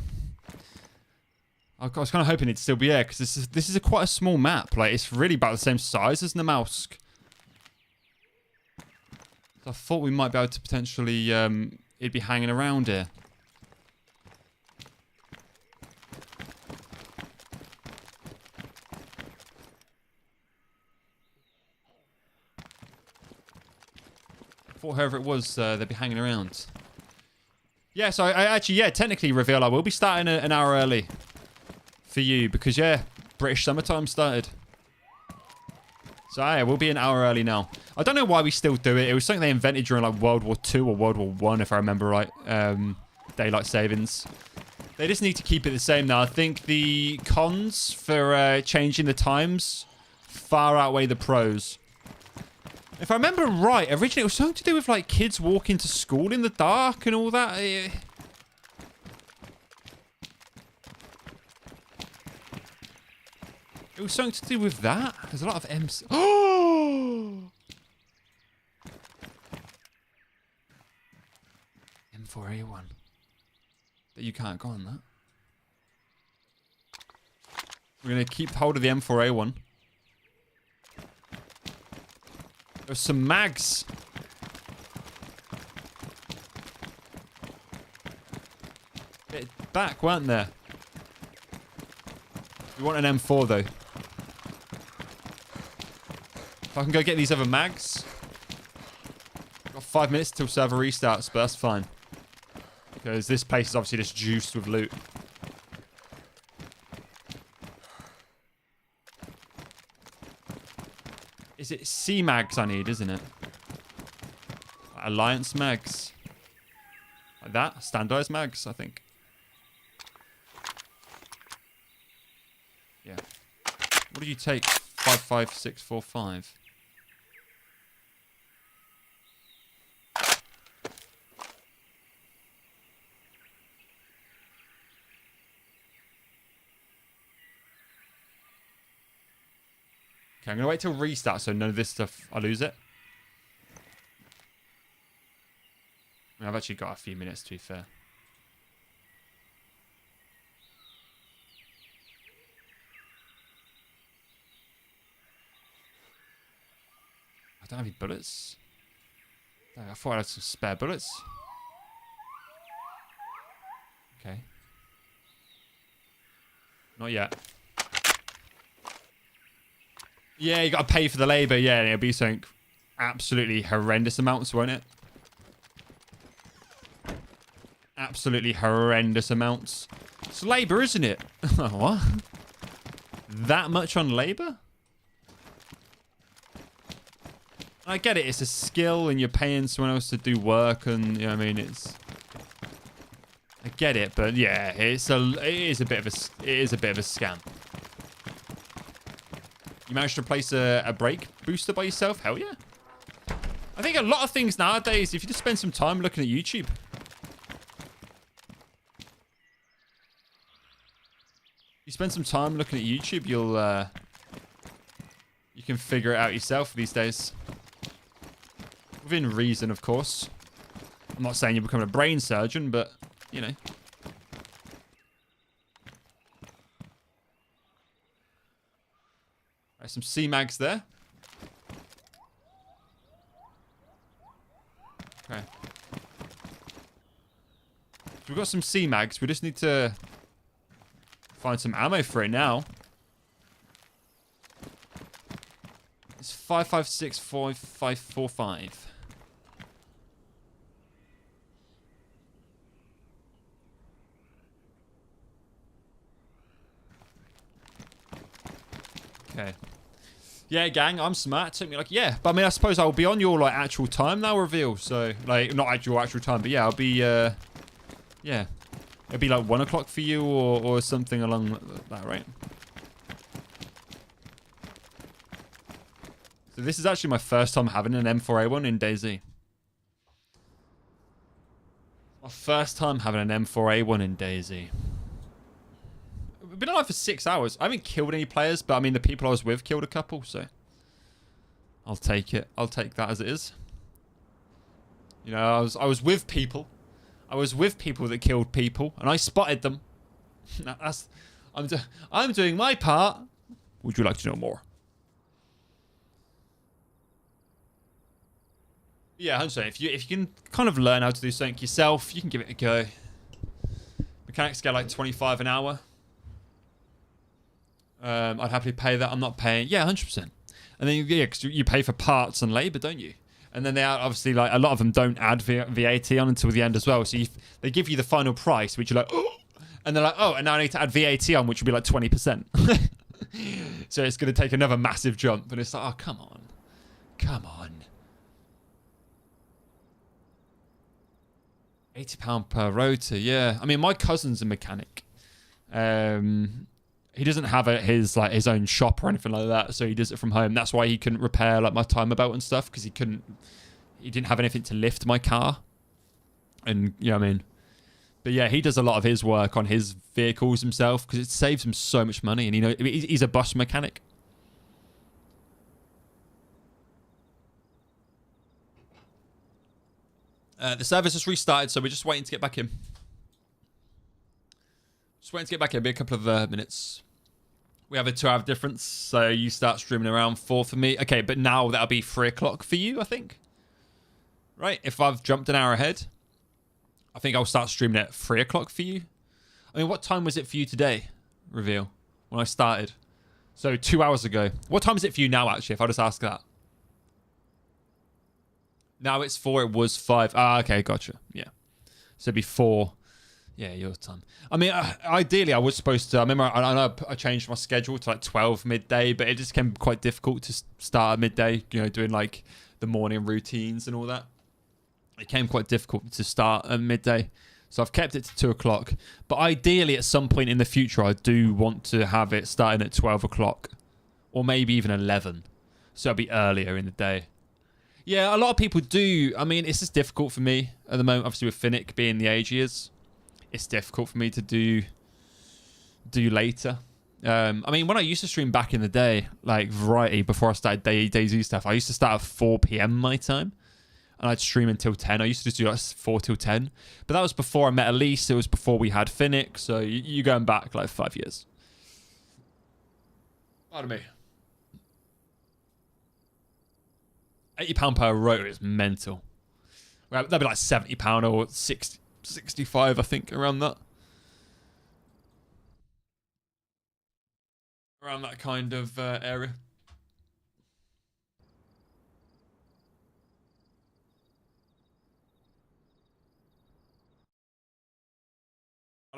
Speaker 1: I was kind of hoping it'd still be there, because this is quite a small map. Like, it's really about the same size as Namalsk. So I thought we might be able to potentially, it'd be hanging around here. Thought whoever it was, they'd be hanging around. Yeah, so I actually, yeah, technically reveal I will be starting an hour early for you because, yeah, British summertime started. So, yeah, we'll be an hour early now. I don't know why we still do it. It was something they invented during, like, World War II or World War I, if I remember right. Daylight savings. They just need to keep it the same now. I think the cons for changing the times far outweigh the pros. If I remember right, originally it was something to do with, like, kids walking to school in the dark and all that. It was something to do with that. There's a lot of M's. Oh! M4A1. But you can't go on that. We're going to keep hold of the M4A1. There's some mags. Bit back, weren't there? We want an M4 though. If I can go get these other mags. Got 5 minutes till server restarts, but that's fine. Because this place is obviously just juiced with loot. Is it C mags I need, isn't it? Alliance mags. Like that? Standardized mags, I think. Yeah. What do you take? 55645. Okay, I'm going to wait till restart so none of this stuff, I lose it. I mean, I've actually got a few minutes to be fair. I don't have any bullets. I thought I had some spare bullets. Okay. Not yet. Yeah, you got to pay for the labour. Yeah, and it'll be something absolutely horrendous amounts, won't it? Absolutely horrendous amounts. It's labour, isn't it? What? That much on labour? I get it, it's a skill and you're paying someone else to do work and, you know what I mean, it's... I get it, but yeah, it is a bit of a scam. You managed to place a brake booster by yourself? Hell yeah. I think a lot of things nowadays, if you just spend some time looking at YouTube. You spend some time looking at YouTube, you can figure it out yourself these days. Within reason, of course. I'm not saying you're becoming a brain surgeon, but, you know. Right, some C-mags there. Okay. So we've got some C-mags. We just need to find some ammo for it now. It's 5.56.5545. Okay. Yeah, gang, I'm smart. It took me like, yeah. But I mean, I suppose I'll be on your like actual time now reveal. So like, not actual time, but yeah, I'll be, yeah. It'll be like 1 o'clock for you or something along that, right? So this is actually my first time having an M4A1 in DayZ. My first time having an M4A1 in DayZ. We've been alive for 6 hours. I haven't killed any players, but I mean, the people I was with killed a couple, so... I'll take it. I'll take that as it is. You know, I was with people. I was with people that killed people, and I spotted them. I'm doing my part. Would you like to know more? Yeah, 100%. If you can kind of learn how to do something yourself, you can give it a go. Mechanics get like 25 an hour. I'd happily pay that. I'm not paying. Yeah, 100%. And then yeah, cause you pay for parts and labor, don't you? And then they are obviously like a lot of them don't add VAT on until the end as well. So they give you the final price, which you're like, oh, and they're like, oh, and now I need to add VAT on, which would be like 20%. So it's going to take another massive jump, and it's like, oh, come on, come on. £80 per rotor, yeah. I mean, my cousin's a mechanic. He doesn't have his own shop or anything like that, so he does it from home. That's why he couldn't repair like my timer belt and stuff, because he didn't have anything to lift my car. And you know what I mean. But yeah, he does a lot of his work on his vehicles himself because it saves him so much money. And you know, he's a bus mechanic. The server's just restarted, so we're just waiting to get back in. Just waiting to get back in. Be a couple of minutes. We have a 2-hour difference, so you start streaming around 4 for me. Okay, but now that'll be 3 o'clock for you, I think. Right? If I've jumped an hour ahead, I think I'll start streaming at 3 o'clock for you. I mean, what time was it for you today, Reveal, when I started? So 2 hours ago. What time is it for you now, actually, if I just ask that? Now it's 4, it was 5. Ah, okay, gotcha. Yeah. So it'd be 4. Yeah, your time. I mean, ideally, I was supposed to... I remember I changed my schedule to like 12 midday, but it just became quite difficult to start at midday, you know, doing like the morning routines and all that. It became quite difficult to start at midday. So I've kept it to 2 o'clock. But ideally, at some point in the future, I do want to have it starting at 12 o'clock. Or maybe even 11. So it'll be earlier in the day. Yeah, a lot of people do. I mean, it's just difficult for me at the moment. Obviously, with Finnick being the age he is, it's difficult for me to do later. I mean, when I used to stream back in the day, like variety before I started DayZ stuff, I used to start at 4 p.m. my time, and I'd stream until 10. I used to just do like 4 till 10, but that was before I met Elise. It was before we had Finnick, so you're going back like 5 years. Pardon me. £80 per rotor is mental. Well, that'd be like £70 or 65, I think, around that. Around that kind of area.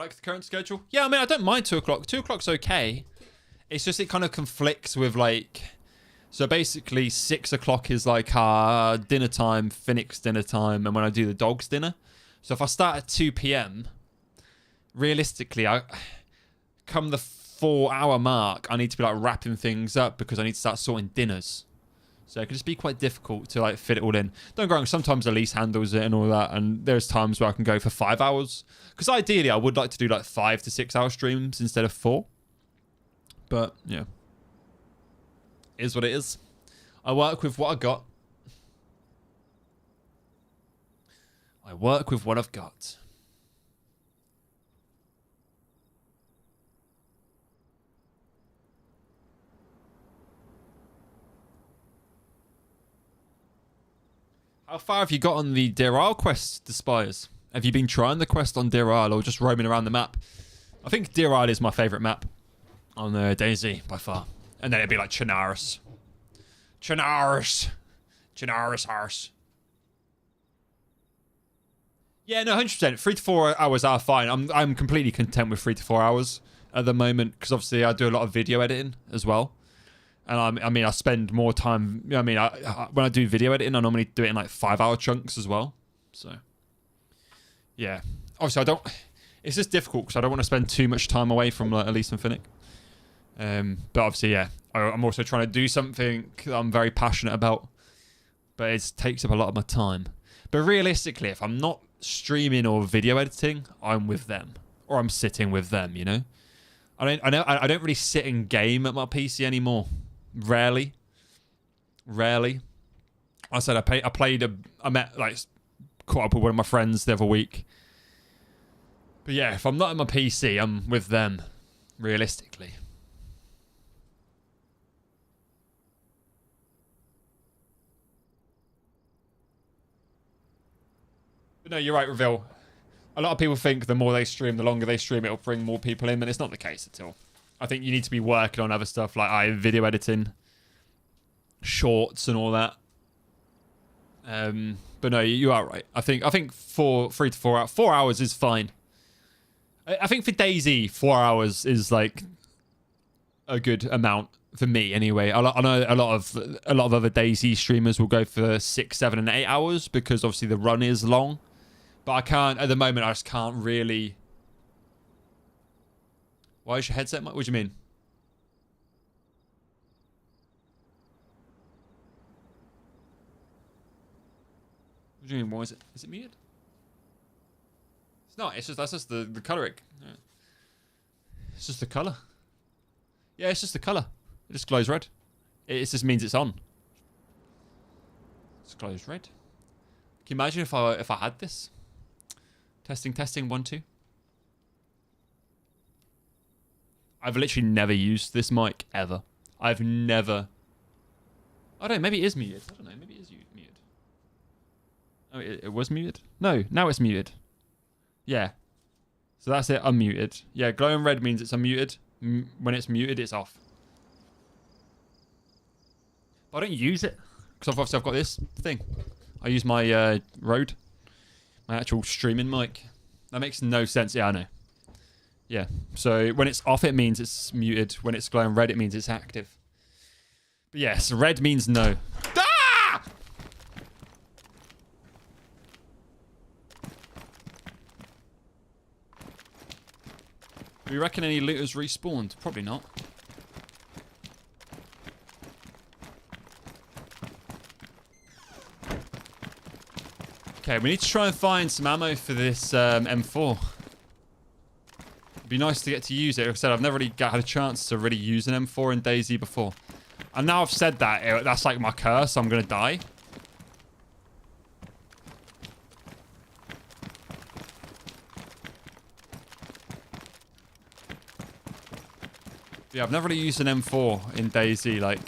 Speaker 1: I like the current schedule. Yeah, I mean, I don't mind 2 o'clock. 2 o'clock's okay. It's just it kind of conflicts with like... So basically 6 o'clock is like our dinner time, Phoenix dinner time, and when I do the dog's dinner. So if I start at 2 p.m, realistically, I come the 4-hour mark, I need to be like wrapping things up because I need to start sorting dinners. So it can just be quite difficult to like fit it all in. Don't go wrong, sometimes Elise handles it and all that, and there's times where I can go for 5 hours. Because ideally I would like to do like 5 to 6 hour streams instead of 4. But yeah. Is what it is. I work with what I got. I work with what I've got. How far have you got on the Deer Isle quest, Despires? Have you been trying the quest on Deer Isle or just roaming around the map? I think Deer Isle is my favourite map on DayZ by far. And then it'd be like Chinaris. Chinaris Arse. Yeah, no, 100%. 3 to 4 hours are fine. I'm completely content with 3 to 4 hours at the moment because obviously I do a lot of video editing as well. And I mean, I spend more time... I mean, when I do video editing, I normally do it in like 5-hour chunks as well. So, yeah. Obviously, I don't... It's just difficult because I don't want to spend too much time away from like, Elise and Finnick. But obviously, yeah, I'm also trying to do something that I'm very passionate about, but it takes up a lot of my time. But realistically, if I'm not streaming or video editing, I'm with them, or I'm sitting with them. You know, I don't really sit and game at my PC anymore. Rarely. I said I met like caught up with one of my friends the other week. But yeah, if I'm not at my PC, I'm with them. Realistically. No, you're right, Reveal. A lot of people think the more they stream, the longer they stream, it'll bring more people in, but it's not the case at all. I think you need to be working on other stuff like video editing, shorts and all that. But no, you are right. I think 3 to 4 hours, 4 hours is fine. I think for DayZ, 4 hours is like a good amount for me anyway. I know a lot of other DayZ streamers will go for 6, 7, and 8 hours because obviously the run is long. But I can't, at the moment, I just can't really... Why is your headset... What do you mean? What do you mean, why is it? Is it muted? It's not, it's just, that's just the coloring. Yeah. It's just the colour. Yeah, it's just the colour. It just glows red. It just means it's on. It's glows red. Can you imagine if I had this? Testing, 1, 2. I've literally never used this mic ever. I've never... I don't know, maybe it is muted. I don't know, maybe it is muted. Oh, it was muted? No, now it's muted. Yeah. So that's it, unmuted. Yeah, glowing red means it's unmuted. When it's muted, it's off. But I don't use it. Because obviously I've got this thing. I use my Rode. My actual streaming mic. That makes no sense. Yeah, I know. Yeah. So when it's off, it means it's muted. When it's glowing red, it means it's active. But yes, red means no. Ah! Do you reckon any looters respawned? Probably not. Okay, we need to try and find some ammo for this M4. It'd be nice to get to use it. Like I said, I've never really had a chance to really use an M4 in DayZ before. And now I've said that, that's like my curse. I'm going to die. Yeah, I've never really used an M4 in DayZ, like...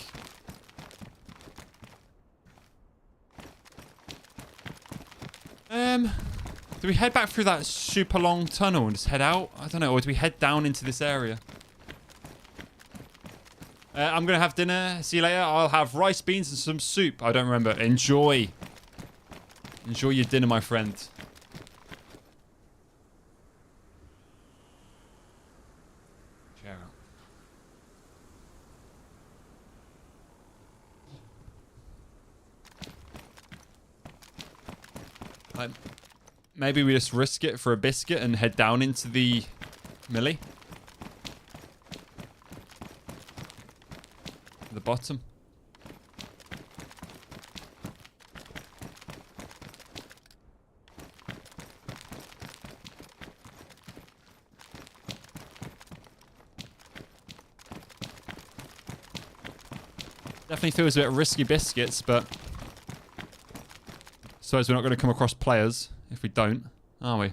Speaker 1: Do we head back through that super long tunnel and just head out? I don't know. Or do we head down into this area? I'm going to have dinner. See you later. I'll have rice, beans, and some soup. I don't remember. Enjoy. Enjoy your dinner, my friend. Like, maybe we just risk it for a biscuit and head down into the millie. The bottom. Definitely feels a bit risky biscuits, but I suppose we're not going to come across players if we don't, are we?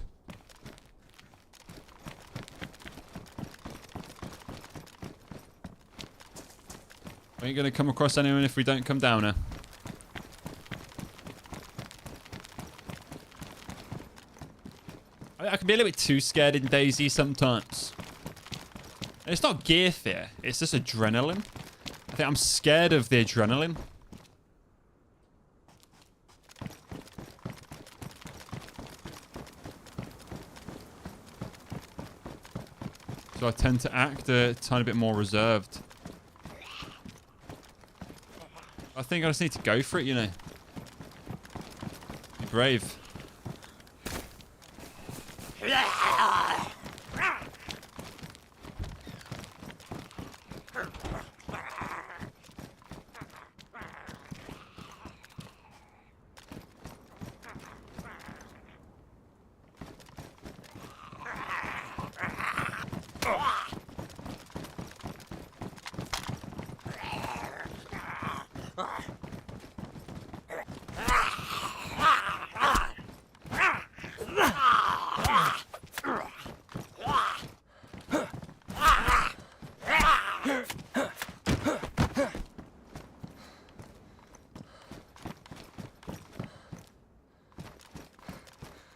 Speaker 1: We ain't going to come across anyone if we don't come down here. I can be a little bit too scared in DayZ sometimes. And it's not gear fear, it's just adrenaline. I think I'm scared of the adrenaline. So I tend to act a tiny bit more reserved. I think I just need to go for it, you know. Be brave.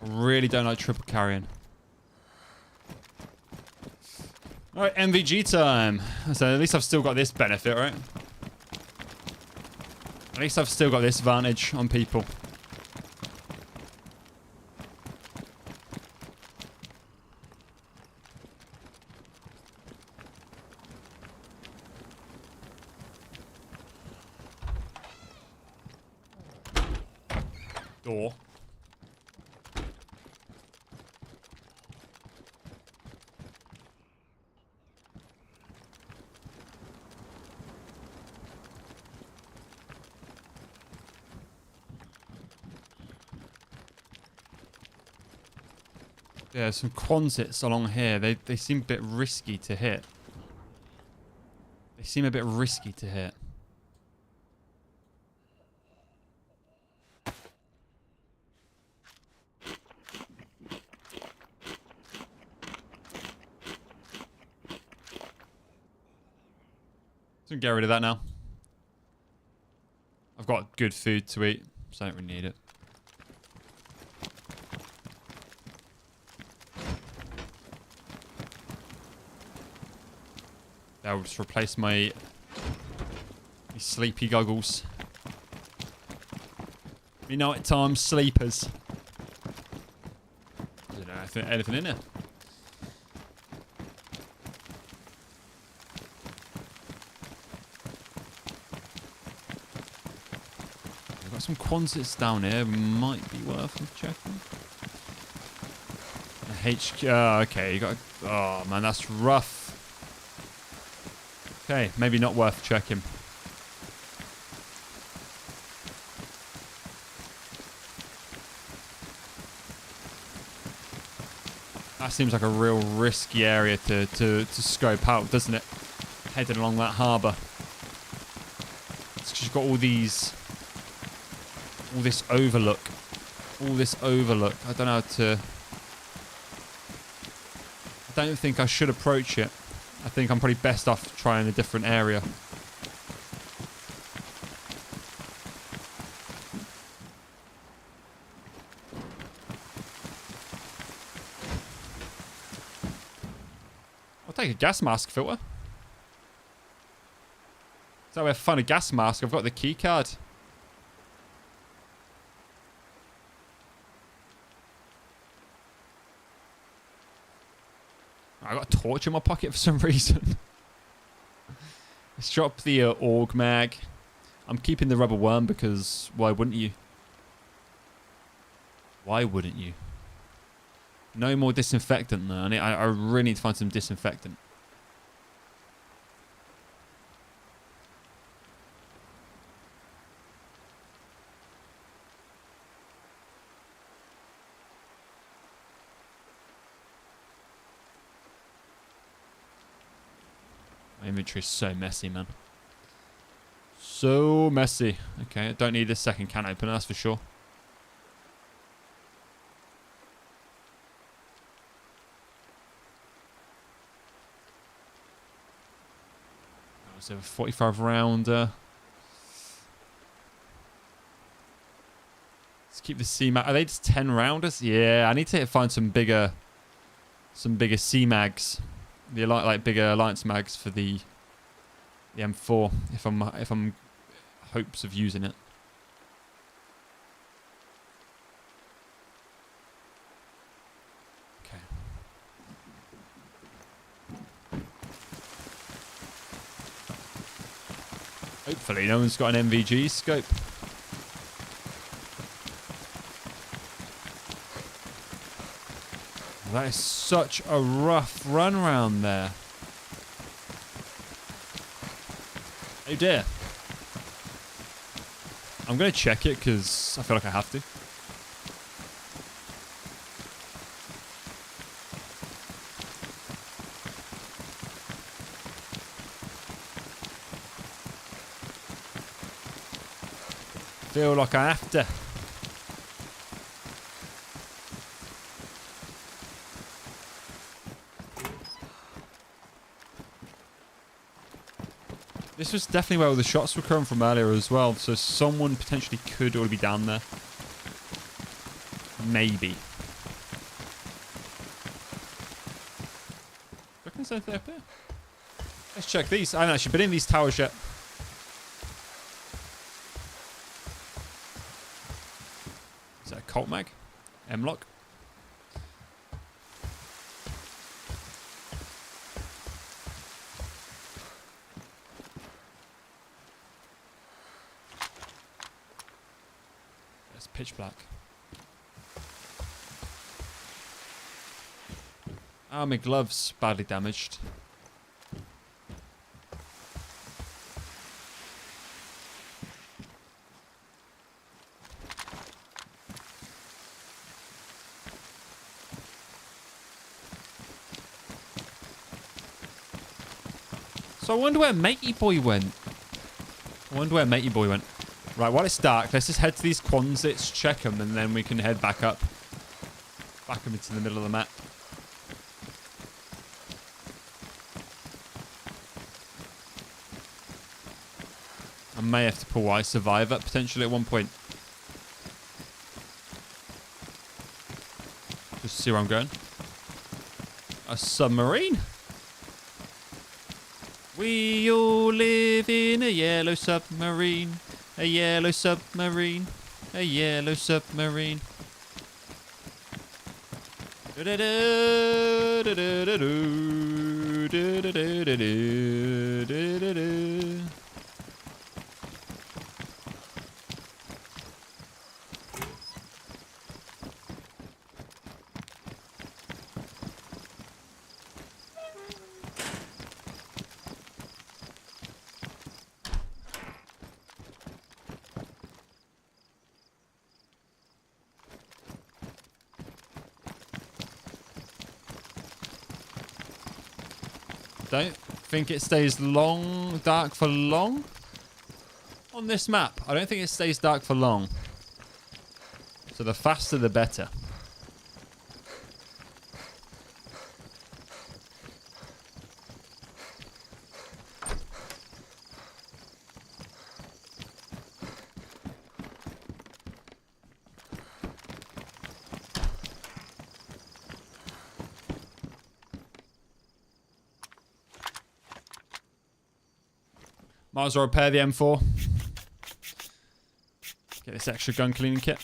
Speaker 1: Really don't like triple carrying. Alright, MVG time. So at least I've still got this benefit, right? At least I've still got this advantage on people. Door. Yeah, some Quonsets along here. They seem a bit risky to hit. They seem a bit risky to hit. So get rid of that now. I've got good food to eat, so I don't really need it. I'll just replace my sleepy goggles. Me nighttime sleepers. I don't know, anything in there. We've got some Quonsets down here. Might be worth checking. HQ. Okay, you got. Oh man, that's rough. Okay, maybe not worth checking. That seems like a real risky area to scope out, doesn't it? Heading along that harbour. It's because you've got all this overlook. All this overlook. I don't know how to... I don't think I should approach it. I think I'm probably best off trying a different area. I'll take a gas mask filter. So I found a gas mask. I've got the key card. I got a torch in my pocket for some reason. Let's drop the org mag. I'm keeping the rubber worm because why wouldn't you? Why wouldn't you? No more disinfectant though. I really need to find some disinfectant. My inventory is so messy, man. So messy. Okay, I don't need this second can opener, that's for sure. So a 45 rounder. Let's keep the C-mag. Are they just 10 rounders? Yeah, I need to find some bigger C-mags. The like bigger alliance mags for the M4 if I'm hopes of using it. Okay. Hopefully no one's got an MVG scope. That is such a rough run round there. Oh dear. I'm going to check it because I feel like I have to. Feel like I have to. This was definitely where all the shots were coming from earlier as well, so someone potentially could already be down there. Maybe. Reckon there's anything up here? Let's check these. I haven't actually been in these towers yet. Is that a Colt mag? M-lock? It's pitch black. Oh, my gloves badly damaged. So I wonder where Matey Boy went. Right, while it's dark, let's just head to these Quonsets, check them, and then we can head back up. Back up into the middle of the map. I may have to pull I Survivor potentially at one point. Just to see where I'm going. A submarine? We all live in a yellow submarine. A yellow submarine. A yellow submarine. Don't think it stays dark for long on this map. I don't think it stays dark for long. So the faster the better. Might as well repair the M4. Get this extra gun cleaning kit.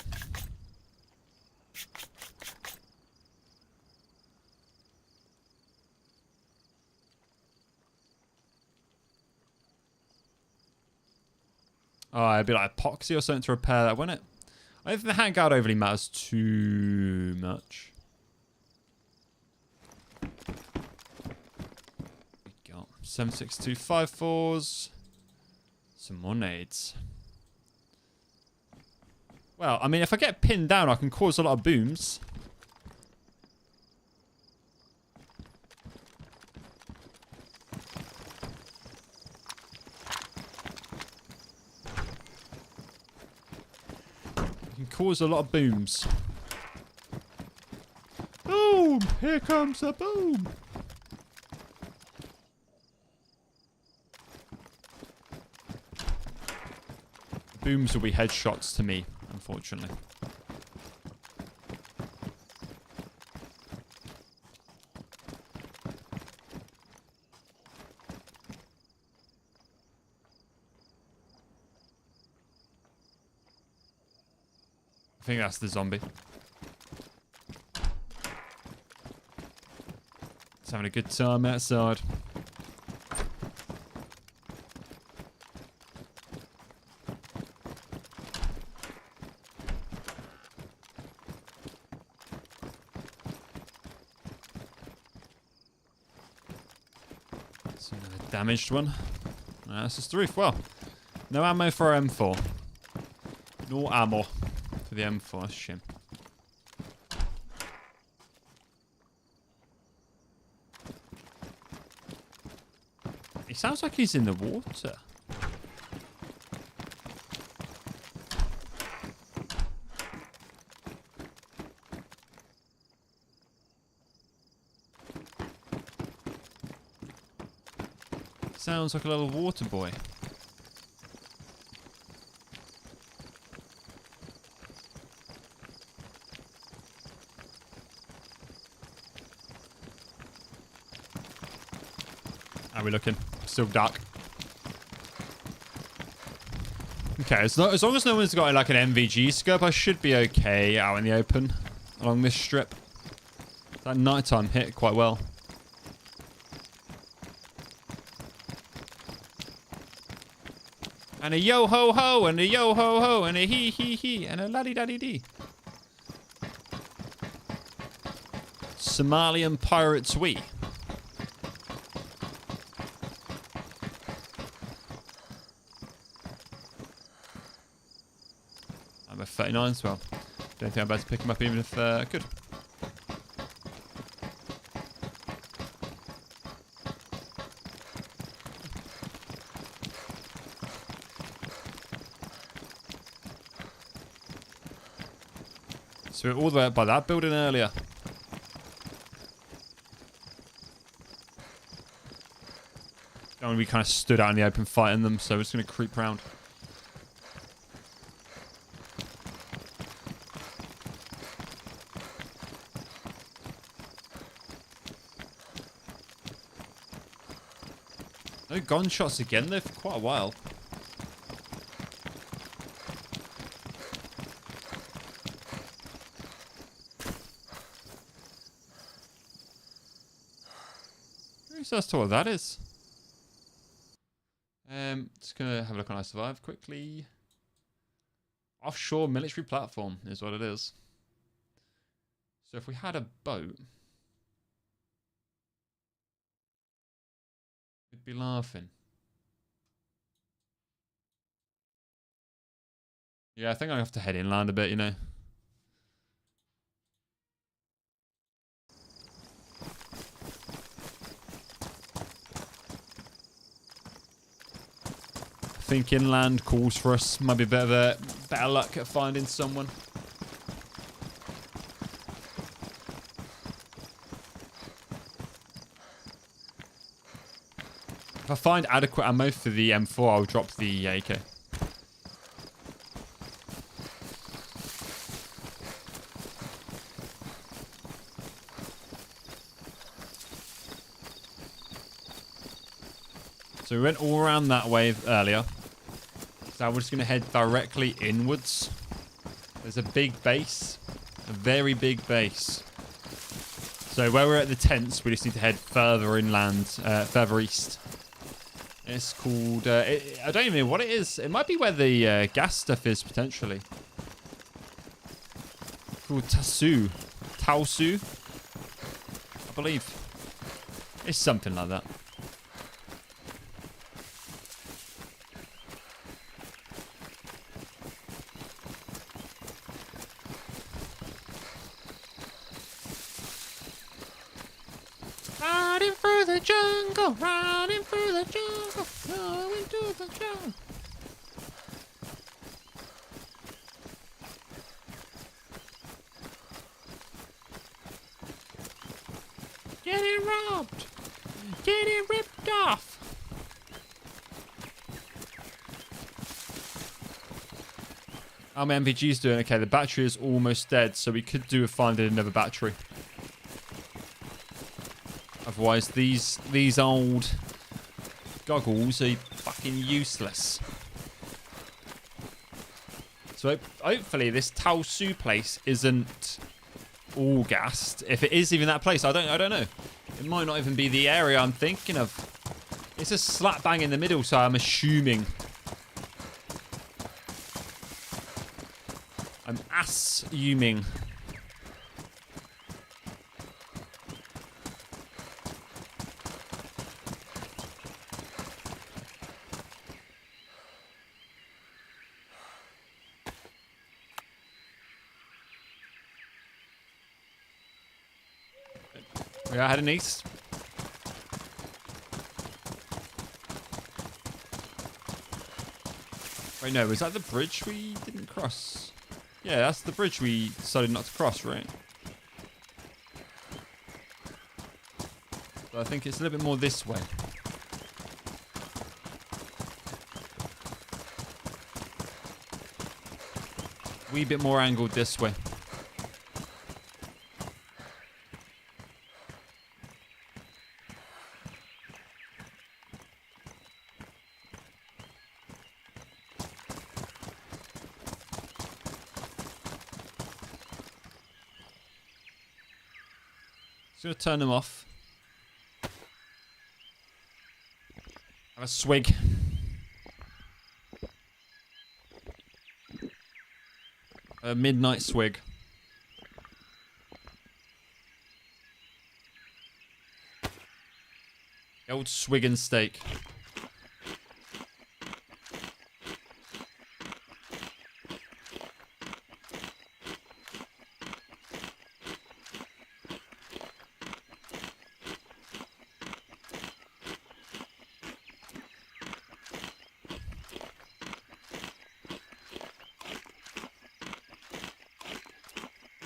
Speaker 1: Oh, it'd be like epoxy or something to repair that, wouldn't it? I don't think the handguard overly matters too much. We got 7.6254s. Some more nades. Well, I mean, if I get pinned down, I can cause a lot of booms. Cause a lot of booms. Boom! Here comes a boom! Booms will be headshots to me, unfortunately. I think that's the zombie. He's having a good time outside. It's another damaged one. That's just the roof. Well, no ammo for M4. No ammo for the M4. That's a shame. He sounds like he's in the water. Sounds like a little water boy. How are we looking? Still dark. Okay, as long as no one's got like an MVG scope, I should be okay out in the open along this strip. That nighttime hit quite well. And a yo ho ho, and a yo ho ho, and a he he he, and a laddie daddy dee. Somalian pirates we. I'm a 39 as well. Don't think I'm about to pick him up even if I could. So we're all the way up by that building earlier. And we kind of stood out in the open fighting them, so we're just going to creep round. No gunshots again though for quite a while. As to what that is. Just gonna have a look on I Survive quickly. Offshore military platform is what it is. So if we had a boat, we'd be laughing. Yeah, I think I have to head inland a bit, you know. I think inland calls for us. Might be a bit of a better luck at finding someone. If I find adequate ammo for the M4, I'll drop the AK. So we went all around that way earlier. So we're just going to head directly inwards. There's a big base. A very big base. So where we're at the tents, we just need to head further inland, further east. It's called... I don't even know what it is. It might be where the gas stuff is, potentially. called Tasu. Taosu, I believe. It's something like that. Riding through the jungle, riding through the jungle, going to the jungle. Getting robbed, getting ripped off. How my MVG's doing? Okay, the battery is almost dead, so we could do with finding another battery. Otherwise, these old goggles are fucking useless. So hopefully this Taosu place isn't all gassed. If it is even that place, I don't know. It might not even be the area I'm thinking of. It's a slap bang in the middle, so I'm assuming. I'm assuming. Yeah, I had an east. Wait, no, was that the bridge we didn't cross? Yeah, that's the bridge we decided not to cross, right? So I think it's a little bit more this way. Wee bit more angled this way. Just gonna turn them off. Have a swig. A midnight swig. The old swig and steak.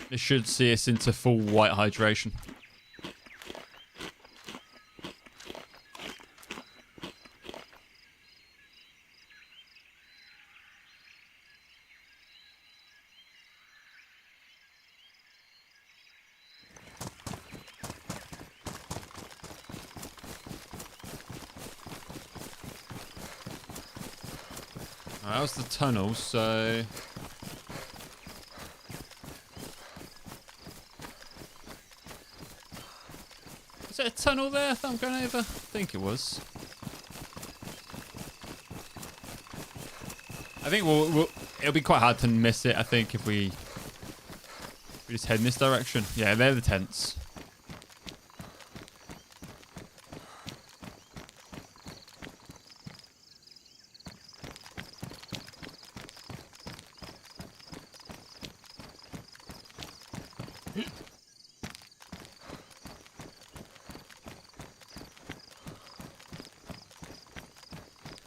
Speaker 1: This should see us into full white hydration. That was the tunnel, so... Is there a tunnel there that I'm going over? I think it was. I think it'll be quite hard to miss it, I think, if we just head in this direction. Yeah, they're the tents.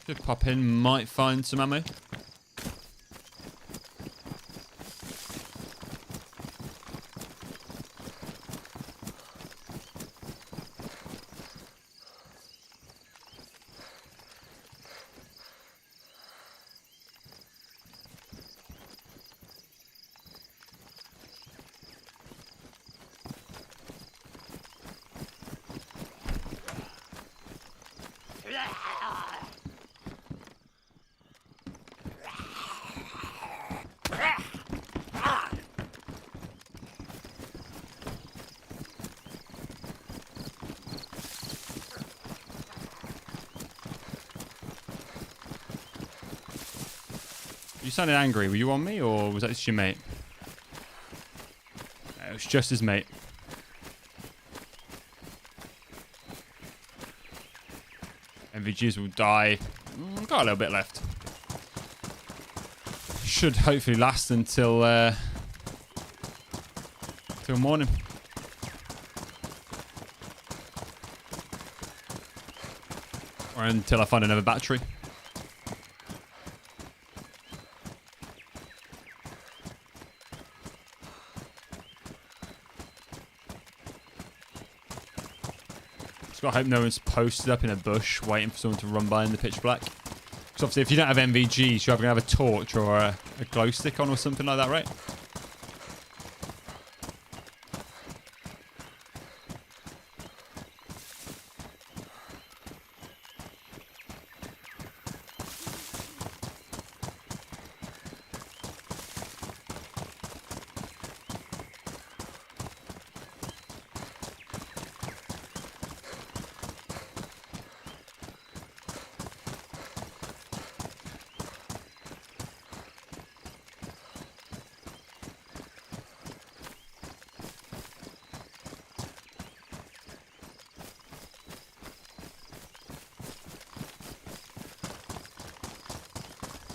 Speaker 1: Should pop in, might find some ammo. You sounded angry. Were you on me, or was that just your mate? It was just his mate. MVGs will die. Got a little bit left. Should hopefully last until till morning. Or until I find another battery. Just gotta hope no one's posted up in a bush waiting for someone to run by in the pitch black. Because obviously if you don't have MVGs, you're either gonna have a torch or a glow stick on or something like that, right?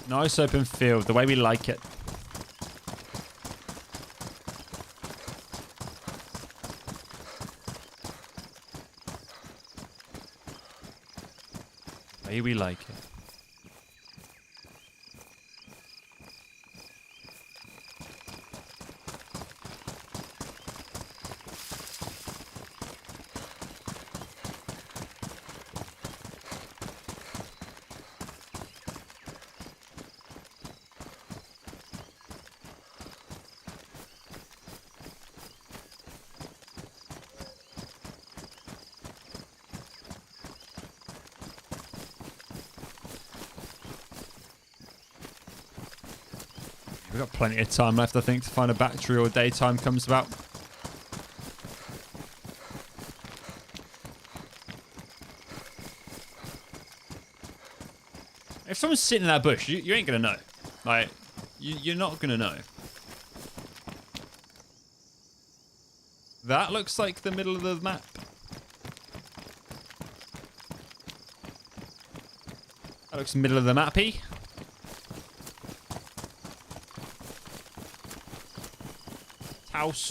Speaker 1: Nice open field, the way we like it. The way we like it. We've got plenty of time left, I think, to find a battery or daytime comes about. If someone's sitting in that bush, you ain't going to know. Like, you're not going to know. That looks like the middle of the map. That looks middle of the mappy.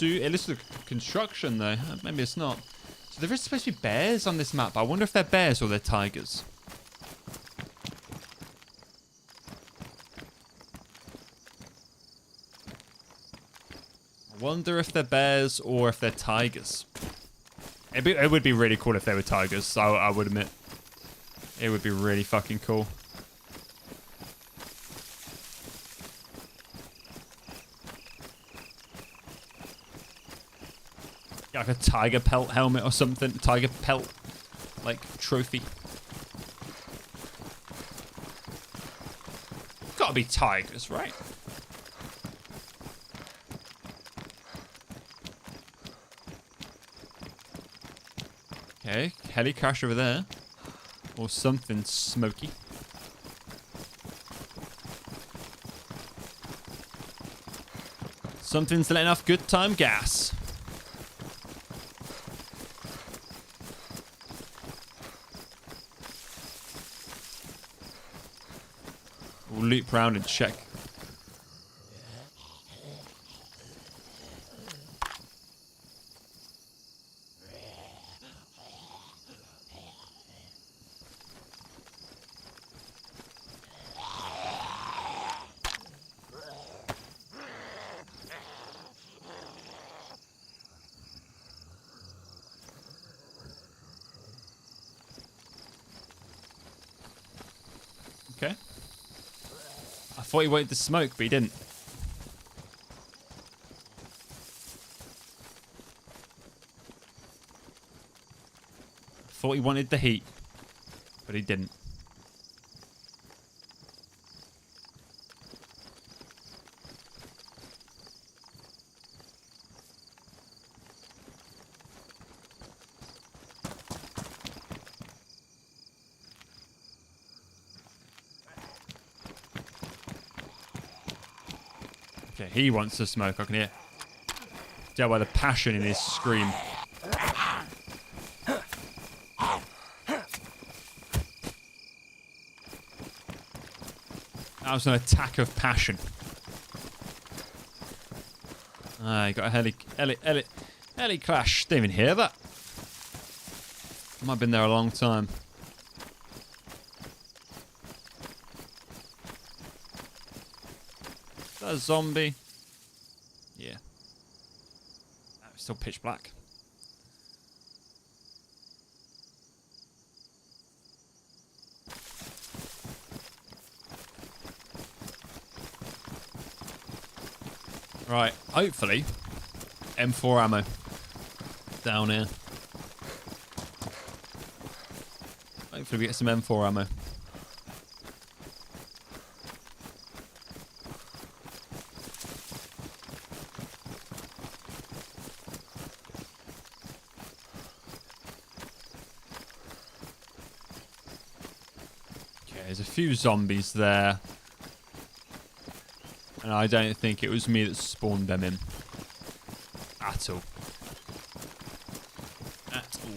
Speaker 1: It looks like construction though. Maybe it's not. So there is supposed to be bears on this map. I wonder if they're bears or they're tigers. I wonder if they're bears or if they're tigers. It would be really cool if they were tigers, I would admit. It would be really fucking cool. Like a tiger pelt helmet or something. Tiger pelt, like, trophy. Gotta be tigers, right? Okay, heli crash over there. Or something smoky. Something's letting off good time gas. We'll loop round and check. Okay. I thought he wanted the smoke, but he didn't. I thought he wanted the heat, but he didn't. Okay, he wants to smoke, I can hear. Tell by the passion in his scream. That was an attack of passion. Ah, you got a heli crash. Didn't even hear that. Might have been there a long time. Is that a zombie? Yeah. It's still pitch black. Right, hopefully, M4 ammo down here. Hopefully we get some M4 ammo. Okay, there's a few zombies there. And I don't think it was me that spawned them in. At all. At all.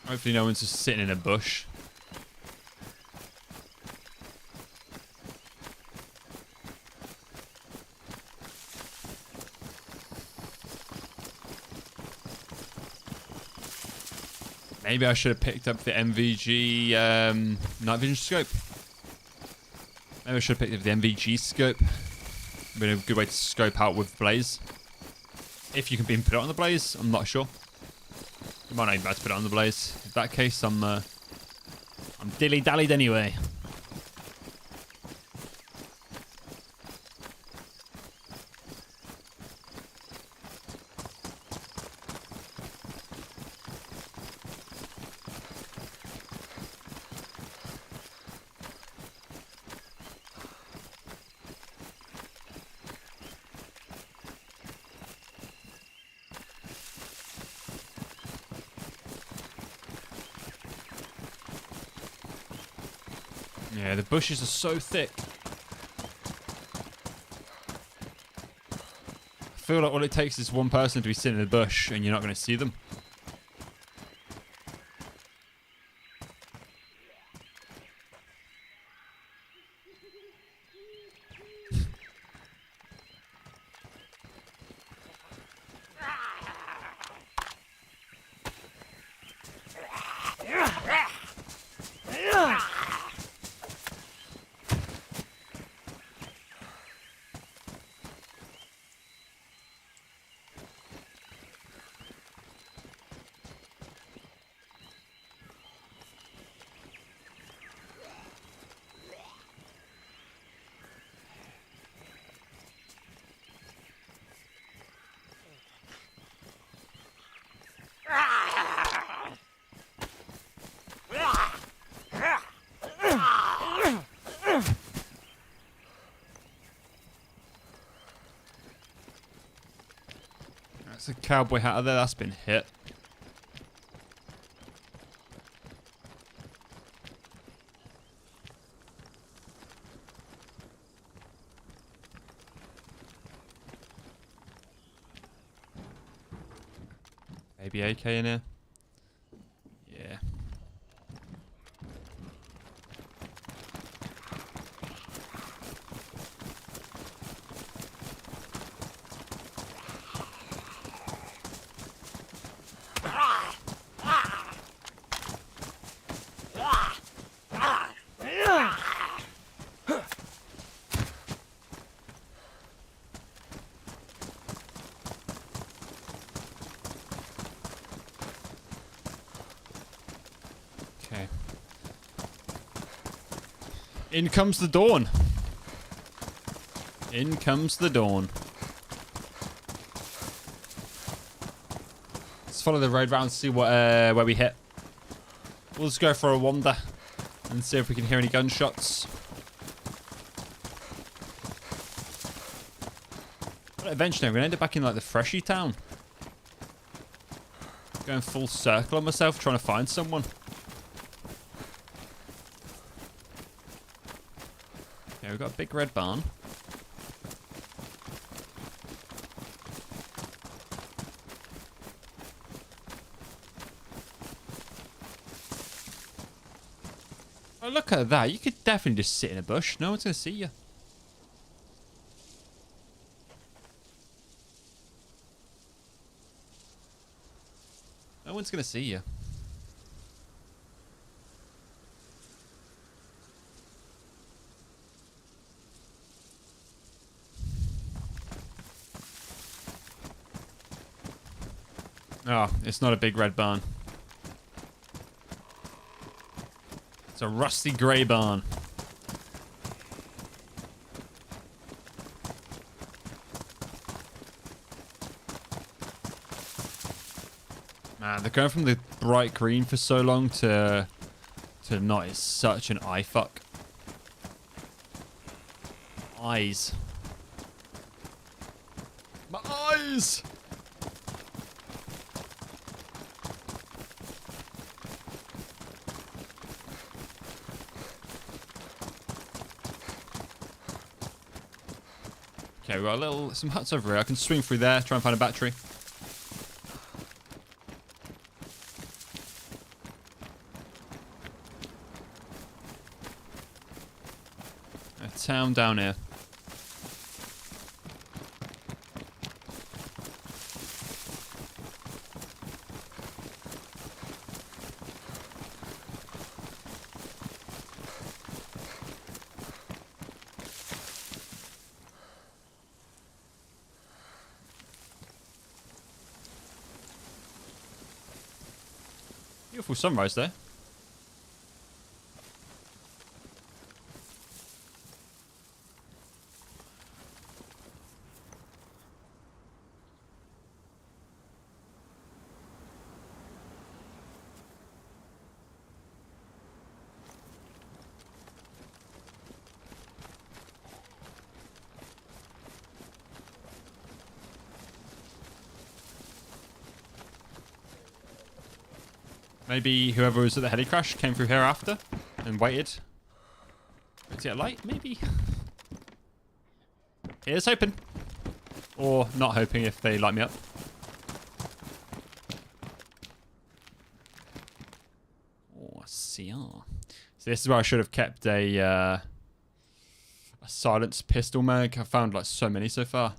Speaker 1: Hopefully no one's just sitting in a bush. Maybe I should have picked up the MVG night vision scope. Maybe I should have picked up the MVG scope. Been a good way to scope out with Blaze. If you can put it on the Blaze, I'm not sure. You might not even be able to put it on the Blaze. In that case, I'm dilly-dallied anyway. Yeah, the bushes are so thick. I feel like all it takes is one person to be sitting in the bush and you're not going to see them. That's a cowboy hat out there. That's been hit. Maybe AK in here. Yeah. Okay. In comes the dawn. In comes the dawn. Let's follow the road round and see what where we hit. We'll just go for a wander and see if we can hear any gunshots. But eventually, I'm gonna end up back in like the Freshy town. Going full circle on myself, trying to find someone. Okay, we've got a big red barn. Oh, look at that. You could definitely just sit in a bush. No one's going to see you. No one's going to see you. Oh, it's not a big red barn. It's a rusty grey barn. Man, they're going from the bright green for so long to not. It's such an eye fuck. Eyes. My eyes! Okay, we've got some huts over here. I can swing through there, try and find a battery. A town down here. Beautiful sunrise there. Maybe whoever was at the heli crash came through here after and waited to get light, maybe? Here's hoping. Or not hoping if they light me up. Oh, CR. So this is where I should have kept a silenced pistol mag. I've found like so many so far.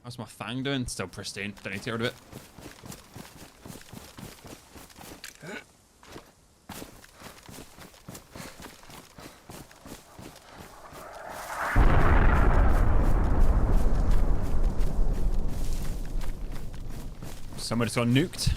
Speaker 1: How's my fang doing? Still pristine. Don't need to get rid of it. Somebody's got nuked.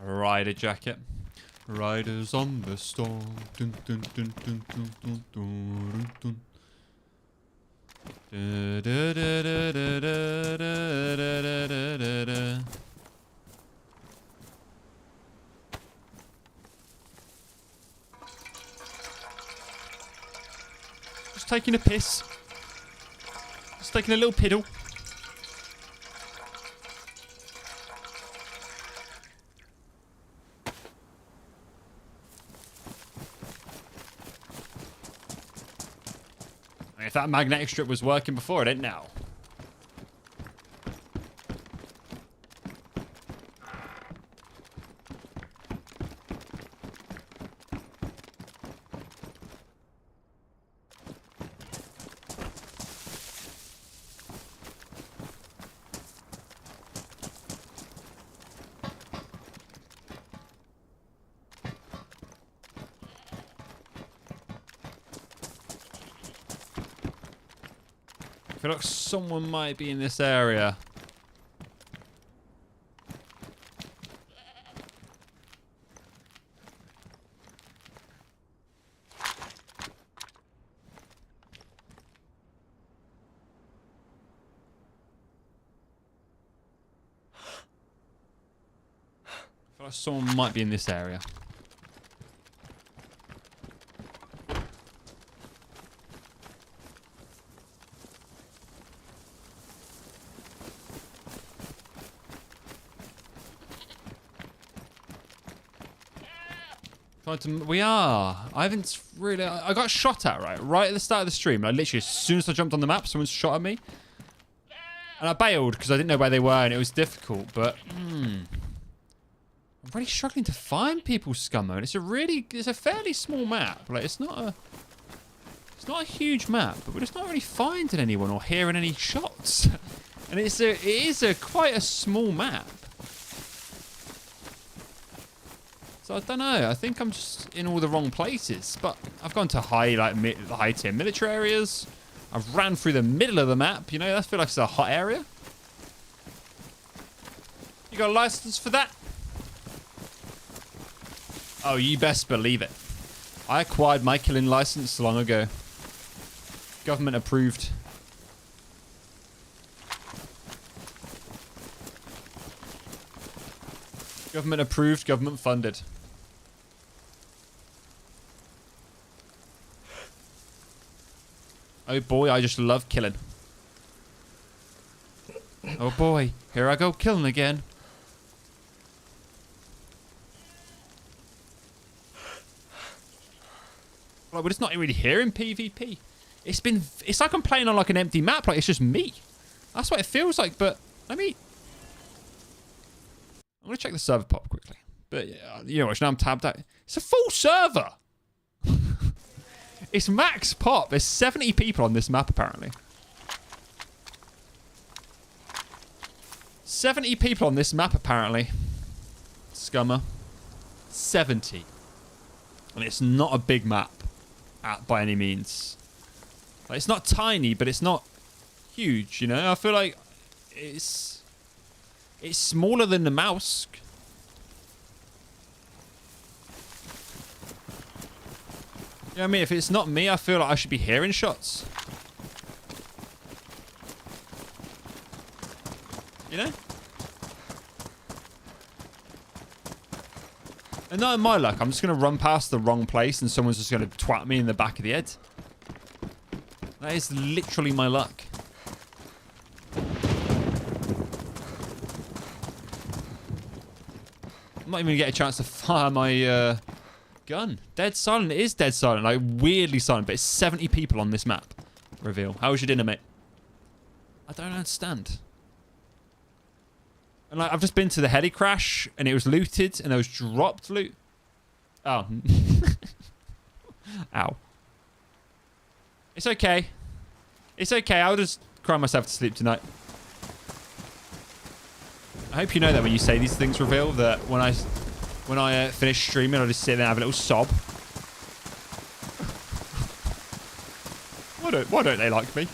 Speaker 1: Rider jacket. Riders on the storm. Dun, dun, dun, dun, dun, dun, dun, dun. Da, da, da, da, da, da, da, da, da, da. Just taking a piss. Just taking a little piddle. If that magnetic strip was working before, it ain't now. feel like someone might be in this area. I feel like someone might be in this area. We are. I haven't really... I got shot at, right at the start of the stream. Like, literally, as soon as I jumped on the map, someone shot at me. And I bailed because I didn't know where they were and it was difficult. But, I'm really struggling to find people, Scummo. And it's a fairly small map. Like, it's not a huge map, but we're just not really finding anyone or hearing any shots. And it is quite a small map. So I don't know. I think I'm just in all the wrong places. But I've gone to high tier military areas. I've ran through the middle of the map. You know, I feel like it's a hot area. You got a license for that? Oh, you best believe it. I acquired my killing license long ago. Government approved. Government approved, government funded. Oh boy, I just love killing. Oh boy, here I go killing again. Like, we're just not really here in PvP. It's like I'm playing on like an empty map, like it's just me. That's what it feels like, but I'm gonna check the server pop quickly. But you know what, now I'm tabbed out. It's a full server! It's max pop. There's 70 people on this map, apparently. 70 people on this map, apparently. Scummer. 70. And it's not a big map by any means. Like, it's not tiny, but it's not huge, you know? I feel like it's smaller than the mouse. You know what I mean? If it's not me, I feel like I should be hearing shots. You know? And not in my luck. I'm just going to run past the wrong place and someone's just going to twat me in the back of the head. That is literally my luck. I'm not even going to get a chance to fire my gun. Dead silent. It is dead silent. Like, weirdly silent. But it's 70 people on this map. Reveal. How was your dinner, mate? I don't understand. And like, I've just been to the heli crash and it was looted and there was dropped loot. Oh. Ow. It's okay. It's okay. I'll just cry myself to sleep tonight. I hope you know that when you say these things, Reveal, that when I finish streaming, I'll just sit there and have a little sob. Why don't they like me?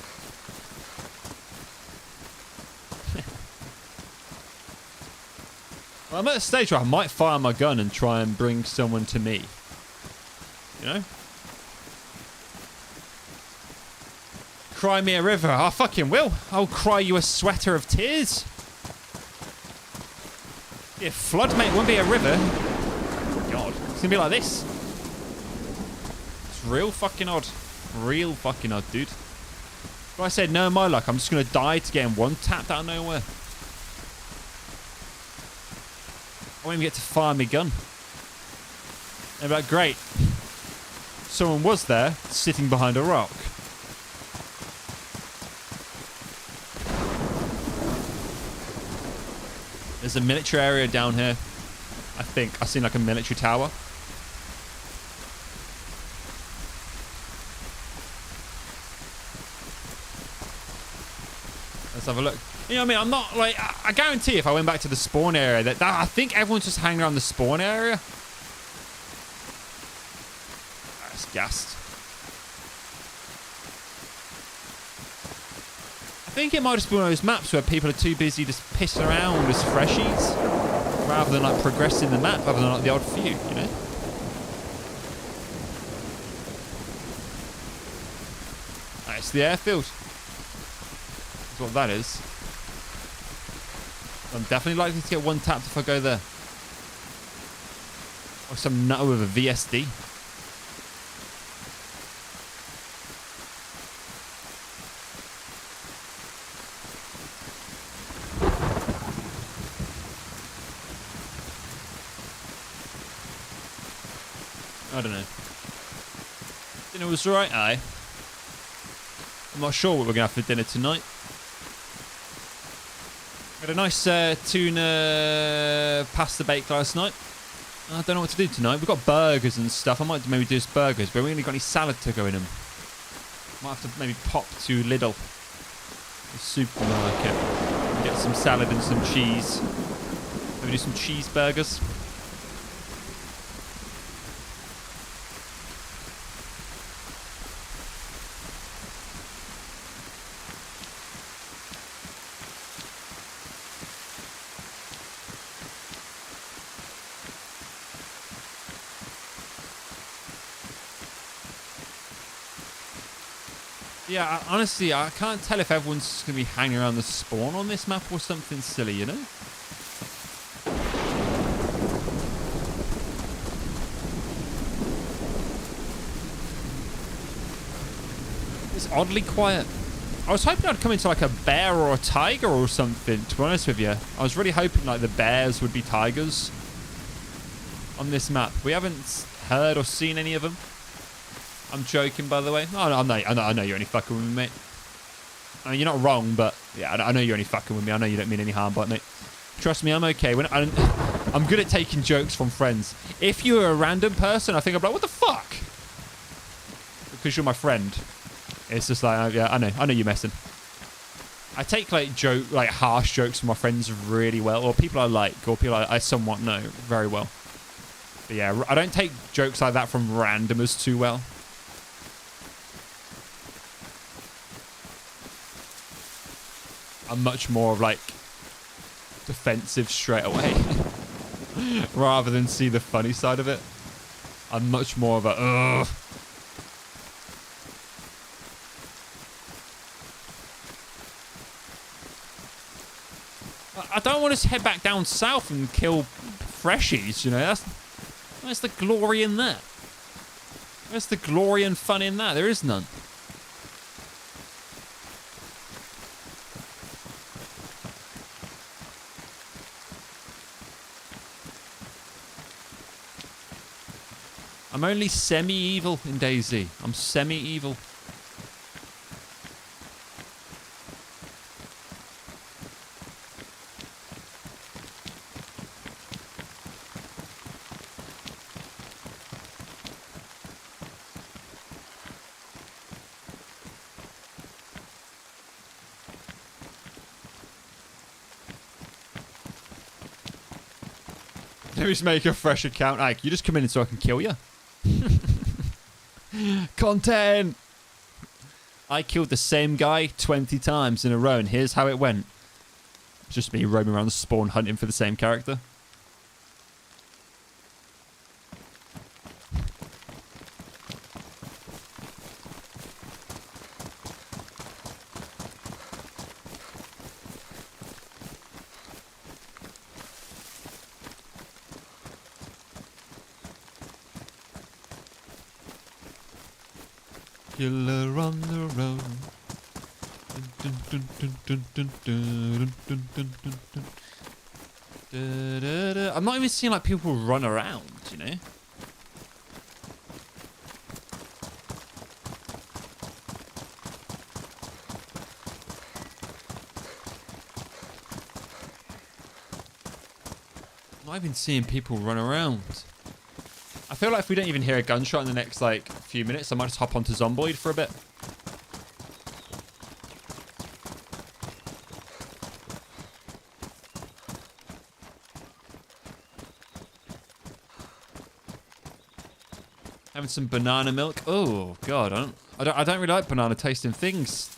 Speaker 1: Well, I'm at a stage where I might fire my gun and try and bring someone to me. You know? Cry me a river. I fucking will. I'll cry you a sweater of tears. Yeah, flood, mate. It won't be a river. God. It's gonna be like this. It's real fucking odd. Real fucking odd, dude. But I said, no, my luck. I'm just gonna die to getting one tapped out of nowhere. I won't even get to fire my gun. And like, great. Someone was there, sitting behind a rock. There's a military area down here. I think. I've seen like a military tower. Let's have a look. You know what I mean? I'm not like... I guarantee if I went back to the spawn area that I think everyone's just hanging around the spawn area. That's gassed. think it might just be one of those maps where people are too busy just pissing around as freshies rather than like progressing the map, other than like the odd few, you know? It's the airfield. That's what that is. I'm definitely likely to get one tapped if I go there. Or some nutter with a VSD. I don't know. Dinner was alright, aye. I'm not sure what we're going to have for dinner tonight. Had a nice tuna pasta bake last night. I don't know what to do tonight. We've got burgers and stuff. I might maybe do some burgers, but we ain't got any salad to go in them. Might have to maybe pop to Lidl, the supermarket, and get some salad and some cheese. Maybe do some cheeseburgers. Yeah, honestly, I can't tell if everyone's going to be hanging around the spawn on this map or something silly, you know? It's oddly quiet. I was hoping I'd come into like a bear or a tiger or something, to be honest with you. I was really hoping like the bears would be tigers on this map. We haven't heard or seen any of them. I'm joking, by the way. Oh, I know you're only fucking with me, mate. I mean, you're not wrong, but yeah, I know you're only fucking with me. I know you don't mean any harm, but mate, trust me, I'm okay. I'm good at taking jokes from friends. If you were a random person, I think I'd be like, what the fuck? Because you're my friend. It's just like, yeah, I know you're messing. I take like harsh jokes from my friends really well, or people I like, or people I somewhat know very well. But yeah, I don't take jokes like that from randomers too well. I'm much more of like defensive straight away rather than see the funny side of it. I'm much more of a ugh. I don't want to head back down south and kill freshies, you know. Where's the glory in that? Where's the glory and fun in that? There is none. I'm only semi-evil in DayZ. I'm semi-evil. Let me just make a fresh account. Ike, you just come in so I can kill you. Content! I killed the same guy 20 times in a row, and here's how it went. It's just me roaming around the spawn hunting for the same character. Killer on the road. I'm not even seeing like people run around, you know? I'm not even seeing people run around. I feel like if we don't even hear a gunshot in the next, like, few minutes, I might just hop onto Zomboid for a bit. Having some banana milk. Oh, God, I don't really like banana tasting things.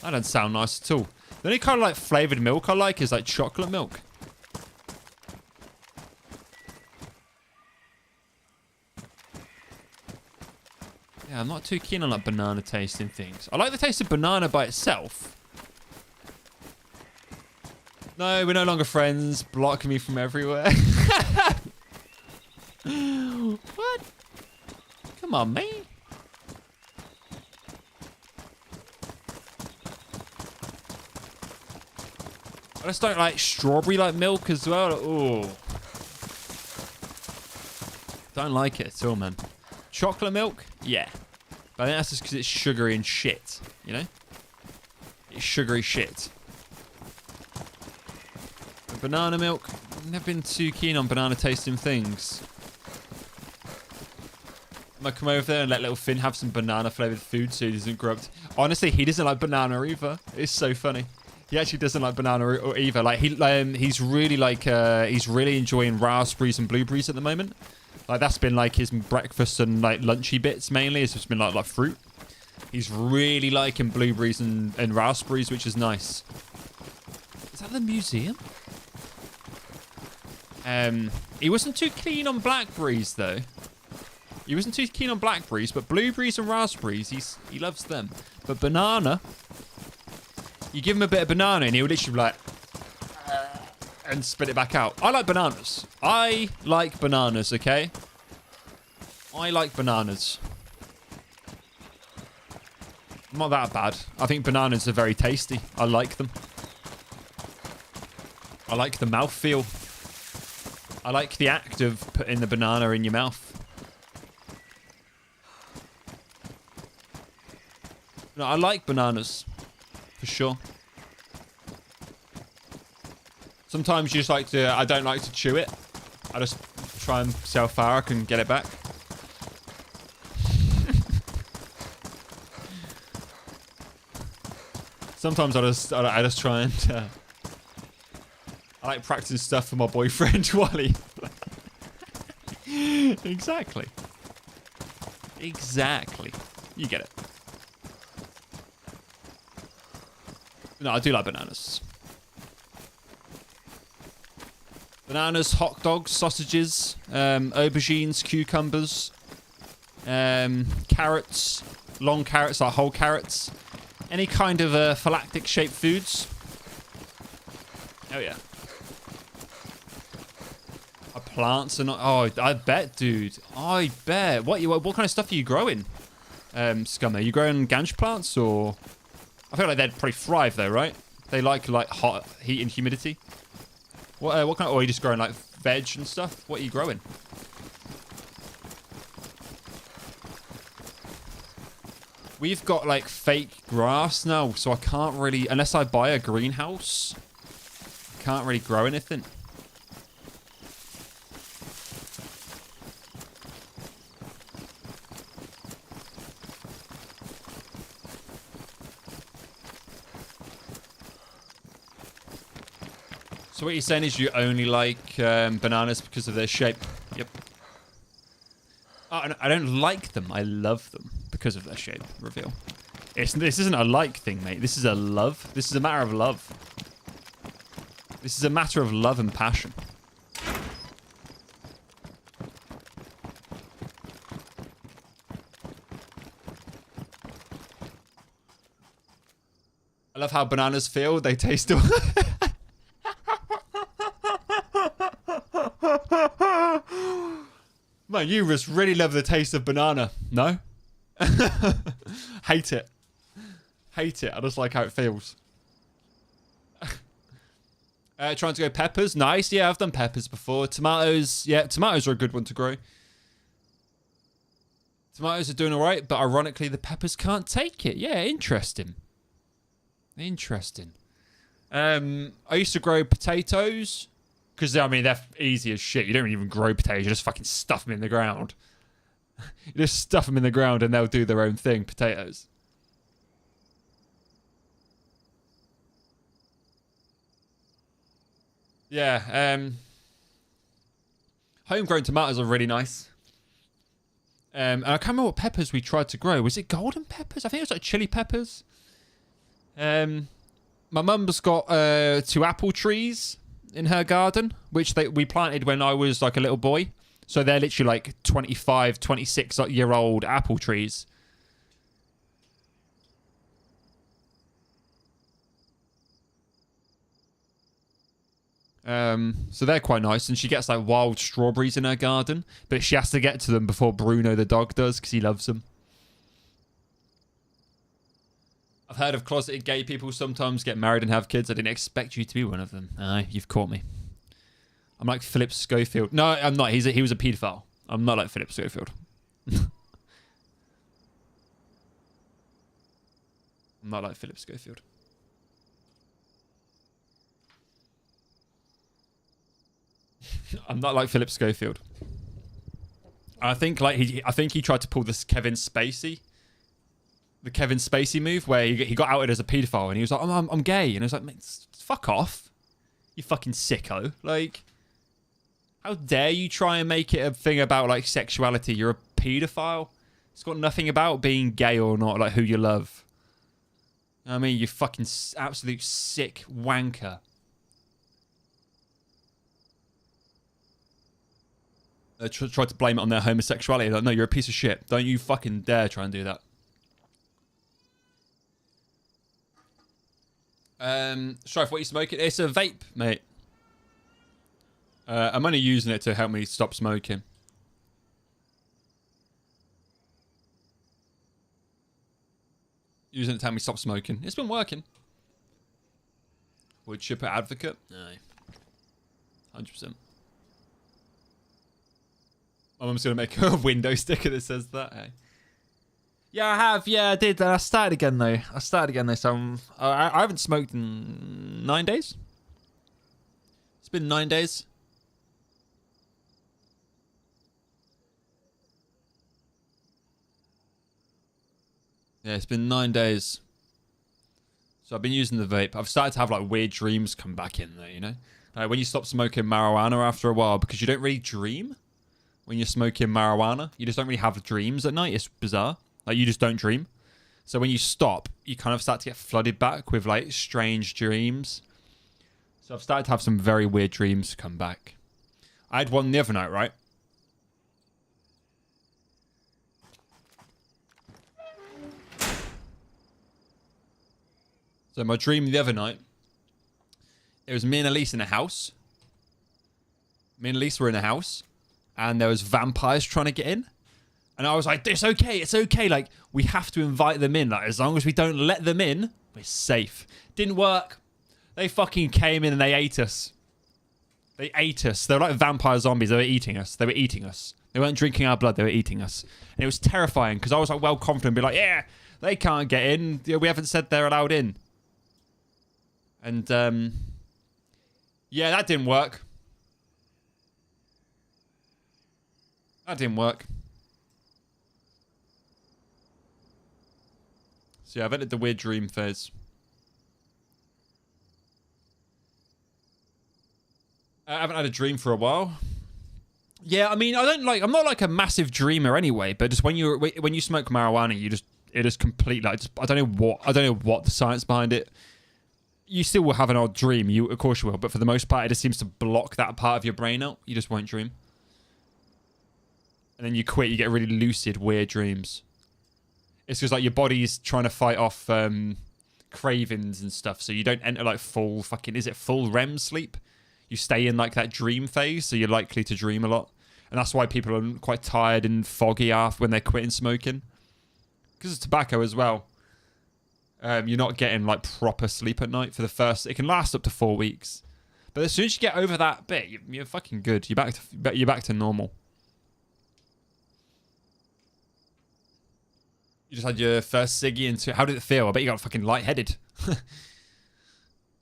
Speaker 1: That doesn't sound nice at all. The only kind of like flavored milk I like is like chocolate milk. Yeah, I'm not too keen on like banana tasting things. I like the taste of banana by itself. No, we're no longer friends. Blocking me from everywhere. What? Come on, mate. I just don't like strawberry like milk as well. Ooh. Don't like it at all, man. Chocolate milk? Yeah. But I think that's just because it's sugary and shit, you know? It's sugary shit. But banana milk, never been too keen on banana tasting things. I might come over there and let little Finn have some banana flavoured food so he doesn't grow up. Honestly, he doesn't like banana either. It's so funny. He actually doesn't like banana or either. Like he's really enjoying raspberries and blueberries at the moment. Like that's been like his breakfast and like lunchy bits mainly. It's just been like fruit. He's really liking blueberries and raspberries, which is nice. Is that the museum? He wasn't too keen on blackberries though. He wasn't too keen on blackberries, but blueberries and raspberries, he loves them. But banana, you give him a bit of banana and he'll literally be like, and spit it back out. I like bananas. I like bananas, okay? I like bananas. Not that bad. I think bananas are very tasty. I like them. I like the mouthfeel. I like the act of putting the banana in your mouth. No, I like bananas. For sure. Sometimes you just like to... I don't like to chew it. I just try and see how far I can get it back. Sometimes I just try and... I like practicing stuff for my boyfriend while he... Exactly. Exactly. You get it. No, I do like bananas. Bananas, hot dogs, sausages, aubergines, cucumbers, carrots, long carrots, like whole carrots. Any kind of phylactic shaped foods. Oh yeah. Plants are not... Oh, I bet, dude. I bet. What kind of stuff are you growing, Scummer? Are you growing ganj plants or... I feel like they'd probably thrive though, right? They like hot heat and humidity. What kind of... Or are you just growing like veg and stuff? What are you growing? We've got like fake grass now, so I can't really... Unless I buy a greenhouse, I can't really grow anything. So what you're saying is you only like bananas because of their shape? Yep. Oh, I don't like them. I love them because of their shape. Reveal. This isn't a like thing, mate. This is a love. This is a matter of love. This is a matter of love and passion. I love how bananas feel. They taste... Man, you just really love the taste of banana. No? Hate it. Hate it. I just like how it feels. Trying to go peppers. Nice. Yeah, I've done peppers before. Tomatoes. Yeah, tomatoes are a good one to grow. Tomatoes are doing all right, but ironically, the peppers can't take it. Yeah, interesting. Interesting. I used to grow potatoes. Because, I mean, they're easy as shit. You don't even grow potatoes. You just fucking stuff them in the ground. You just stuff them in the ground and they'll do their own thing. Potatoes. Yeah. Homegrown tomatoes are really nice. And I can't remember what peppers we tried to grow. Was it golden peppers? I think it was like chili peppers. My mum's got 2 apple trees in her garden, which we planted when I was like a little boy. So they're literally like 25, 26-year-old apple trees. So they're quite nice, and she gets like wild strawberries in her garden, but she has to get to them before Bruno the dog does because he loves them. I've heard of closeted gay people sometimes get married and have kids. I didn't expect you to be one of them. Aye, you've caught me. I'm like Philip Schofield. No, I'm not. He was a paedophile. I'm not like Philip Schofield. I'm not like Philip Schofield. I'm not like Philip Schofield. I think he tried to pull this Kevin Spacey move where he got outed as a paedophile and he was like, I'm gay, and I was like, mate, fuck off, you fucking sicko. Like, how dare you try and make it a thing about like sexuality? You're a paedophile. It's got nothing about being gay or not, like who you love. I mean, you fucking absolute sick wanker. Tried to blame it on their homosexuality. Like, no, you're a piece of shit. Don't you fucking dare try and do that. Strife, what are you smoking? It's a vape, mate. I'm only using it to help me stop smoking. Using it to help me stop smoking. It's been working. Wood chipper advocate? No. 100%. My mum's going to make a window sticker that says that, hey?
Speaker 3: Yeah, I have. Yeah, I did. I started again, though. So I haven't smoked in 9 days.
Speaker 1: It's been 9 days. Yeah, it's been 9 days. So I've been using the vape. I've started to have like weird dreams come back in there, you know? Like when you stop smoking marijuana after a while, because you don't really dream when you're smoking marijuana. You just don't really have dreams at night. It's bizarre. Like, you just don't dream. So when you stop, you kind of start to get flooded back with like strange dreams. So I've started to have some very weird dreams come back. I had one the other night, right? So my dream the other night, it was me and Elise in a house. Me and Elise were in a house, and there was vampires trying to get in. And I was like, it's okay. Like, we have to invite them in. Like, as long as we don't let them in, we're safe. Didn't work. They fucking came in and they ate us. They ate us. They were like vampire zombies. They were eating us. They weren't drinking our blood. They were eating us. And it was terrifying because I was like well confident, be like, yeah, they can't get in. We haven't said they're allowed in. And, yeah, that didn't work. So yeah, I've entered the weird dream phase. I haven't had a dream for a while. Yeah, I mean, I'm not like a massive dreamer anyway, but just when you smoke marijuana, it is complete, like, I don't know what the science behind it. You still will have an odd dream, of course you will, but for the most part, it just seems to block that part of your brain out. You just won't dream. And then you quit, you get really lucid, weird dreams. It's because like your body's trying to fight off cravings and stuff, so you don't enter like full REM sleep? You stay in like that dream phase, so you're likely to dream a lot. And that's why people are quite tired and foggy after when they're quitting smoking. Because of tobacco as well. You're not getting like proper sleep at night for the first. It can last up to 4 weeks, but as soon as you get over that bit, you're fucking good. You're back to normal. You just had your first ciggy and how did it feel? I bet you got fucking lightheaded.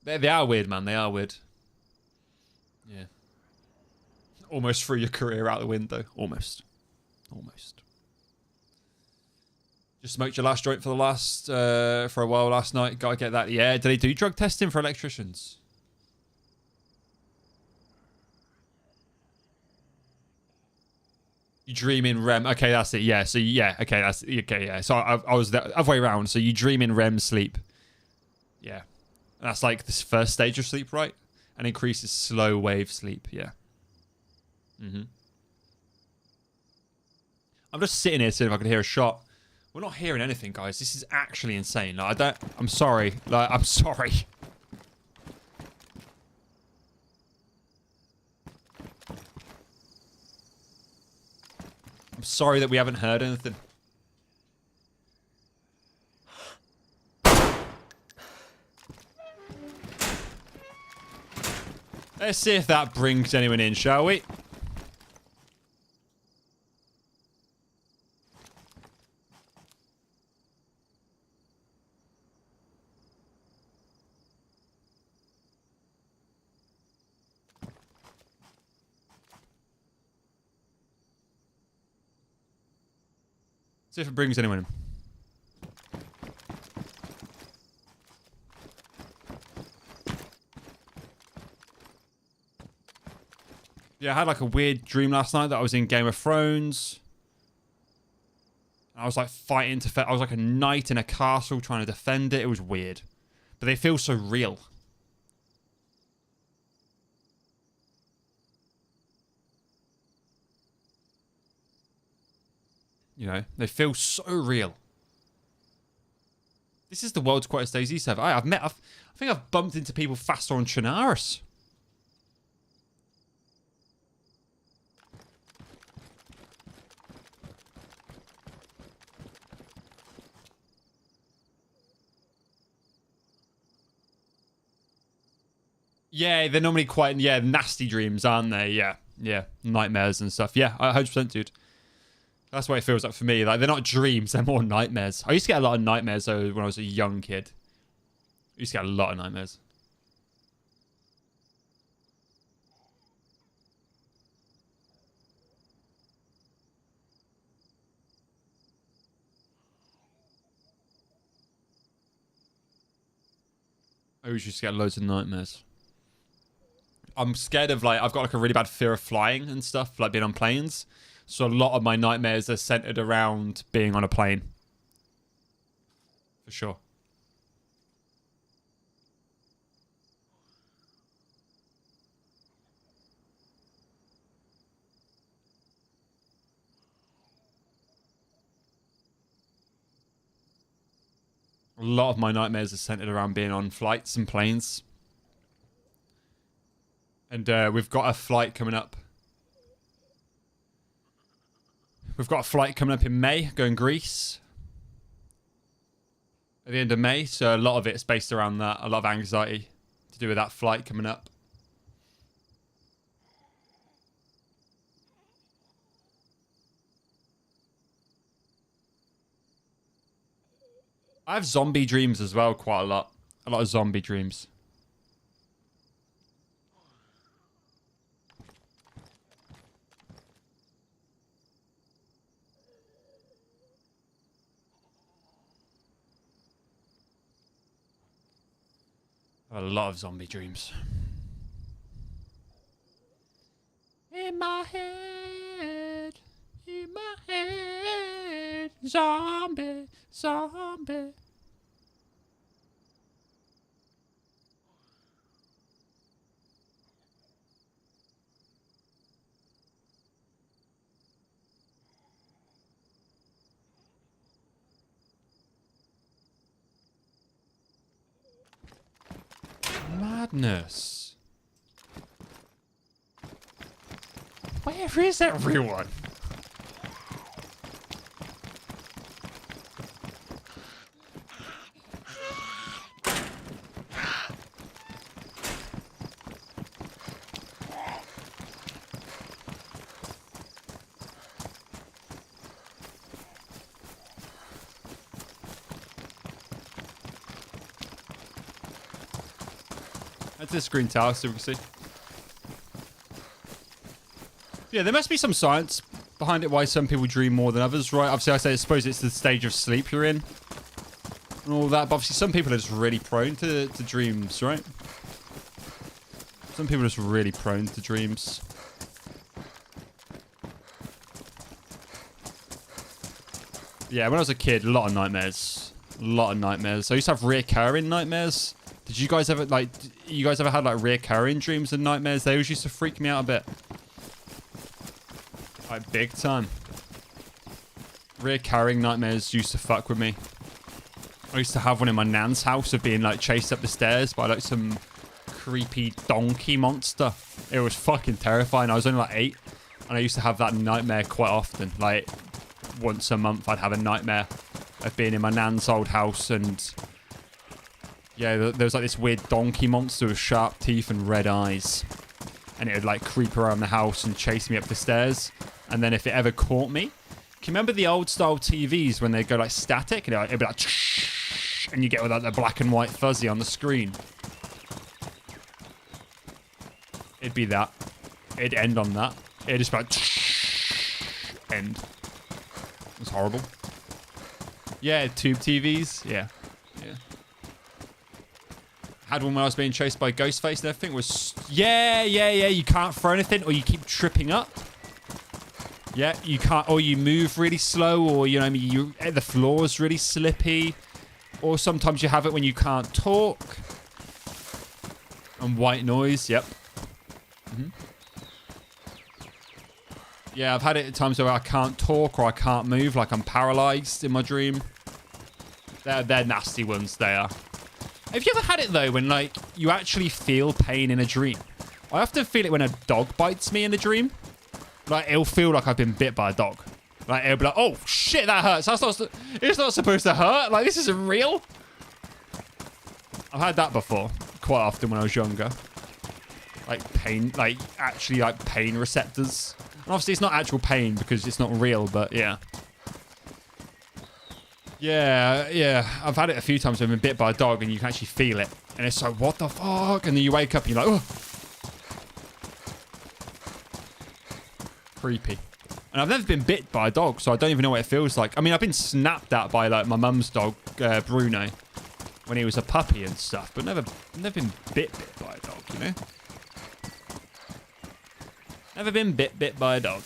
Speaker 1: They are weird, man. They are weird. Yeah. Almost threw your career out the window. Almost. Just smoked your last joint for a while last night. Gotta get that. Yeah, did they do drug testing for electricians? You dream in REM. Okay, that's it. Yeah, so yeah, okay, that's okay, yeah. So I was the other way around. So you dream in REM sleep. Yeah. That's like this first stage of sleep, right? And increases slow wave sleep. Yeah. I'm just sitting here seeing if I can hear a shot. We're not hearing anything, guys. This is actually insane. Like, I'm sorry. Like, I'm sorry. I'm sorry that we haven't heard anything. Let's see if that brings anyone in, shall we? See if it brings anyone in. Yeah, I had like a weird dream last night that I was in Game of Thrones. I was like fighting to... I was like a knight in a castle trying to defend it. It was weird. But they feel so real. You know, they feel so real. This is the world's quietest DayZ server. I think I've bumped into people faster on Chernarus. Yeah, they're normally quite, nasty dreams, aren't they? Yeah, nightmares and stuff. Yeah, 100%, dude. That's what it feels like for me. Like, they're not dreams, they're more nightmares. I used to get a lot of nightmares, though, when I was a young kid. I used to get a lot of nightmares. I used to get loads of nightmares. I'm scared of, like, I've got like a really bad fear of flying and stuff, like being on planes. So a lot of my nightmares are centered around being on a plane. For sure. A lot of my nightmares are centered around being on flights and planes. And we've got a flight coming up. We've got a flight coming up in May, going Greece. At the end of May, so a lot of it is based around that. A lot of anxiety to do with that flight coming up. I have zombie dreams as well, quite a lot. A lot of zombie dreams. A lot of zombie dreams. In my head, zombie, zombie. Madness. Where is everyone? That's this green tower, so we can see. Yeah, there must be some science behind it why some people dream more than others, right? Obviously, I suppose it's the stage of sleep you're in and all that, but obviously some people are just really prone to dreams, right? Some people are just really prone to dreams. Yeah, when I was a kid, a lot of nightmares. A lot of nightmares. I used to have reoccurring nightmares. Did you guys ever, like, you guys ever had, like, reoccurring dreams and nightmares? They always used to freak me out a bit. Like, big time. Reoccurring nightmares used to fuck with me. I used to have one in my nan's house of being, like, chased up the stairs by, like, some creepy donkey monster. It was fucking terrifying. I was only, like, 8. And I used to have that nightmare quite often. Like, once a month I'd have a nightmare of being in my nan's old house and... yeah, there was like this weird donkey monster with sharp teeth and red eyes. And it would like creep around the house and chase me up the stairs. And then if it ever caught me... can you remember the old style TVs when they go like static? And it'd be like... and you get with like the black and white fuzzy on the screen. It'd be that. It'd end on that. It'd just be like... end. It was horrible. Yeah, tube TVs. Yeah. Yeah. Had one when I was being chased by Ghostface and everything. Was yeah. You can't throw anything, or you keep tripping up. Yeah, you can't, or you move really slow, or you know, what I mean, the floor's really slippy, or sometimes you have it when you can't talk. And white noise. Yep. Yeah, I've had it at times where I can't talk or I can't move, like I'm paralyzed in my dream. They're nasty ones, they are. Have you ever had it, though, when, like, you actually feel pain in a dream? I often feel it when a dog bites me in a dream. Like, it'll feel like I've been bit by a dog. Like, it'll be like, oh, shit, that hurts. It's not supposed to hurt. Like, this isn't real. I've had that before, quite often when I was younger. Like, pain, like, actually, like, pain receptors. And obviously, it's not actual pain because it's not real, but yeah. Yeah. I've had it a few times when I've been bit by a dog and you can actually feel it. And it's like, what the fuck? And then you wake up and you're like, oh. Creepy. And I've never been bit by a dog, so I don't even know what it feels like. I mean, I've been snapped at by, like, my mum's dog, Bruno, when he was a puppy and stuff. But never been bit by a dog, you know? Never been bit by a dog.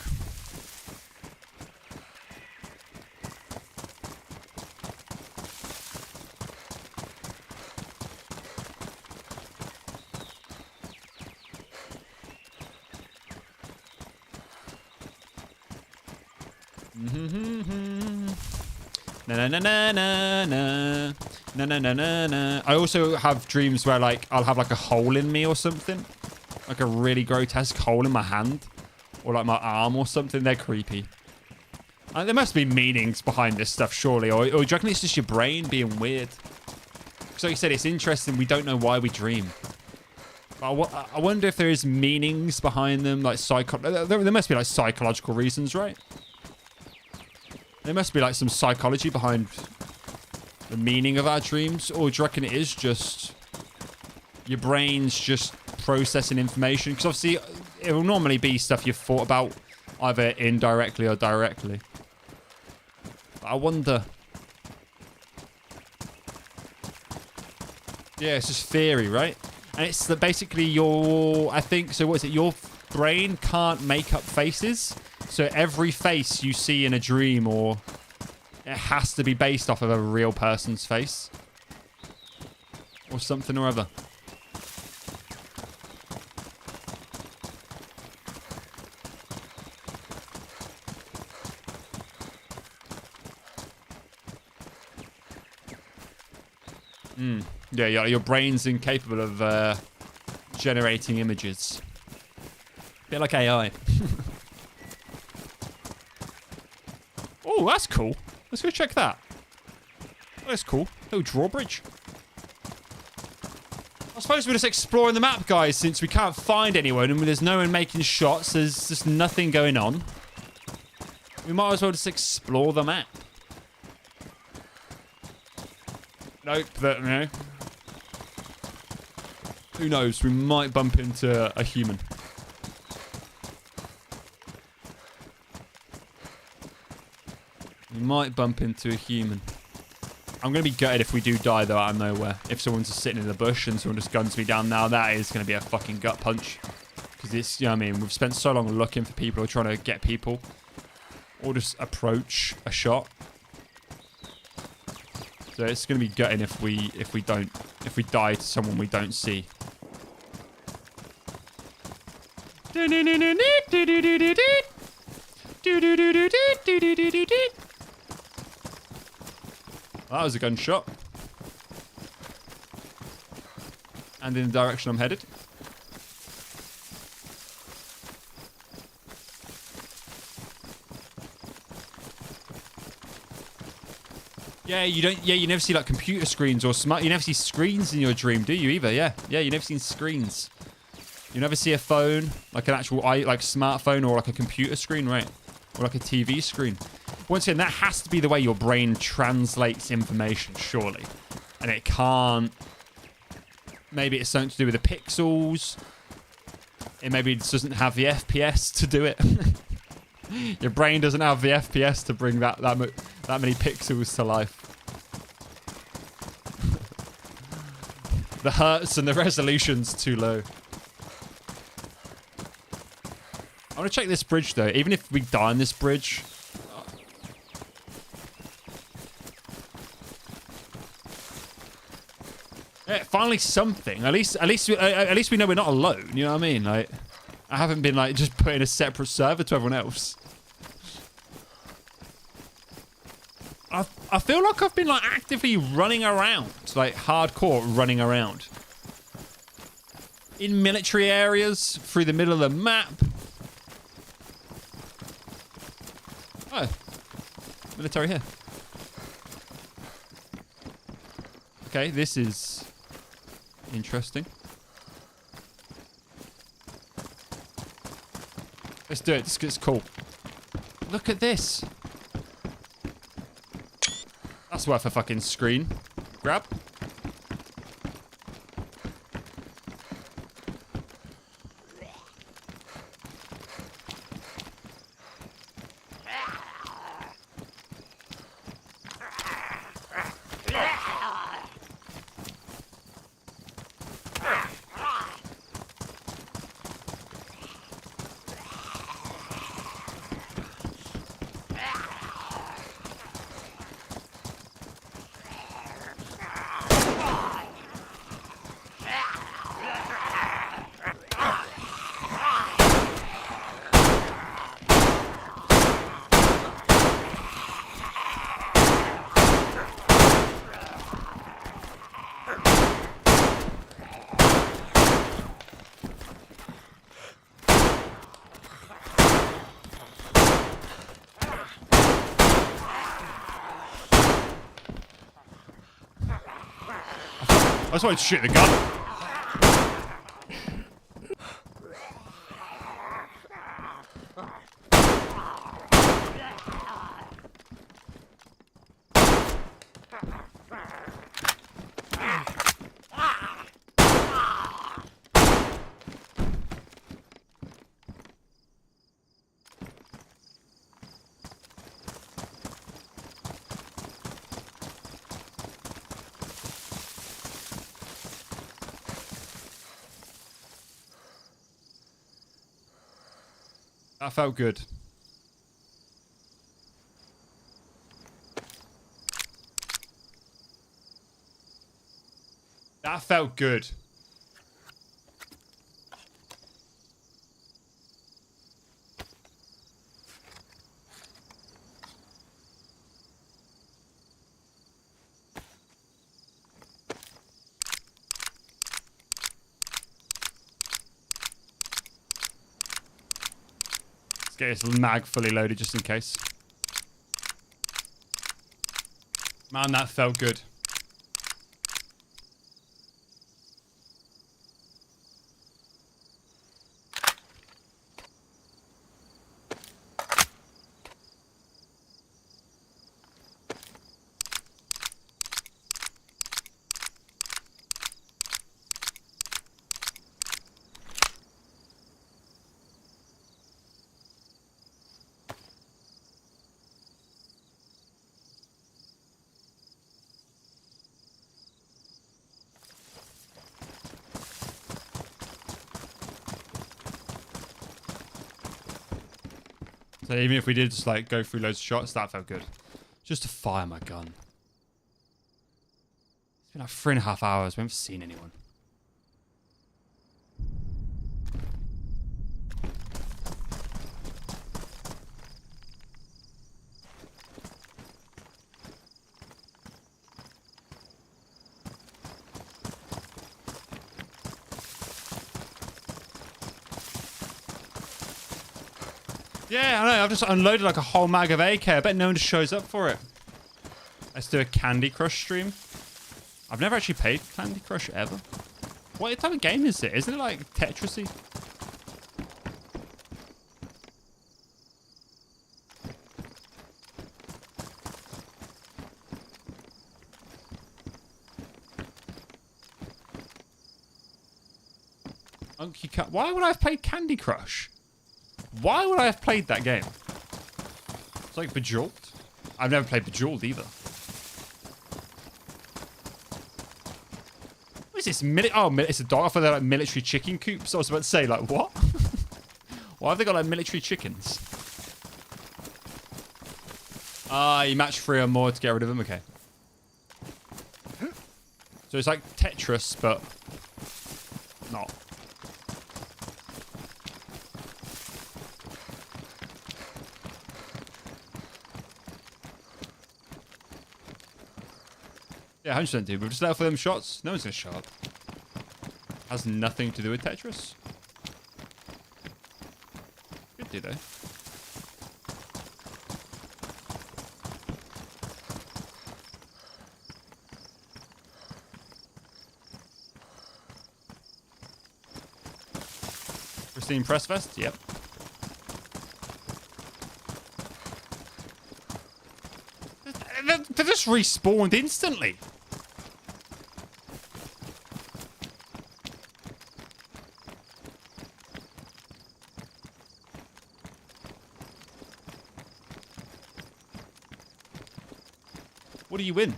Speaker 1: Na. I also have dreams where, like, I'll have like a hole in me or something, like a really grotesque hole in my hand or like my arm or something. They're creepy. There must be meanings behind this stuff, surely, or do you reckon it's just your brain being weird? Because like you said, it's interesting. We don't know why we dream. I wonder if there is meanings behind them, like there must be like psychological reasons, right? There must be like some psychology behind the meaning of our dreams, or do you reckon it is just your brain's just processing information? Because obviously it will normally be stuff you've thought about either indirectly or directly. But I wonder. Yeah, it's just theory, right? And it's basically I think, so what is it? Your brain can't make up faces. So every face you see in a dream, or it has to be based off of a real person's face. Or something or other. Yeah, your brain's incapable of generating images. Bit like AI. Oh, that's cool. Let's go check that. Oh, that's cool. Little drawbridge. I suppose we're just exploring the map, guys, since we can't find anyone and there's no one making shots. There's just nothing going on. We might as well just explore the map. Nope, but, you know. Who knows? We might bump into a human. We might bump into a human. I'm going to be gutted if we do die, though, out of nowhere. If someone's just sitting in the bush and someone just guns me down now, that is going to be a fucking gut punch. Because it's, you know what I mean? We've spent so long looking for people or trying to get people. Or just approach a shot. So it's gonna be gutting if we die to someone we don't see. That was a gunshot. And in the direction I'm headed. Yeah, you never see like computer screens or smart. You never see screens in your dream, do you? Either, yeah, you never seen screens. You never see a phone, like an actual like smartphone or like a computer screen, right? Or like a TV screen. Once again, that has to be the way your brain translates information, surely. And it can't. Maybe it's something to do with the pixels. It maybe just doesn't have the FPS to do it. Your brain doesn't have the FPS to bring that many pixels to life. The hertz and the resolution's too low. I want to check this bridge though. Even if we die on this bridge. Yeah, finally something. At least we know we're not alone. You know what I mean? Like, I haven't been like just put in a separate server to everyone else. I feel like I've been like actively running around, like hardcore running around. In military areas, through the middle of the map. Oh, military here. Okay, this is interesting. Let's do it. This is cool. Look at this. That's worth a fucking screen grab. I just wanted to shoot the gun. That felt good. That felt good. Get this mag fully loaded just in case. Man, that felt good. So even if we did just like go through loads of shots, that felt good. Just to fire my gun. It's been like 3.5 hours. We haven't seen anyone. Yeah, I know. I've just unloaded like a whole mag of AK. I bet no one just shows up for it. Let's do a Candy Crush stream. I've never actually played Candy Crush ever. What type of game is it? Isn't it like Tetris-y? Why would I have played Candy Crush? Why would I have played that game? It's like Bejeweled. I've never played Bejeweled either. What is this? It's a dog. I thought they're like military chicken coops. I was about to say, like, what? Why have they got like military chickens? You match 3 or more to get rid of them. Okay. So it's like Tetris, but not. Yeah, 100% dude. We've just let for them shots. No one's going to show up. Has nothing to do with Tetris. Could do though. Pristine press vest? Yep. They just respawned instantly. What do you win?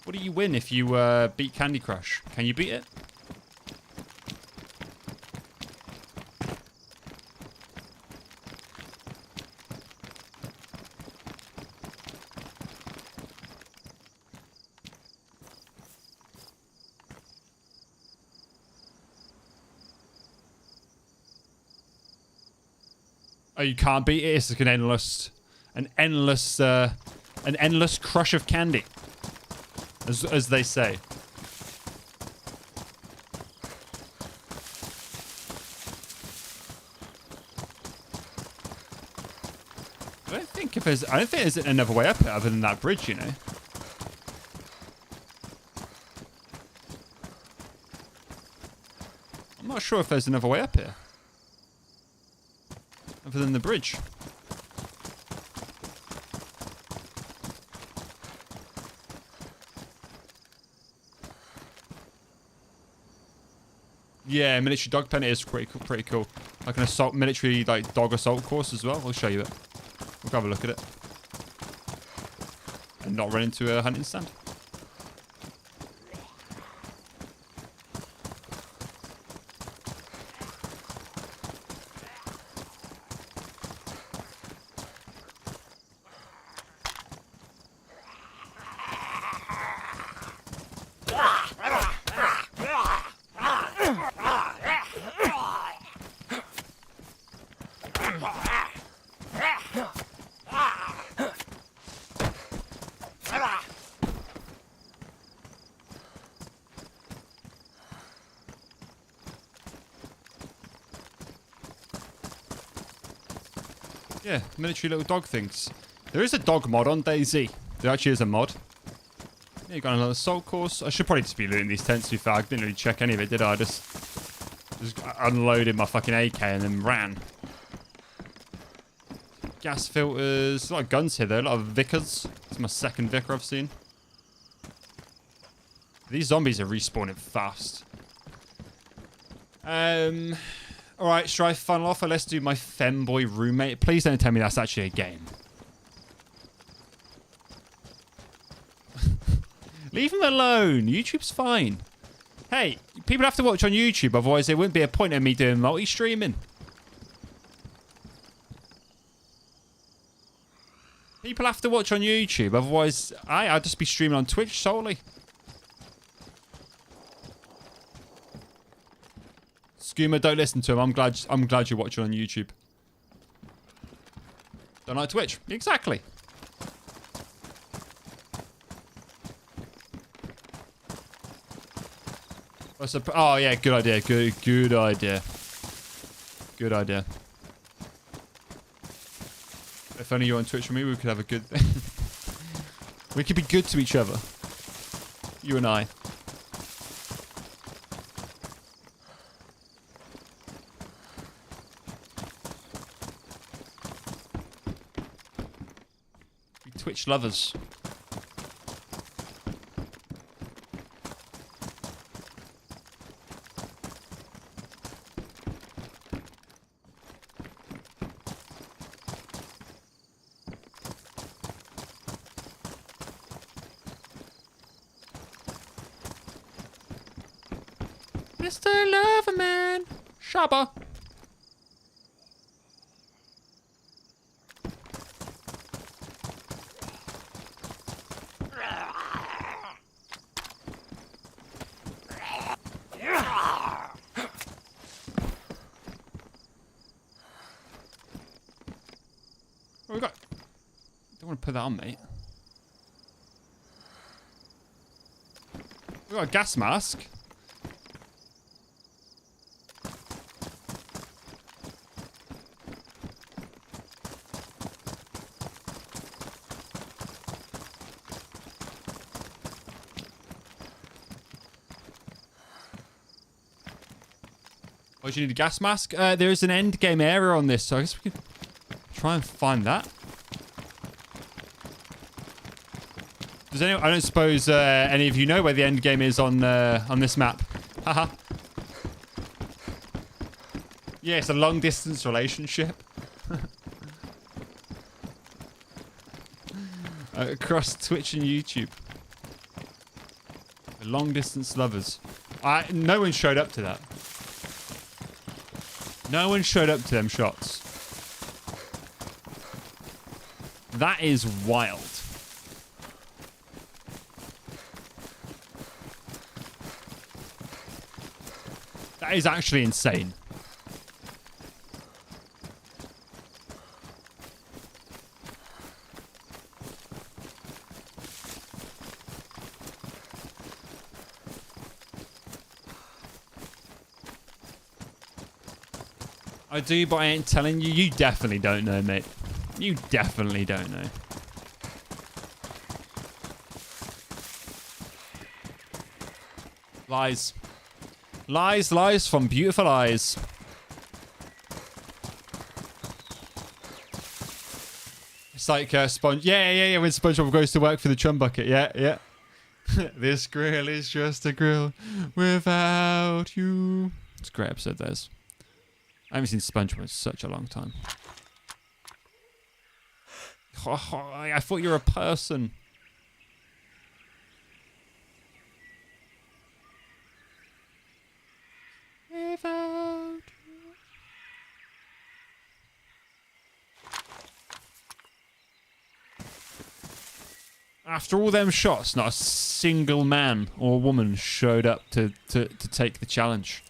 Speaker 1: What do you win if you beat Candy Crush? Can you beat it? Oh, you can't beat it. It's like an endless crush of candy, as they say. I don't think there's another way up it other than that bridge, you know. I'm not sure if there's another way up here other than the bridge. Yeah, military dog pen is pretty cool. Like an military dog assault course as well. I'll show you it. We'll have a look at it. And not run into a hunting stand. Yeah, military little dog things. There is a dog mod on DayZ. There actually is a mod. Yeah, you got another assault course. I should probably just be looting these tents too far. I didn't really check any of it, did I? I just unloaded my fucking AK and then ran. Gas filters. A lot of guns here though. A lot of Vickers. It's my second Vicker I've seen. These zombies are respawning fast. Alright, should I funnel off or let's do my femboy roommate? Please don't tell me that's actually a game. Leave him alone. YouTube's fine. Hey, people have to watch on YouTube, otherwise there wouldn't be a point in me doing multi-streaming. People have to watch on YouTube, otherwise I'd just be streaming on Twitch solely. Skooma, don't listen to him. I'm glad you're watching on YouTube. Don't like Twitch. Exactly. Oh yeah, good idea. Good idea. Good idea. If only you're on Twitch with me, we could have a good thing. We could be good to each other. You and I. We Twitch lovers. Mr. Loverman. Shabba. What we got? Don't want to put that on, mate. We got a gas mask. Why do you need a gas mask? There is an end game area on this, so I guess we can try and find that. Does anyone? I don't suppose any of you know where the end game is on this map. Haha. Yeah, it's a long distance relationship. Across Twitch and YouTube. The long distance lovers. No one showed up to that. No one showed up to them shots. That is wild. That is actually insane. I do, but I ain't telling you. You definitely don't know, mate. You definitely don't know. Lies. Lies, lies from beautiful eyes. It's like Sponge. Yeah. When SpongeBob goes to work for the chum bucket. Yeah. This grill is just a grill without you. It's a great episode, there's. I haven't seen SpongeBob in such a long time. I thought you were a person. Without you. After all them shots, not a single man or woman showed up to take the challenge.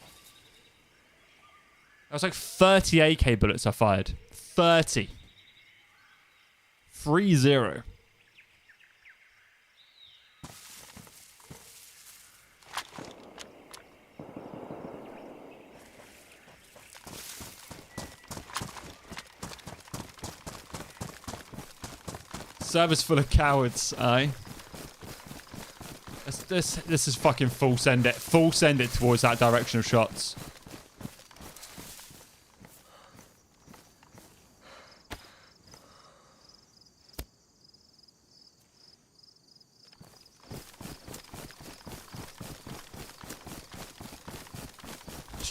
Speaker 1: That was like 30 AK bullets I fired. 30. 3-0. Server's full of cowards, aye. This is fucking full send it. Full send it towards that direction of shots.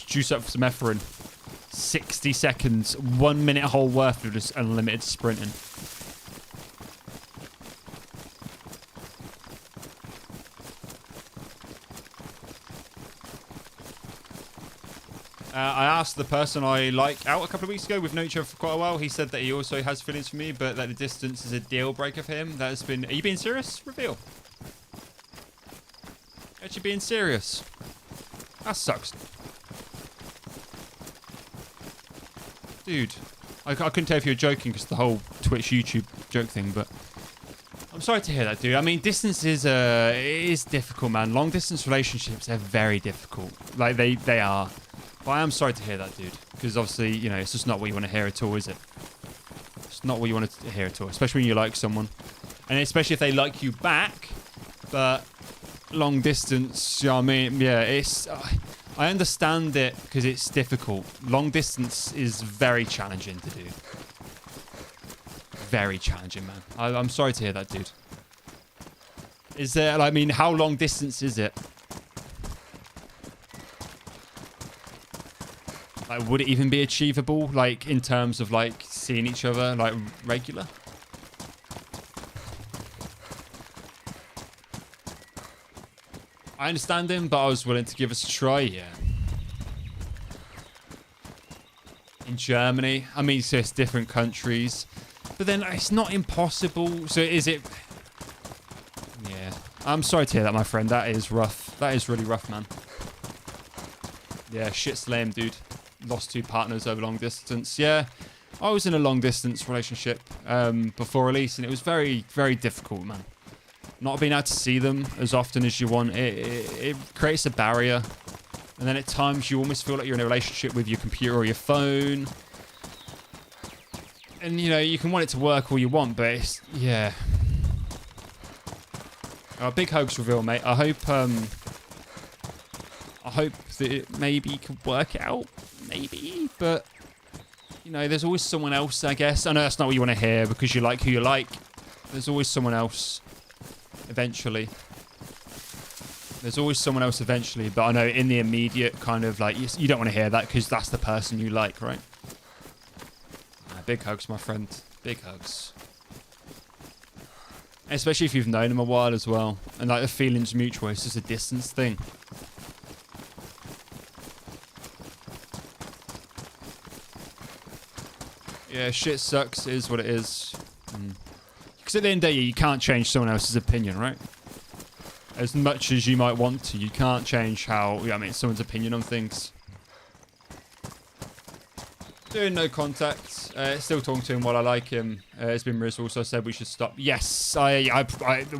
Speaker 1: Juice up for some Ephrin. 60 seconds, 1 minute whole worth of just unlimited sprinting. I asked the person I like out a couple of weeks ago. We've known each other for quite a while. He said that he also has feelings for me, but that the distance is a deal breaker for him. That has been. Are you being serious? Reveal. Actually being serious. That sucks. Dude, I couldn't tell if you were joking because the whole Twitch, YouTube joke thing, but I'm sorry to hear that, dude. I mean, distance is it is difficult, man. Long distance relationships are very difficult. Like, they are. But I am sorry to hear that, dude. Because obviously, you know, it's just not what you want to hear at all, is it? It's not what you want to hear at all. Especially when you like someone. And especially if they like you back. But long distance, you know what I mean? Yeah, it's... I understand it because it's difficult. Long distance is very challenging to do. Very challenging, man. I'm sorry to hear that, dude. Is there... I mean, how long distance is it? Like, would it even be achievable, like, in terms of, like, seeing each other, like, regular? I understand him, but I was willing to give us a try, yeah. In Germany, I mean, so it's different countries, but then it's not impossible, so is it... Yeah. I'm sorry to hear that, my friend. That is rough. That is really rough, man. Yeah, shit's lame, dude. Lost 2 partners over long distance. Yeah, I was in a long distance relationship before release, and it was very, very difficult, man. Not being able to see them as often as you want, it creates a barrier. And then at times you almost feel like you're in a relationship with your computer or your phone. And, you know, you can want it to work all you want, but it's, yeah. Big hugs reveal, mate. I hope that it maybe could work out. Maybe, but you know, there's always someone else, I guess. I know that's not what you want to hear because you like who you like. There's always someone else eventually. There's always someone else eventually, but I know in the immediate kind of like, you don't want to hear that because that's the person you like, right? Big hugs, my friend. Big hugs. Especially if you've known him a while as well. And like the feeling's mutual, it's just a distance thing. Yeah, shit sucks. It is what it is. Because at the end of the day, you can't change someone else's opinion, right? As much as you might want to, you can't change how, I mean, someone's opinion on things. Doing no contact. Still talking to him while I like him. It's been Riz also said we should stop. Yes, I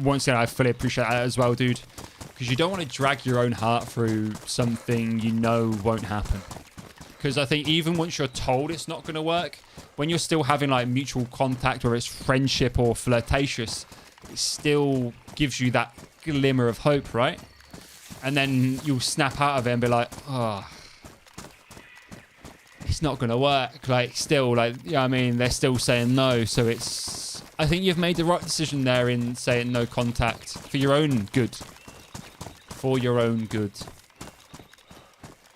Speaker 1: once again, I fully appreciate that as well, dude. Because you don't want to drag your own heart through something you know won't happen. Because I think even once you're told it's not going to work, when you're still having like mutual contact, whether it's friendship or flirtatious, it still gives you that glimmer of hope, right? And then you'll snap out of it and be like, oh, it's not going to work. Like, still, like, yeah, you know I mean, they're still saying no. So it's, I think you've made the right decision there in saying no contact for your own good. For your own good.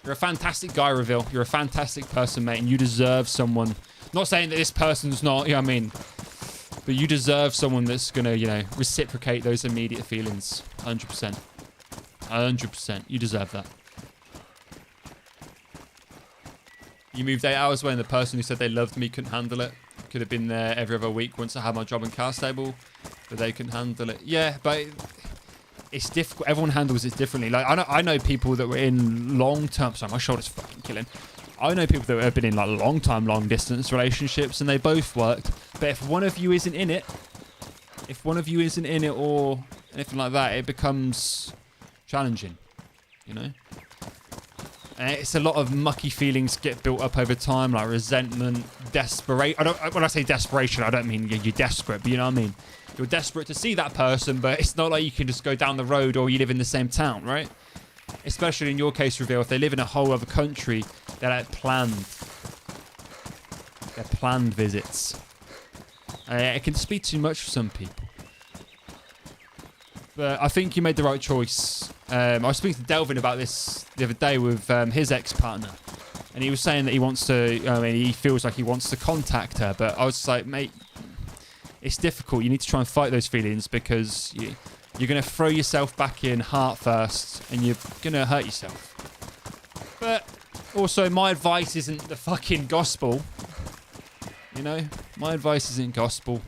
Speaker 1: You're a fantastic guy, Reveal. You're a fantastic person, mate, and you deserve someone. Not saying that this person's not, you know what I mean? But you deserve someone that's going to, you know, reciprocate those immediate feelings. 100%. 100%. You deserve that. You moved 8 hours away and the person who said they loved me couldn't handle it. Could have been there every other week once I had my job and car stable, but they couldn't handle it. Yeah, but it's difficult. Everyone handles it differently. Like, I know people that were in long-term... Sorry, my shoulder's fucking killing. I know people that have been in, like, long-time, long-distance relationships, and they both worked. But if one of you isn't in it... If one of you isn't in it or anything like that, it becomes challenging, you know? And it's a lot of mucky feelings get built up over time, like resentment, desperation. When I say desperation, I don't mean you're desperate, but you know what I mean? You're desperate to see that person, but it's not like you can just go down the road or you live in the same town, right? Especially in your case, Reveal, if they live in a whole other country, they're like planned. They're planned visits. It can just be too much for some people. But I think you made the right choice. I was speaking to Delvin about this the other day with his ex-partner. And he was saying that he wants to, I mean, he feels like he wants to contact her. But I was just like, mate, it's difficult. You need to try and fight those feelings because you're going to throw yourself back in heart first and you're going to hurt yourself. But also, my advice isn't the fucking gospel. You know, my advice isn't gospel.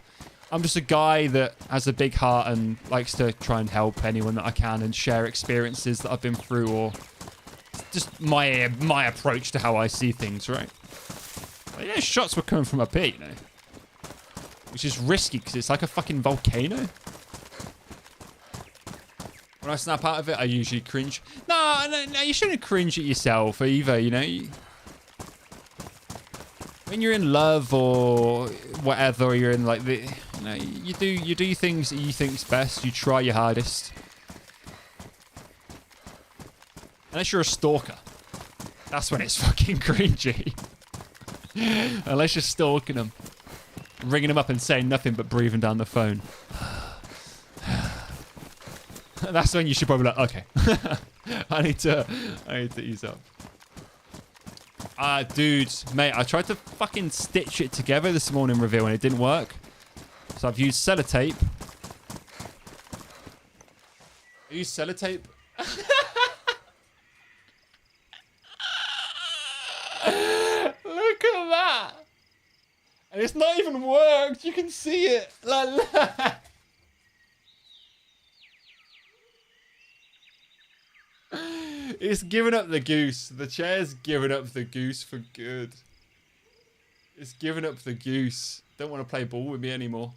Speaker 1: I'm just a guy that has a big heart and likes to try and help anyone that I can and share experiences that I've been through or just my approach to how I see things, right? Well, yeah, shots were coming from up here, you know. Which is risky because it's like a fucking volcano. When I snap out of it, I usually cringe. No, you shouldn't cringe at yourself either, you know. When you're in love or whatever, or you're in like the, you know, you do things that you think's best. You try your hardest. Unless you're a stalker, that's when it's fucking cringy. Unless you're stalking them, ringing them up and saying nothing but breathing down the phone. That's when you should probably like, okay, I need to ease up. Dude, mate, I tried to fucking stitch it together this morning reveal and it didn't work. So I've used sellotape. I used sellotape. Look at that. And it's not even worked. You can see it. It's giving up the goose. The chair's giving up the goose for good. It's giving up the goose. Don't want to play ball with me anymore.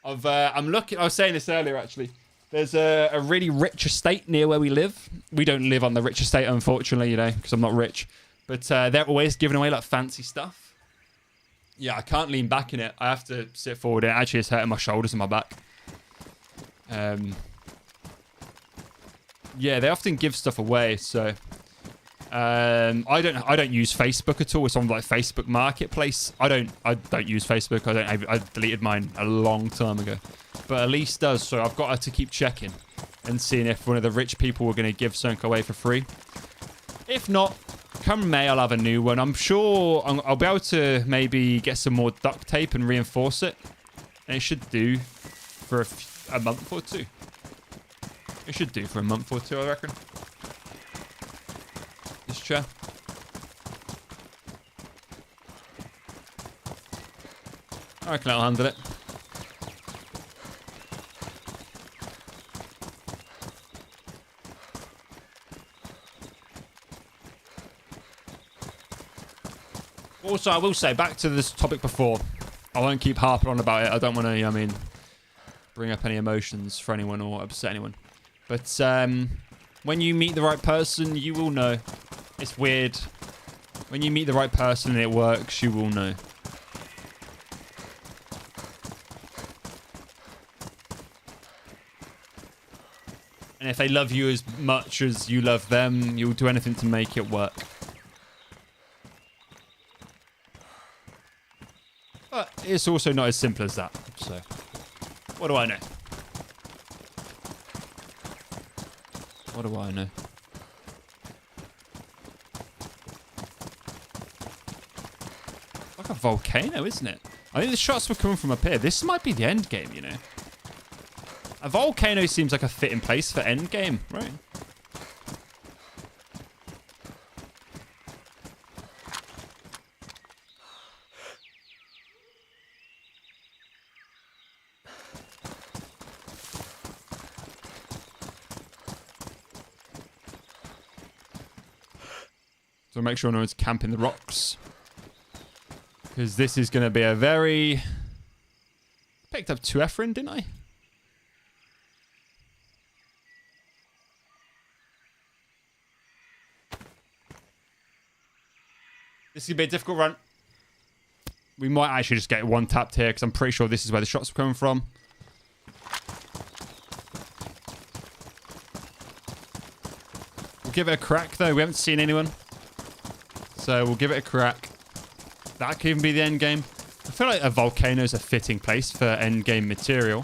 Speaker 1: I'm looking. I was saying this earlier, actually. There's a really rich estate near where we live. We don't live on the rich estate, unfortunately, you know, because I'm not rich. But they're always giving away like fancy stuff. Yeah, I can't lean back in it. I have to sit forward. It actually is hurting my shoulders and my back. Yeah, they often give stuff away, so I don't use Facebook at all. It's on like Facebook Marketplace. I don't use Facebook. I deleted mine a long time ago. But Elise does, so I've got her to keep checking and seeing if one of the rich people were going to give something away for free. If not, come May, I'll have a new one. I'm sure I'll be able to maybe get some more duct tape and reinforce it. And it should do for a month or two. It should do for a month or two, I reckon. This chair. I reckon I'll handle it. Also, I will say, back to this topic before, I won't keep harping on about it. I don't want to, bring up any emotions for anyone or upset anyone. But when you meet the right person, you will know. It's weird. When you meet the right person and it works, you will know. And if they love you as much as you love them, you'll do anything to make it work. But it's also not as simple as that. So, what do I know? What do I know? Like a volcano, isn't it? I think the shots were coming from up here. This might be the end game, you know. A volcano seems like a fitting place for end game, right? So make sure no one's camping the rocks. Because this is going to be a very... Picked up 2 Ephrin, didn't I? This is going to be a difficult run. We might actually just get one tapped here because I'm pretty sure this is where the shots are coming from. We'll give it a crack though. We haven't seen anyone. So we'll give it a crack. That could even be the end game. I feel like a volcano is a fitting place for end game material.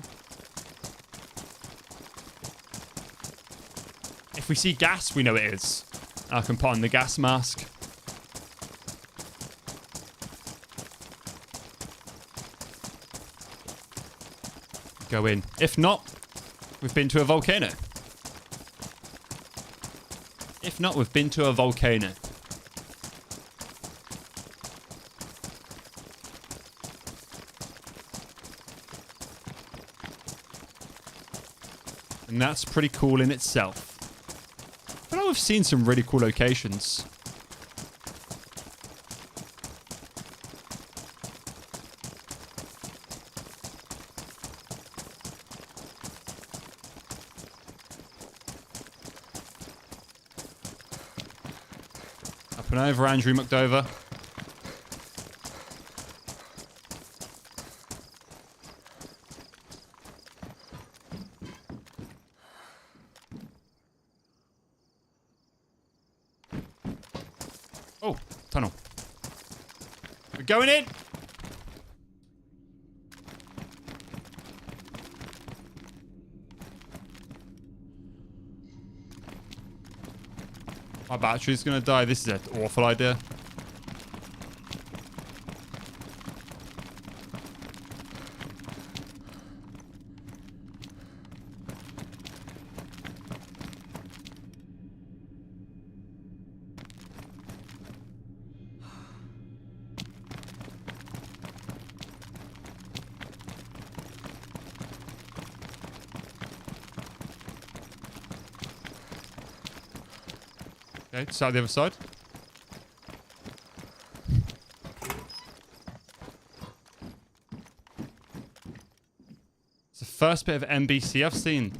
Speaker 1: If we see gas, we know it is. I can put on the gas mask. Go in. If not, we've been to a volcano. If not, we've been to a volcano. And that's pretty cool in itself. I know we've seen some really cool locations. Put over Andrew McDover. Oh, tunnel. We're going in. My battery's gonna die. This is an awful idea. Okay, start the other side. It's the first bit of NBC I've seen.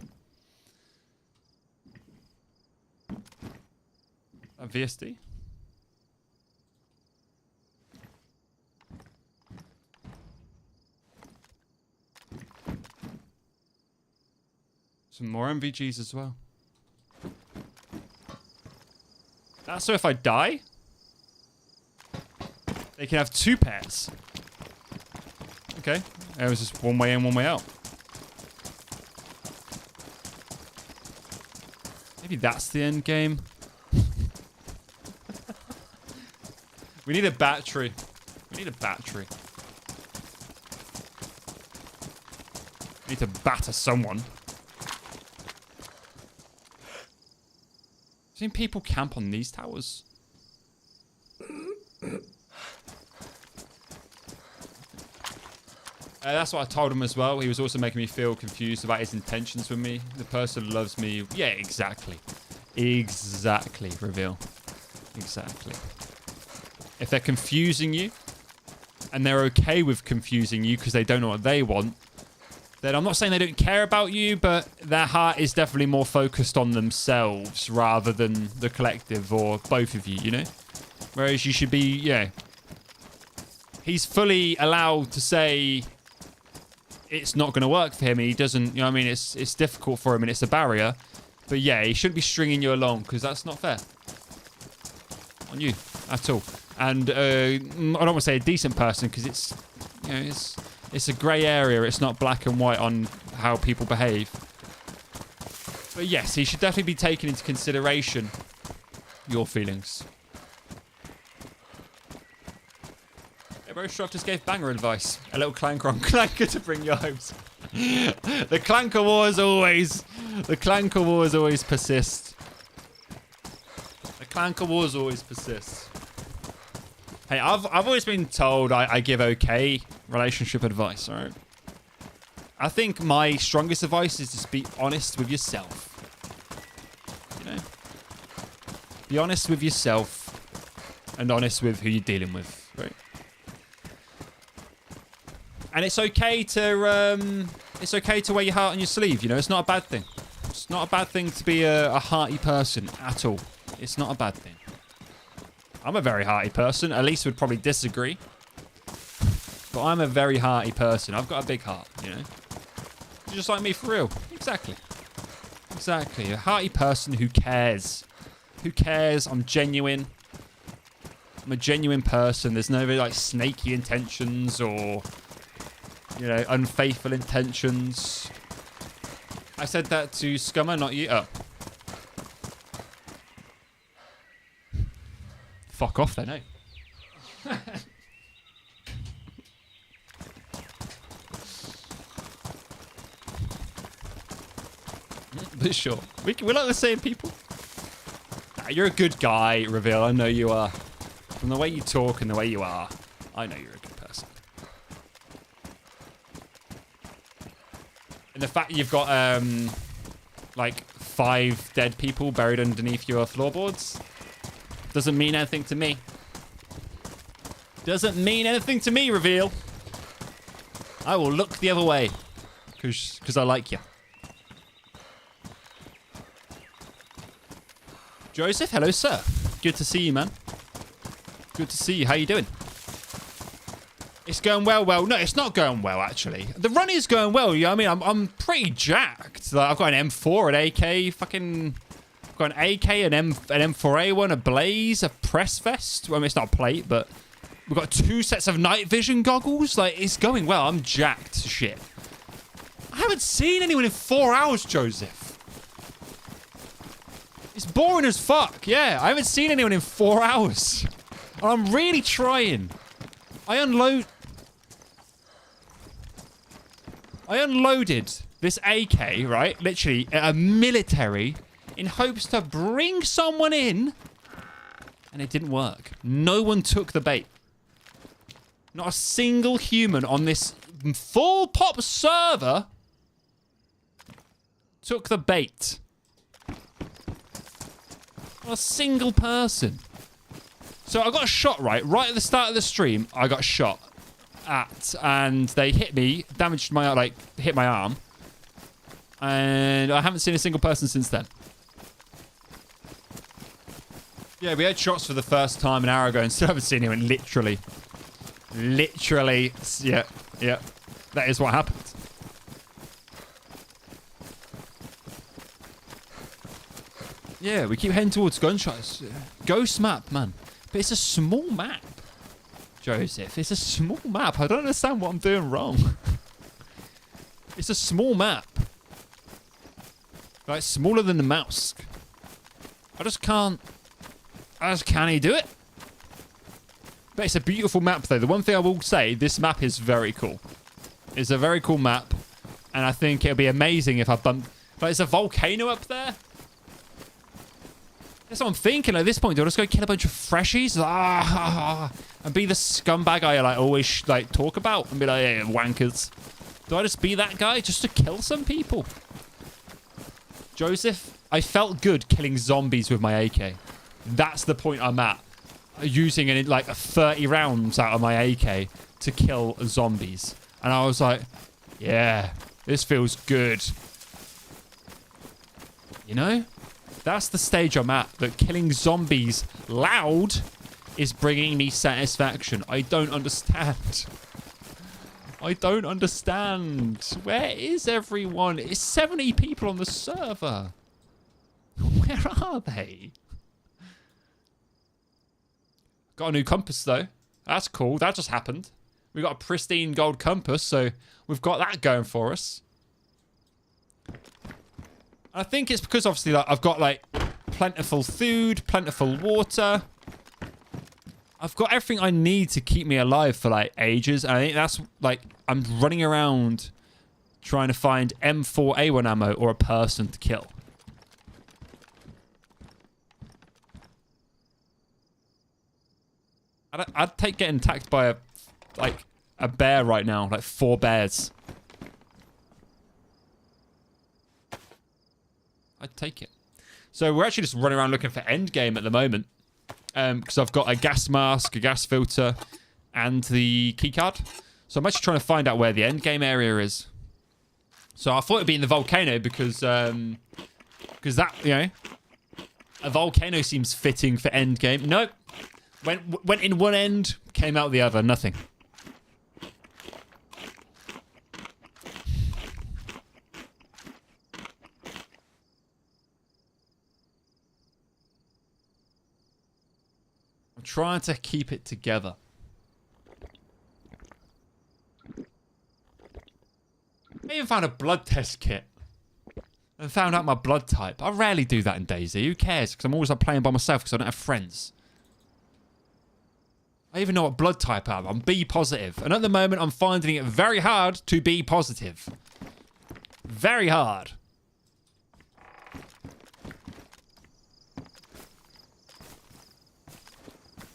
Speaker 1: A VSD? Some more MVGs as well. So if I die, they can have 2 pairs. Okay. It was just one way in, one way out. Maybe that's the end game. We need a battery. We need a battery. We need to batter someone. Seen people camp on these towers? That's what I told him as well. He was also making me feel confused about his intentions with me. The person loves me. Yeah, exactly. Exactly, reveal. Exactly. If they're confusing you, and they're okay with confusing you because they don't know what they want, then I'm not saying they don't care about you, but their heart is definitely more focused on themselves rather than the collective or both of you, you know? Whereas you should be, yeah. He's fully allowed to say it's not going to work for him. He doesn't, you know what I mean? It's difficult for him and it's a barrier. But yeah, he shouldn't be stringing you along because that's not fair on you at all. And I don't want to say a decent person because it's, you know, it's a grey area. It's not black and white on how people behave. But yes, he should definitely be taking into consideration your feelings. Hey bro, Struff just gave banger advice. A little clanker on clanker to bring you home. The clanker wars always... The clanker wars always persist. The clanker wars always persist. Hey, I've always been told I give okay relationship advice, alright? I think my strongest advice is just be honest with yourself. You know? Be honest with yourself and honest with who you're dealing with, right? And it's okay to wear your heart on your sleeve, you know? It's not a bad thing. It's not a bad thing to be a hearty person at all. It's not a bad thing. I'm a very hearty person. Elise would probably disagree. But I'm a very hearty person. I've got a big heart, you know? You're just like me for real. Exactly. Exactly. A hearty person who cares. Who cares? I'm genuine. I'm a genuine person. There's no like snaky intentions or, you know, unfaithful intentions. I said that to Scummer, not you. Oh. Fuck off then, eh? But sure. We're like the same people. Nah, you're a good guy, Reveal. I know you are. From the way you talk and the way you are, I know you're a good person. And the fact you've got, like, 5 dead people buried underneath your floorboards doesn't mean anything to me. Doesn't mean anything to me, Reveal. I will look the other way. Because I like you. Joseph, hello, sir. Good to see you, man. Good to see you. How you doing? It's going well. Well, no, it's not going well, actually. The run is going well. You know what I mean? I'm pretty jacked. Like, I've got an M4, an AK, fucking... I've got an AK, an M4A1, a Blaze, a press vest. Well, I mean, it's not a plate, but... We've got 2 sets of night vision goggles. Like, it's going well. I'm jacked to shit. I haven't seen anyone in 4 hours, Joseph. It's boring as fuck. Yeah, I haven't seen anyone in 4 hours. And I'm really trying. I unloaded this AK, right? Literally, at a military in hopes to bring someone in. And it didn't work. No one took the bait. Not a single human on this full pop server took the bait. Not a single person. So I got a shot right at the start of the stream. I got shot at, and they hit me, damaged my, like, hit my arm. And I haven't seen a single person since then. Yeah, we had shots for the first time an hour ago and still haven't seen anyone, literally. Literally, yeah. That is what happened. Yeah, we keep heading towards gunshots. Ghost map, man. But it's a small map, Joseph. It's a small map. I don't understand what I'm doing wrong. It's a small map. Like, smaller than the mouse. I just can't do it. But it's a beautiful map, though. The one thing I will say, this map is very cool. It's a very cool map. And I think it'll be amazing if I bump... Like, there's a volcano up there. That's what I'm thinking at this point. Do I just go kill a bunch of freshies? And be the scumbag I, like, always, like, talk about? And be like, hey, wankers. Do I just be that guy just to kill some people? Joseph, I felt good killing zombies with my AK. That's the point I'm at. Using like 30 rounds out of my AK to kill zombies. And I was like, yeah, this feels good. You know? That's the stage I'm at. That killing zombies loud is bringing me satisfaction. I don't understand. I don't understand. Where is everyone? It's 70 people on the server. Where are they? Got a new compass, though. That's cool. That just happened. We got a pristine gold compass, so we've got that going for us. I think it's because, obviously, like, I've got, like, plentiful food, plentiful water. I've got everything I need to keep me alive for, like, ages. And I think that's, like, I'm running around trying to find M4A1 ammo or a person to kill. I'd take getting attacked by a bear right now, like 4 bears. I'd take it. So we're actually just running around looking for endgame at the moment, because I've got a gas mask, a gas filter, and the keycard. So I'm actually trying to find out where the endgame area is. So I thought it'd be in the volcano because that, you know, a volcano seems fitting for endgame. Nope. Went in one end, came out the other. Nothing. I'm trying to keep it together. I even found a blood test kit. And found out my blood type. I rarely do that in DayZ. Who cares? Because I'm always like, playing by myself because I don't have friends. I even know what blood type I am. I'm B positive. And at the moment, I'm finding it very hard to be positive. Very hard.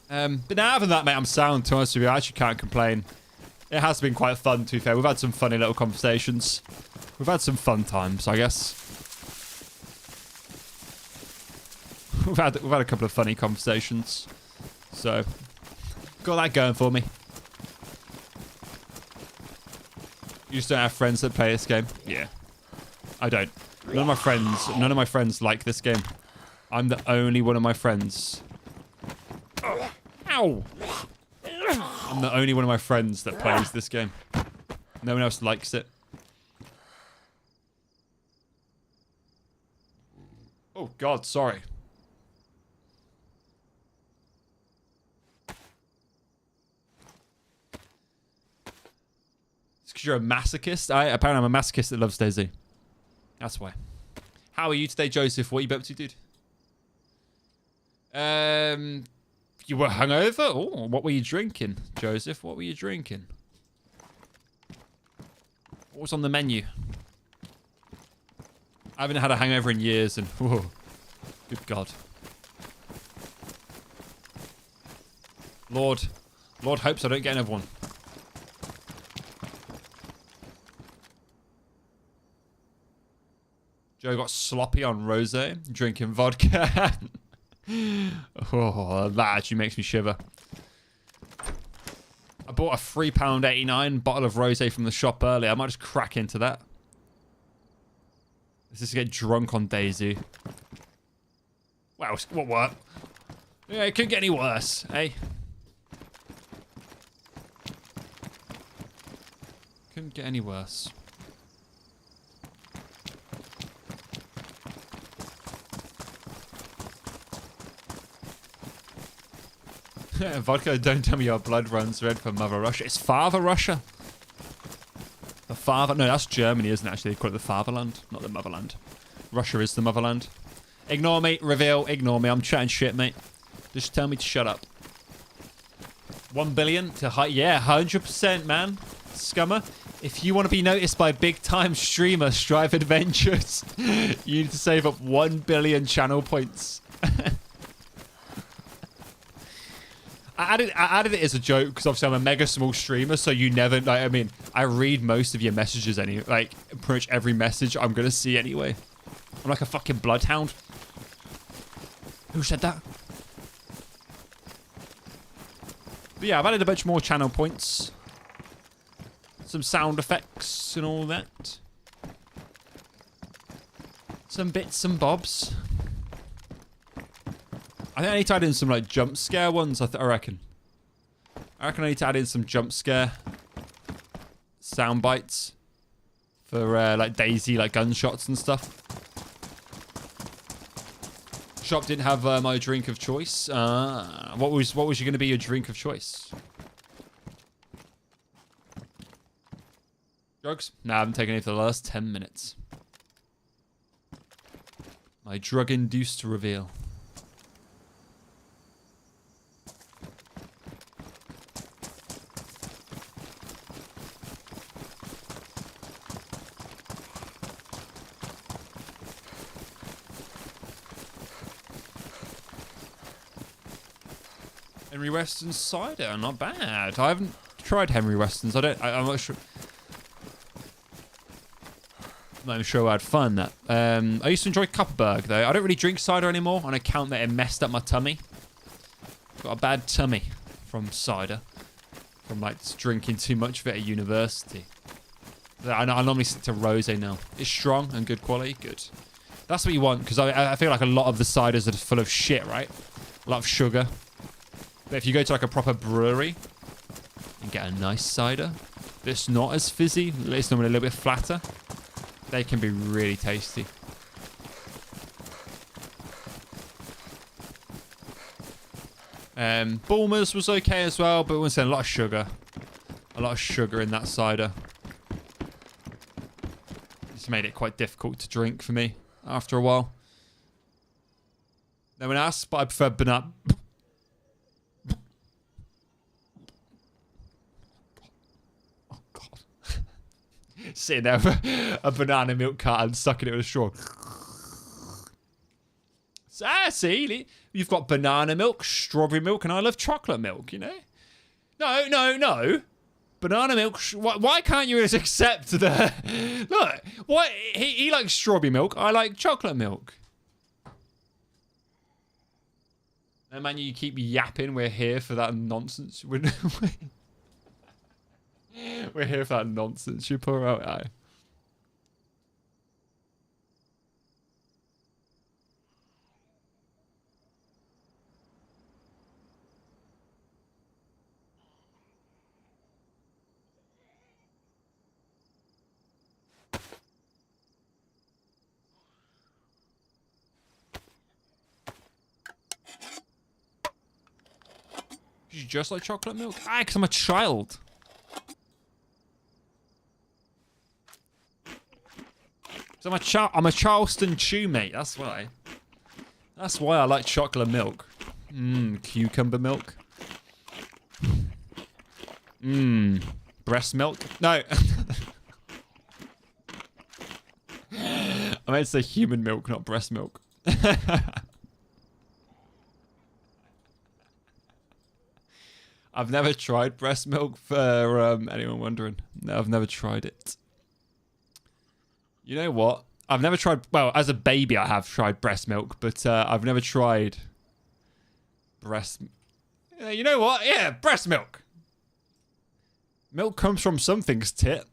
Speaker 1: But now, other than that, mate, I'm sound, to be honest with you. I actually can't complain. It has been quite fun, to be fair. We've had some funny little conversations. We've had some fun times, I guess. We've had a couple of funny conversations. So, got that going for me. You just don't have friends that play this game? Yeah. I don't. None of my friends like this game. I'm the only one of my friends. Ow! I'm the only one of my friends that plays this game. No one else likes it. Oh, God, sorry. It's because you're a masochist? Apparently I'm a masochist that loves DayZ. That's why. How are you today, Joseph? What are you up to, dude? You were hungover? Oh, what were you drinking, Joseph? What were you drinking? What was on the menu? I haven't had a hangover in years, and whoa, good God. Lord hopes I don't get another one. Joe got sloppy on rosé, drinking vodka. Oh, that actually makes me shiver. I bought a £3.89 bottle of rosé from the shop earlier. I might just crack into that. Let's just get drunk on DayZ. Wow, what? Yeah, it couldn't get any worse, eh? Couldn't get any worse. Vodka, don't tell me your blood runs red for Mother Russia. It's Father Russia. The father... No, that's Germany, isn't it? Actually, they call it the fatherland, not the motherland. Russia is the motherland. Ignore me, reveal, ignore me. I'm chatting shit, mate. Just tell me to shut up. 1 billion to high... Yeah, 100%, man. Scummer. If you want to be noticed by big-time streamer Strive Adventures, you need to save up 1 billion channel points. I added it as a joke because obviously I'm a mega small streamer, so you never like. I mean, I read most of your messages anyway. Like pretty much every message I'm gonna see anyway. I'm like a fucking bloodhound. Who said that? But yeah, I've added a bunch more channel points, some sound effects and all that, some bits and bobs. I think I need to add in some like jump scare ones. I reckon. I need to add in some jump scare sound bites for like DayZ, like gunshots and stuff. Shop didn't have my drink of choice. What was going to be your drink of choice? Drugs? Nah, I haven't taken any for the last 10 minutes. My drug-induced reveal. Henry Weston's cider, not bad. I haven't tried Henry Weston's. I'm not sure. I'm not even sure I had fun that. I used to enjoy Kupperberg though. I don't really drink cider anymore on account that it messed up my tummy. Got a bad tummy from cider, from like drinking too much of it at university. I normally stick to rosé now. It's strong and good quality. Good. That's what you want because I feel like a lot of the ciders are full of shit, right? A lot of sugar. But if you go to like a proper brewery and get a nice cider that's not as fizzy, it's normally a little bit flatter, they can be really tasty. Bulmers was okay as well, but once again, a lot of sugar. A lot of sugar in that cider. It's made it quite difficult to drink for me after a while. No one asked, but I prefer banana. Sitting there with a banana milk carton, sucking it with a straw. See, you've got banana milk, strawberry milk, and I love chocolate milk, you know? No. Banana milk, why can't you just accept the... Look, why he likes strawberry milk, I like chocolate milk. And man, you keep yapping, we're here for that nonsense. We're here for that nonsense, you poor old eye. You just like chocolate milk? Ah, because I'm a child. I'm a Charleston chew, mate. That's why. That's why I like chocolate milk. Cucumber milk. Breast milk. No. I meant to say human milk, not breast milk. I've never tried breast milk for anyone wondering. No, I've never tried it. You know what? I've never tried... Well, as a baby, I have tried breast milk, but I've never tried breast... You know what? Yeah, breast milk. Milk comes from something's tit.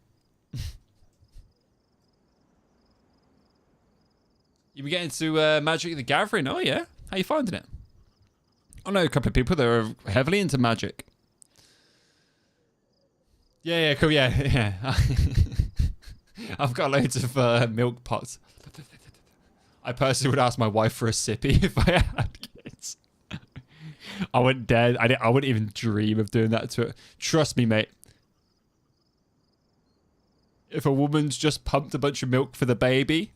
Speaker 1: You been getting to Magic the Gathering? Oh, yeah? How you finding it? I know a couple of people that are heavily into Magic. Yeah, cool, yeah. I've got loads of milk pots. I personally would ask my wife for a sippy if I had kids. I wouldn't dare. I wouldn't even dream of doing that to her. Trust me, mate. If a woman's just pumped a bunch of milk for the baby,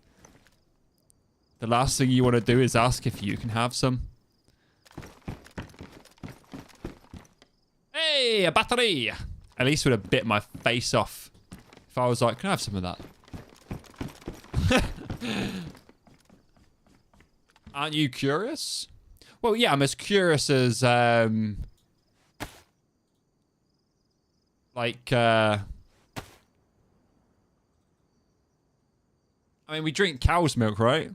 Speaker 1: the last thing you want to do is ask if you can have some. Hey, a battery! At least would have bit my face off if I was like, can I have some of that? Aren't you curious? Well, yeah, I'm as curious as, like, I mean, we drink cow's milk, right?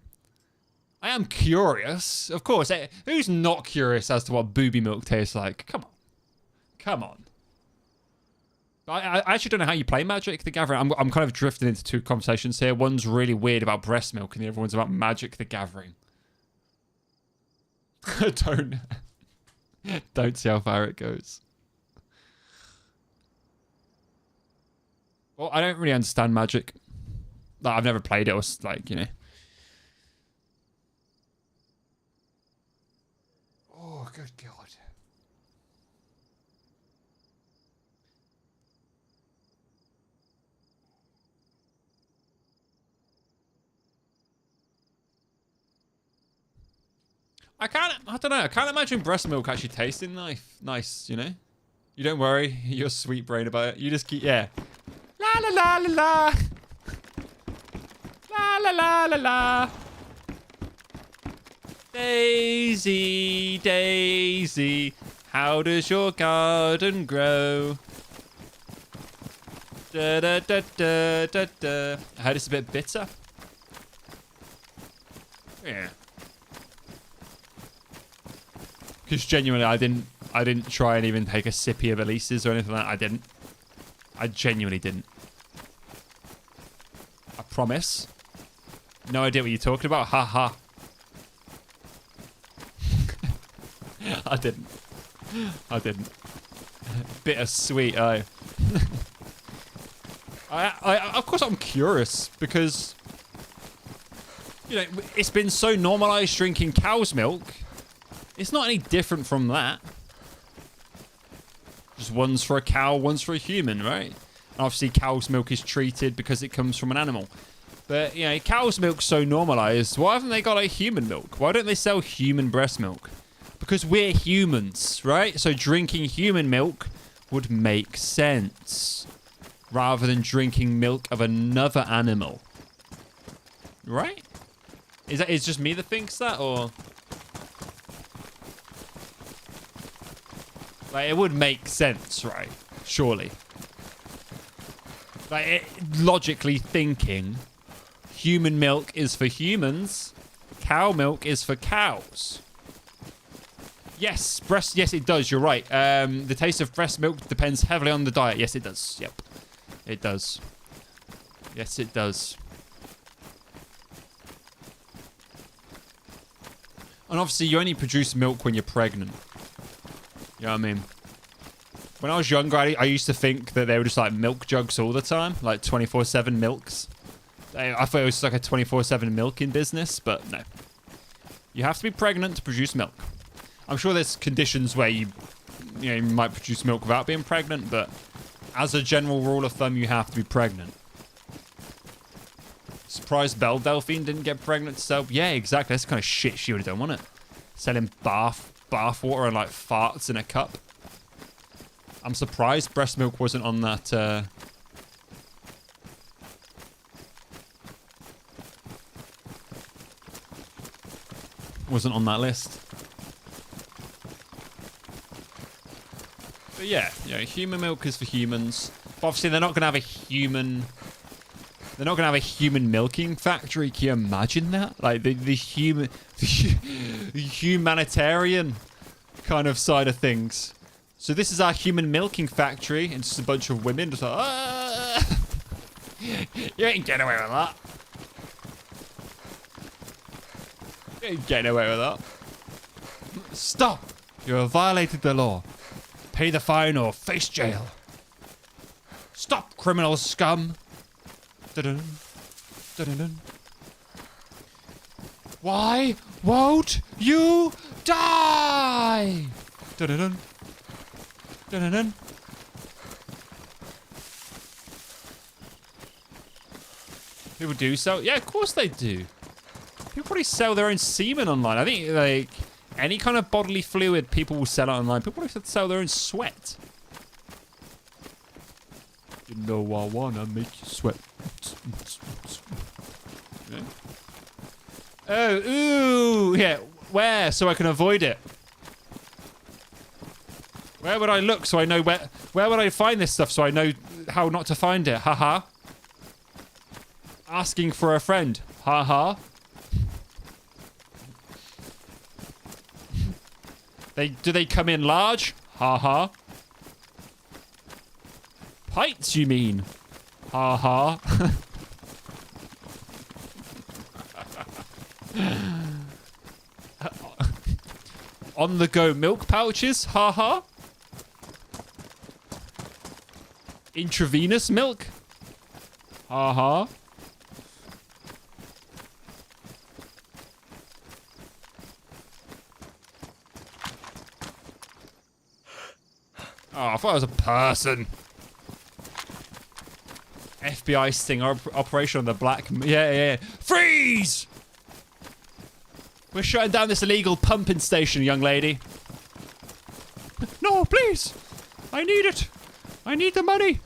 Speaker 1: I am curious. Of course. Who's not curious as to what booby milk tastes like? Come on. Come on. I actually don't know how you play Magic the Gathering. I'm kind of drifting into two conversations here. One's really weird about breast milk, and the other one's about Magic the Gathering. Don't see how far it goes. Well, I don't really understand Magic. Like, I've never played it, or like, you know. Oh, good God. I don't know. I can't imagine breast milk actually tasting nice, you know? You don't worry. You're sweet brain about it. You just keep, yeah. La la la la la. La la la la la. Daisy, Daisy, how does your garden grow? Da da da da da da. I heard it's a bit bitter. Yeah. Because genuinely, I didn't try and even take a sippy of Elise's or anything like that. I didn't. I genuinely didn't. I promise. No idea what you're talking about. Ha ha. I didn't. Bittersweet, oh. Of course I'm curious because, you know, it's been so normalized drinking cow's milk. It's not any different from that. Just one's for a cow, one's for a human, right? And obviously cow's milk is treated because it comes from an animal. But, you know, cow's milk's so normalized. Why haven't they got like human milk? Why don't they sell human breast milk? Because we're humans, right? So drinking human milk would make sense. Rather than drinking milk of another animal. Right? Is just me that thinks that, or... Like, it would make sense, right? Surely. Like, logically thinking, human milk is for humans, cow milk is for cows. Yes, yes, it does. You're right. The taste of breast milk depends heavily on the diet. Yes, it does. Yep. It does. Yes, it does. And obviously, you only produce milk when you're pregnant. You know what I mean? When I was younger, I used to think that they were just like milk jugs all the time, like 24/7 milks. I thought it was like a 24/7 milking business, but no. You have to be pregnant to produce milk. I'm sure there's conditions where you you might produce milk without being pregnant, but as a general rule of thumb, you have to be pregnant. Surprised Belle Delphine didn't get pregnant to sell. Yeah, exactly. That's the kind of shit she would have done, wasn't it? Selling bath water and like farts in a cup. I'm surprised breast milk wasn't on that. Wasn't on that list. But yeah, human milk is for humans. But obviously, they're not gonna have a human. They're not gonna have a human milking factory. Can you imagine that? Like the humanitarian kind of side of things. So this is our human milking factory, and just a bunch of women just like, ah! You ain't getting away with that. You ain't getting away with that. Stop! You have violated the law. Pay the fine or face jail. Stop, criminal scum. Dun-dun. Dun-dun-dun. Why won't you die? Dun-dun-dun. Dun-dun-dun. People do sell. Yeah, of course they do. People probably sell their own semen online. I think, like, any kind of bodily fluid, people will sell it online. People probably sell their own sweat. You know I wanna make you sweat. Yeah. Oh, ooh, yeah. Where? So I can avoid it. Where would I look so I know where would I find this stuff so I know how not to find it? Haha. Asking for a friend. Haha. Do they come in large? Haha. Pints, you mean? Haha. On the go milk pouches? Haha. Intravenous milk? Haha. Oh, I thought it was a person. FBI sting operation on the black. Yeah. Freeze! We're shutting down this illegal pumping station, young lady. No, please. I need it. I need the money.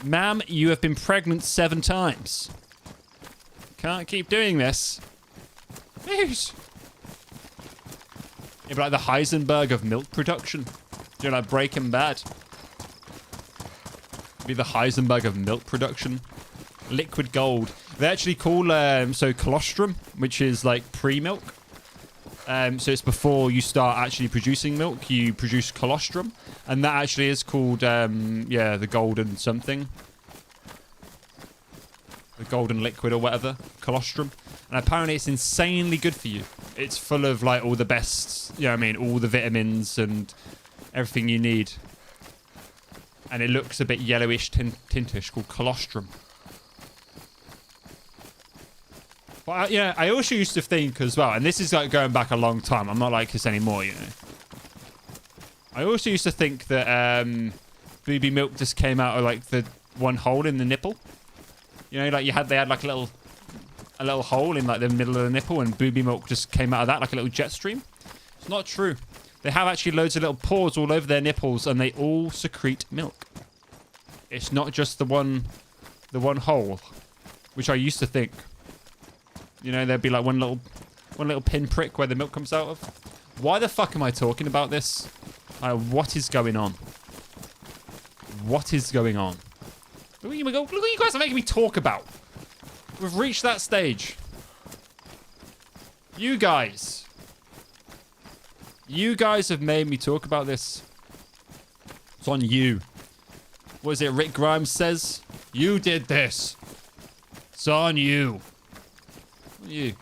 Speaker 1: Ma'am, you have been pregnant 7 times. Can't keep doing this. Please. It'd be like the Heisenberg of milk production. You know, like Breaking Bad. Be the Heisenberg of milk production. Liquid gold. They actually call colostrum, which is like pre-milk. So it's before you start actually producing milk, you produce colostrum, and that actually is called the golden something, the golden liquid or whatever, colostrum. And apparently it's insanely good for you. It's full of like all the best, you know what I mean, all the vitamins and everything you need. And it looks a bit yellowish tintish, called colostrum. But yeah, I also used to think as well, and this is like going back a long time. I'm not like this anymore, you know. I also used to think that booby milk just came out of like the one hole in the nipple. You know, like they had like a little hole in like the middle of the nipple, and booby milk just came out of that like a little jet stream. It's not true. They have actually loads of little pores all over their nipples, and they all secrete milk. It's not just the one hole, which I used to think. You know, there'd be like one little pinprick where the milk comes out of. Why the fuck am I talking about this? What is going on? What is going on? Look what you guys are making me talk about. We've reached that stage. You guys have made me talk about this. It's on you. What is it Rick Grimes says? You did this. It's on you. You.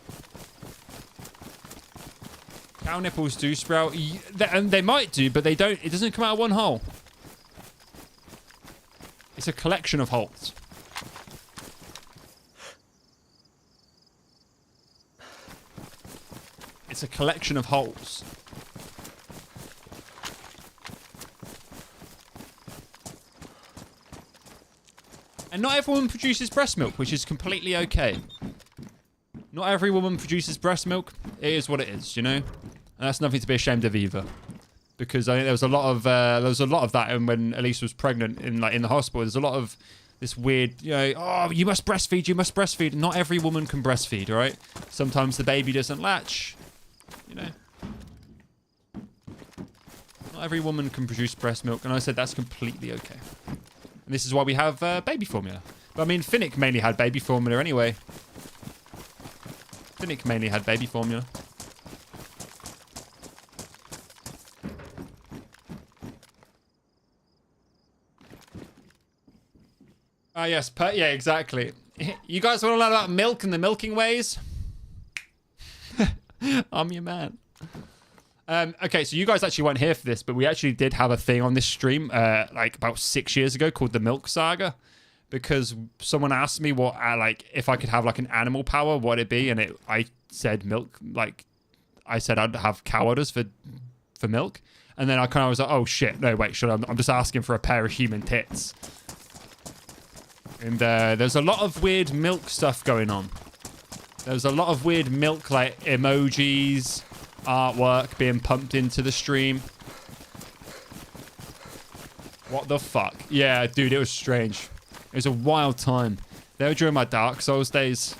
Speaker 1: Cow nipples do sprout. And they might do, but they don't. It doesn't come out of one hole. It's a collection of holes. It's a collection of holes. And not everyone produces breast milk, which is completely okay. Not every woman produces breast milk. It is what it is, you know? And that's nothing to be ashamed of either. Because I think there was a lot of that when Elise was pregnant in the hospital. There's a lot of this weird, you know, oh, you must breastfeed, you must breastfeed. Not every woman can breastfeed, all right? Sometimes the baby doesn't latch, you know. Not every woman can produce breast milk, and I said that's completely okay. And this is why we have baby formula. But I mean, Finnick mainly had baby formula anyway. Finnick mainly had baby formula. Ah, yes. Yeah, exactly. You guys want to learn about milk and the milking ways? I'm your man. Okay, so you guys actually weren't here for this, but we actually did have a thing on this stream like about 6 years ago called the Milk Saga, because someone asked me what like if I could have like an animal power, what'd it be? And I said milk. Like I said I'd have cow udders for milk, and then I kind of was like, oh shit, no wait, I'm just asking for a pair of human tits. And there's a lot of weird milk stuff going on. There's a lot of weird milk, like emojis, artwork being pumped into the stream. What the fuck? Yeah, dude, it was strange. It was a wild time. They were during my Dark Souls days.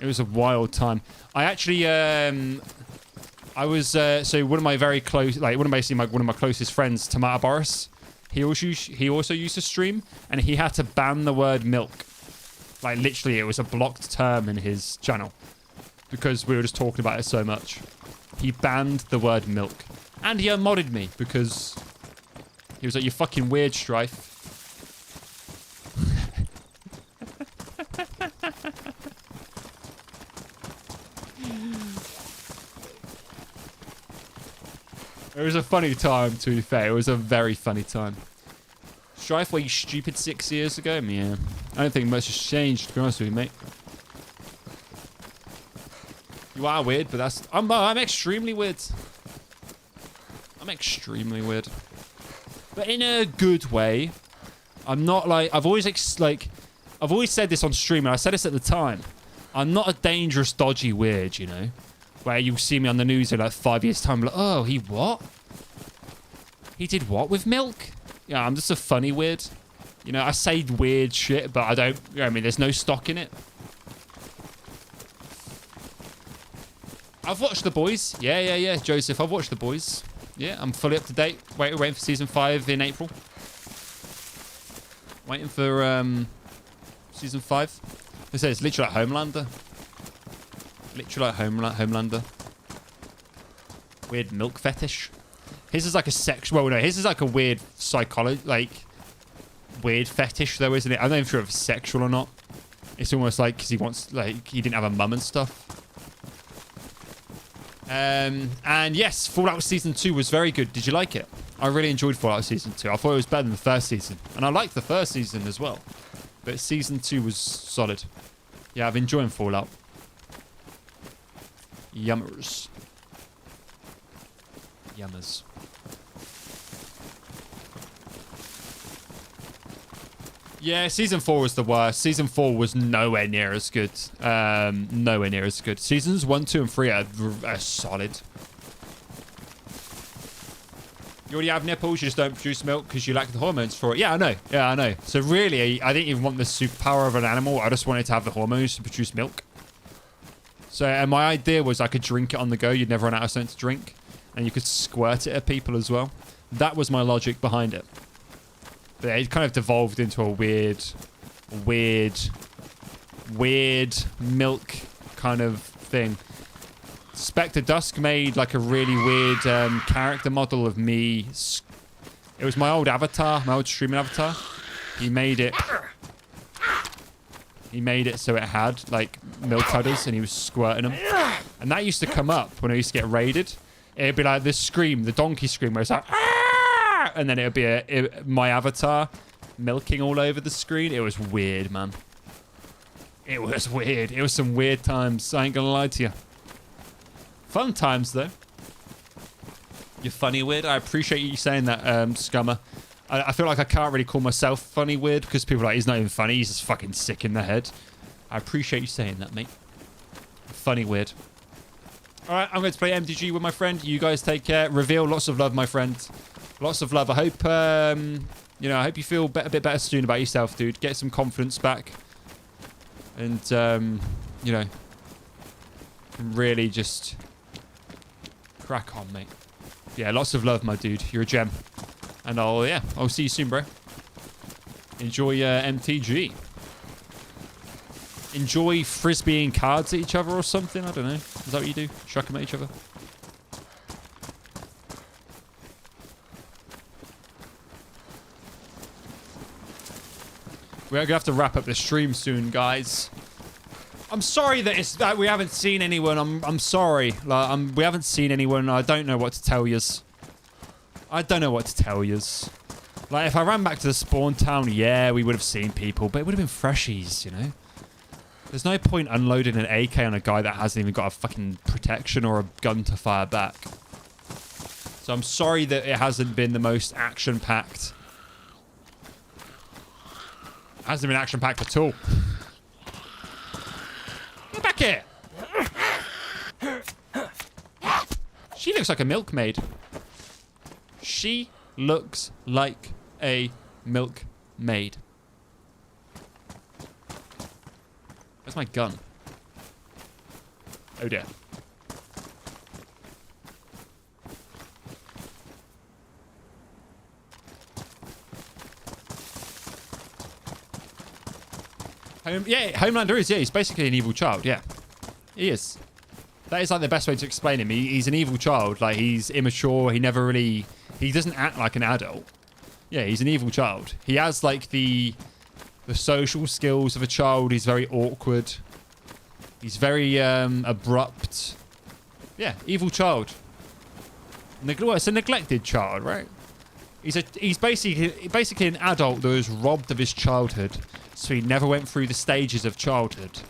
Speaker 1: It was a wild time. I actually, I was, so one of my very close, like one of my closest friends, Tamata Boris, he also used to stream, and he had to ban the word milk. Like, literally, it was a blocked term in his channel. Because we were just talking about it so much. He banned the word milk. And he unmodded me, because he was like, you fucking weird, Strife. It was a funny time, to be fair. It was a very funny time. Strife, were you stupid 6 years ago? Yeah. I don't think much has changed, to be honest with you, mate. You are weird, but that's... I'm extremely weird. I'm extremely weird. But in a good way. I'm not like... I've always said this on stream, and I said this at the time. I'm not a dangerous, dodgy weird, you know? Where you see me on the news in like 5 years' time, like, oh, he what? He did what with milk? Yeah, I'm just a funny weird. You know, I say weird shit, but I don't, you know, I mean, there's no stock in it. I've watched The Boys. Yeah, Joseph, I've watched The Boys. Yeah, I'm fully up to date. Waiting for season 5 in April. Waiting for season 5. It says it's literally like Homelander. Literally like Homelander. Weird milk fetish. His is like a sexual... Well, no, his is like a weird psychology... Like, weird fetish, though, isn't it? I'm not even sure if it's sexual or not. It's almost like because he wants... Like, he didn't have a mum and stuff. And yes, Fallout Season 2 was very good. Did you like it? I really enjoyed Fallout Season 2. I thought it was better than the first season. And I liked the first season as well. But Season 2 was solid. Yeah, I've been enjoying Fallout. Yummers. Yummers. Yeah, Season 4 was the worst. Season 4 was nowhere near as good. Nowhere near as good. Seasons 1, 2, and 3 are solid. You already have nipples, you just don't produce milk because you lack the hormones for it. Yeah, I know. Yeah, I know. So really, I didn't even want the superpower of an animal. I just wanted to have the hormones to produce milk. So, and my idea was I could drink it on the go. You'd never run out of something to drink. And you could squirt it at people as well. That was my logic behind it. But it kind of devolved into a weird milk kind of thing. Spectre Dusk made like a really weird character model of me. It was my old avatar, my old streaming avatar. He made it so it had like milk udders and he was squirting them. And that used to come up when I used to get raided. It'd be like this scream, the donkey scream where it's like, ah! And then it'd be my avatar milking all over the screen. It was weird, man. It was weird. It was some weird times. I ain't gonna lie to you. Fun times, though. You're funny weird. I appreciate you saying that, Scummer. I feel like I can't really call myself funny weird because people are like, he's not even funny. He's just fucking sick in the head. I appreciate you saying that, mate. Funny weird. All right, I'm going to play MDG with my friend. You guys take care. Reveal, lots of love, my friend. Lots of love. I hope, you know, I hope you feel a bit better soon about yourself, dude. Get some confidence back. And, you know, really just crack on, mate. Yeah, lots of love, my dude. You're a gem. And I'll see you soon, bro. Enjoy MTG. Enjoy frisbeeing cards at each other or something. I don't know. Is that what you do? Chuck them at each other? We're going to have to wrap up the stream soon, guys. I'm sorry that we haven't seen anyone. I'm sorry. Like, we haven't seen anyone. I don't know what to tell yous. I don't know what to tell yous. Like, if I ran back to the spawn town, yeah, we would have seen people, but it would have been freshies, you know? There's no point unloading an AK on a guy that hasn't even got a fucking protection or a gun to fire back. So I'm sorry that it hasn't been the most action-packed. Hasn't been action-packed at all. Get back here! She looks like a milkmaid. She looks like a milkmaid. Where's my gun? Oh dear. Homelander is, yeah, he's basically an evil child, yeah. He is. That is like the best way to explain him. He's an evil child, like he's immature, he doesn't act like an adult. Yeah, he's an evil child. He has like the social skills of a child. He's very awkward. He's very abrupt. Yeah, evil child. It's a neglected child, right? He's basically an adult that was robbed of his childhood, so he never went through the stages of childhood,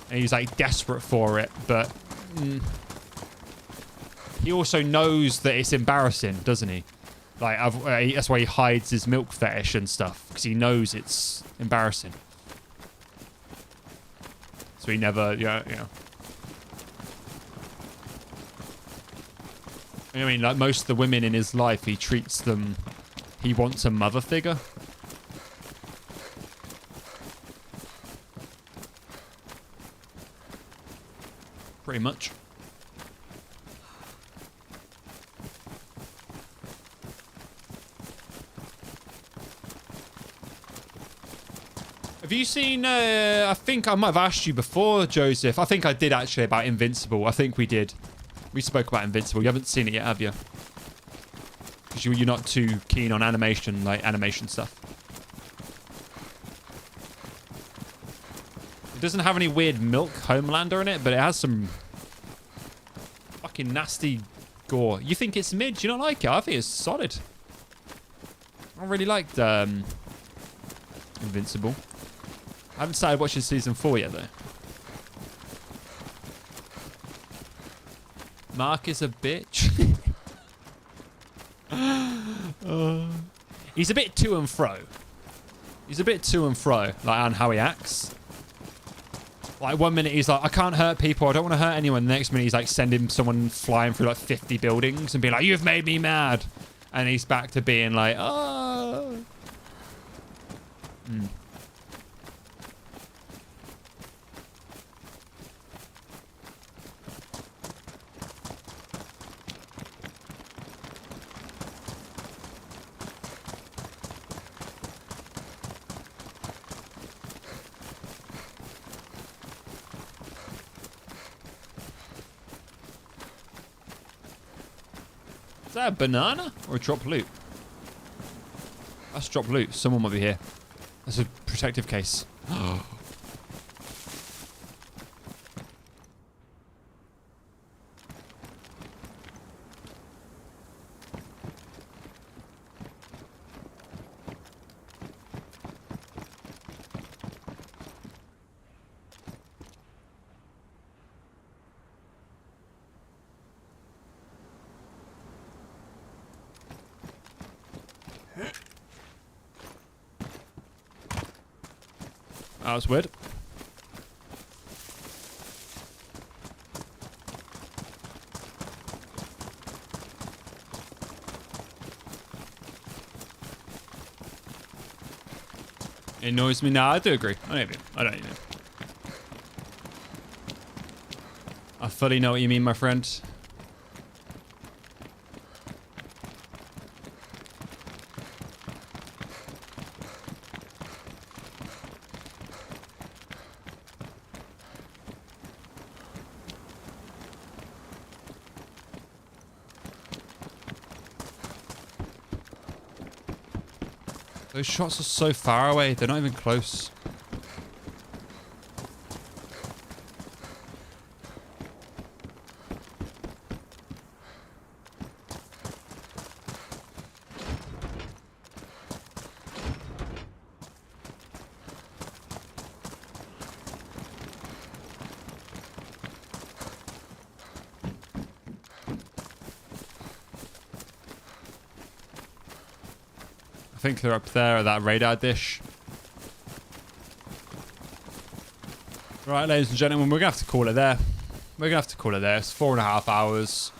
Speaker 1: and he's like desperate for it. But he also knows that it's embarrassing, doesn't he? Like that's why he hides his milk fetish and stuff, because he knows it's embarrassing. So he never, yeah. I mean, like most of the women in his life, he wants a mother figure. Pretty much. Have you seen, I think I might have asked you before, Joseph. I think I did actually, about Invincible. I think we did. We spoke about Invincible. You haven't seen it yet, have you? Because you're not too keen on animation, like animation stuff. It doesn't have any weird milk Homelander in it, but it has some fucking nasty gore. You think it's mid? Do you not like it? I think it's solid. I really liked Invincible. I haven't started watching season 4 yet, though. Mark is a bitch. He's a bit to and fro. He's a bit to and fro, like on how he acts. Like 1 minute he's like, I can't hurt people, I don't want to hurt anyone. The next minute he's like sending someone flying through like 50 buildings and being like, you've made me mad. And he's back to being like, oh. Is that a banana or a drop loot? That's drop loot. Someone might be here. That's a protective case. That was weird. It annoys me. No, I do agree. I don't even. I fully know what you mean, my friend. Those shots are so far away. They're not even close. I think they're up there at that radar dish. Right, ladies and gentlemen, we're going to have to call it there. We're going to have to call it there. It's 4.5 hours.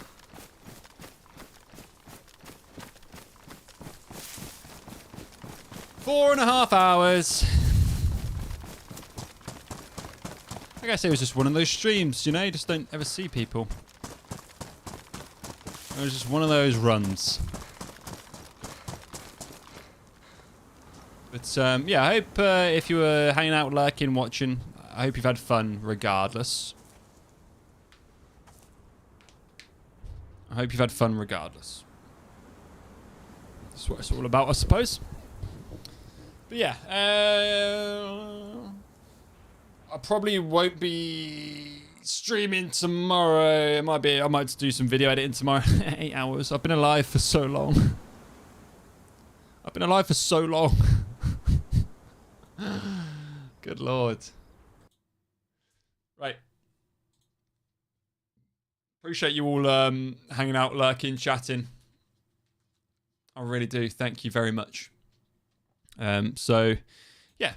Speaker 1: Four and a half hours. I guess it was just one of those streams, you know? You just don't ever see people. It was just one of those runs. But yeah, I hope if you were hanging out, lurking, watching, I hope you've had fun regardless. I hope you've had fun regardless. That's what it's all about, I suppose. But yeah, I probably won't be streaming tomorrow. It might be, I might do some video editing tomorrow. 8 hours. I've been alive for so long. I've been alive for so long. Good Lord. Right. Appreciate you all hanging out, lurking, chatting. I really do. Thank you very much. So, yeah.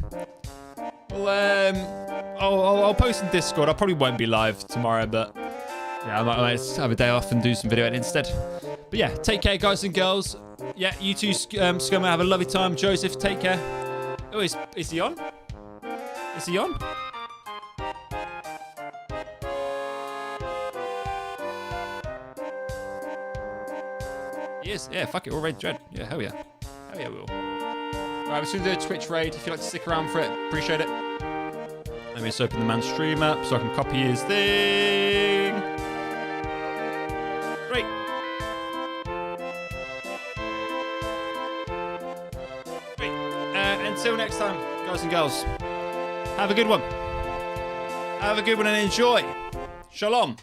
Speaker 1: Well, I'll post in Discord. I probably won't be live tomorrow, but yeah, I might have a day off and do some video editing instead. But yeah, take care, guys and girls. Yeah, you too, Scummer. Have a lovely time. Joseph, take care. Oh, is he on? Is he on? He is. Yeah, fuck it. We'll raid Dread. Yeah, hell yeah. Hell yeah, we will. Right, we're just going to do a Twitch raid. If you'd like to stick around for it, appreciate it. Let me just open the man's stream up so I can copy his thing. Great. Until next time, guys and girls, have a good one. Have a good one and enjoy. Shalom.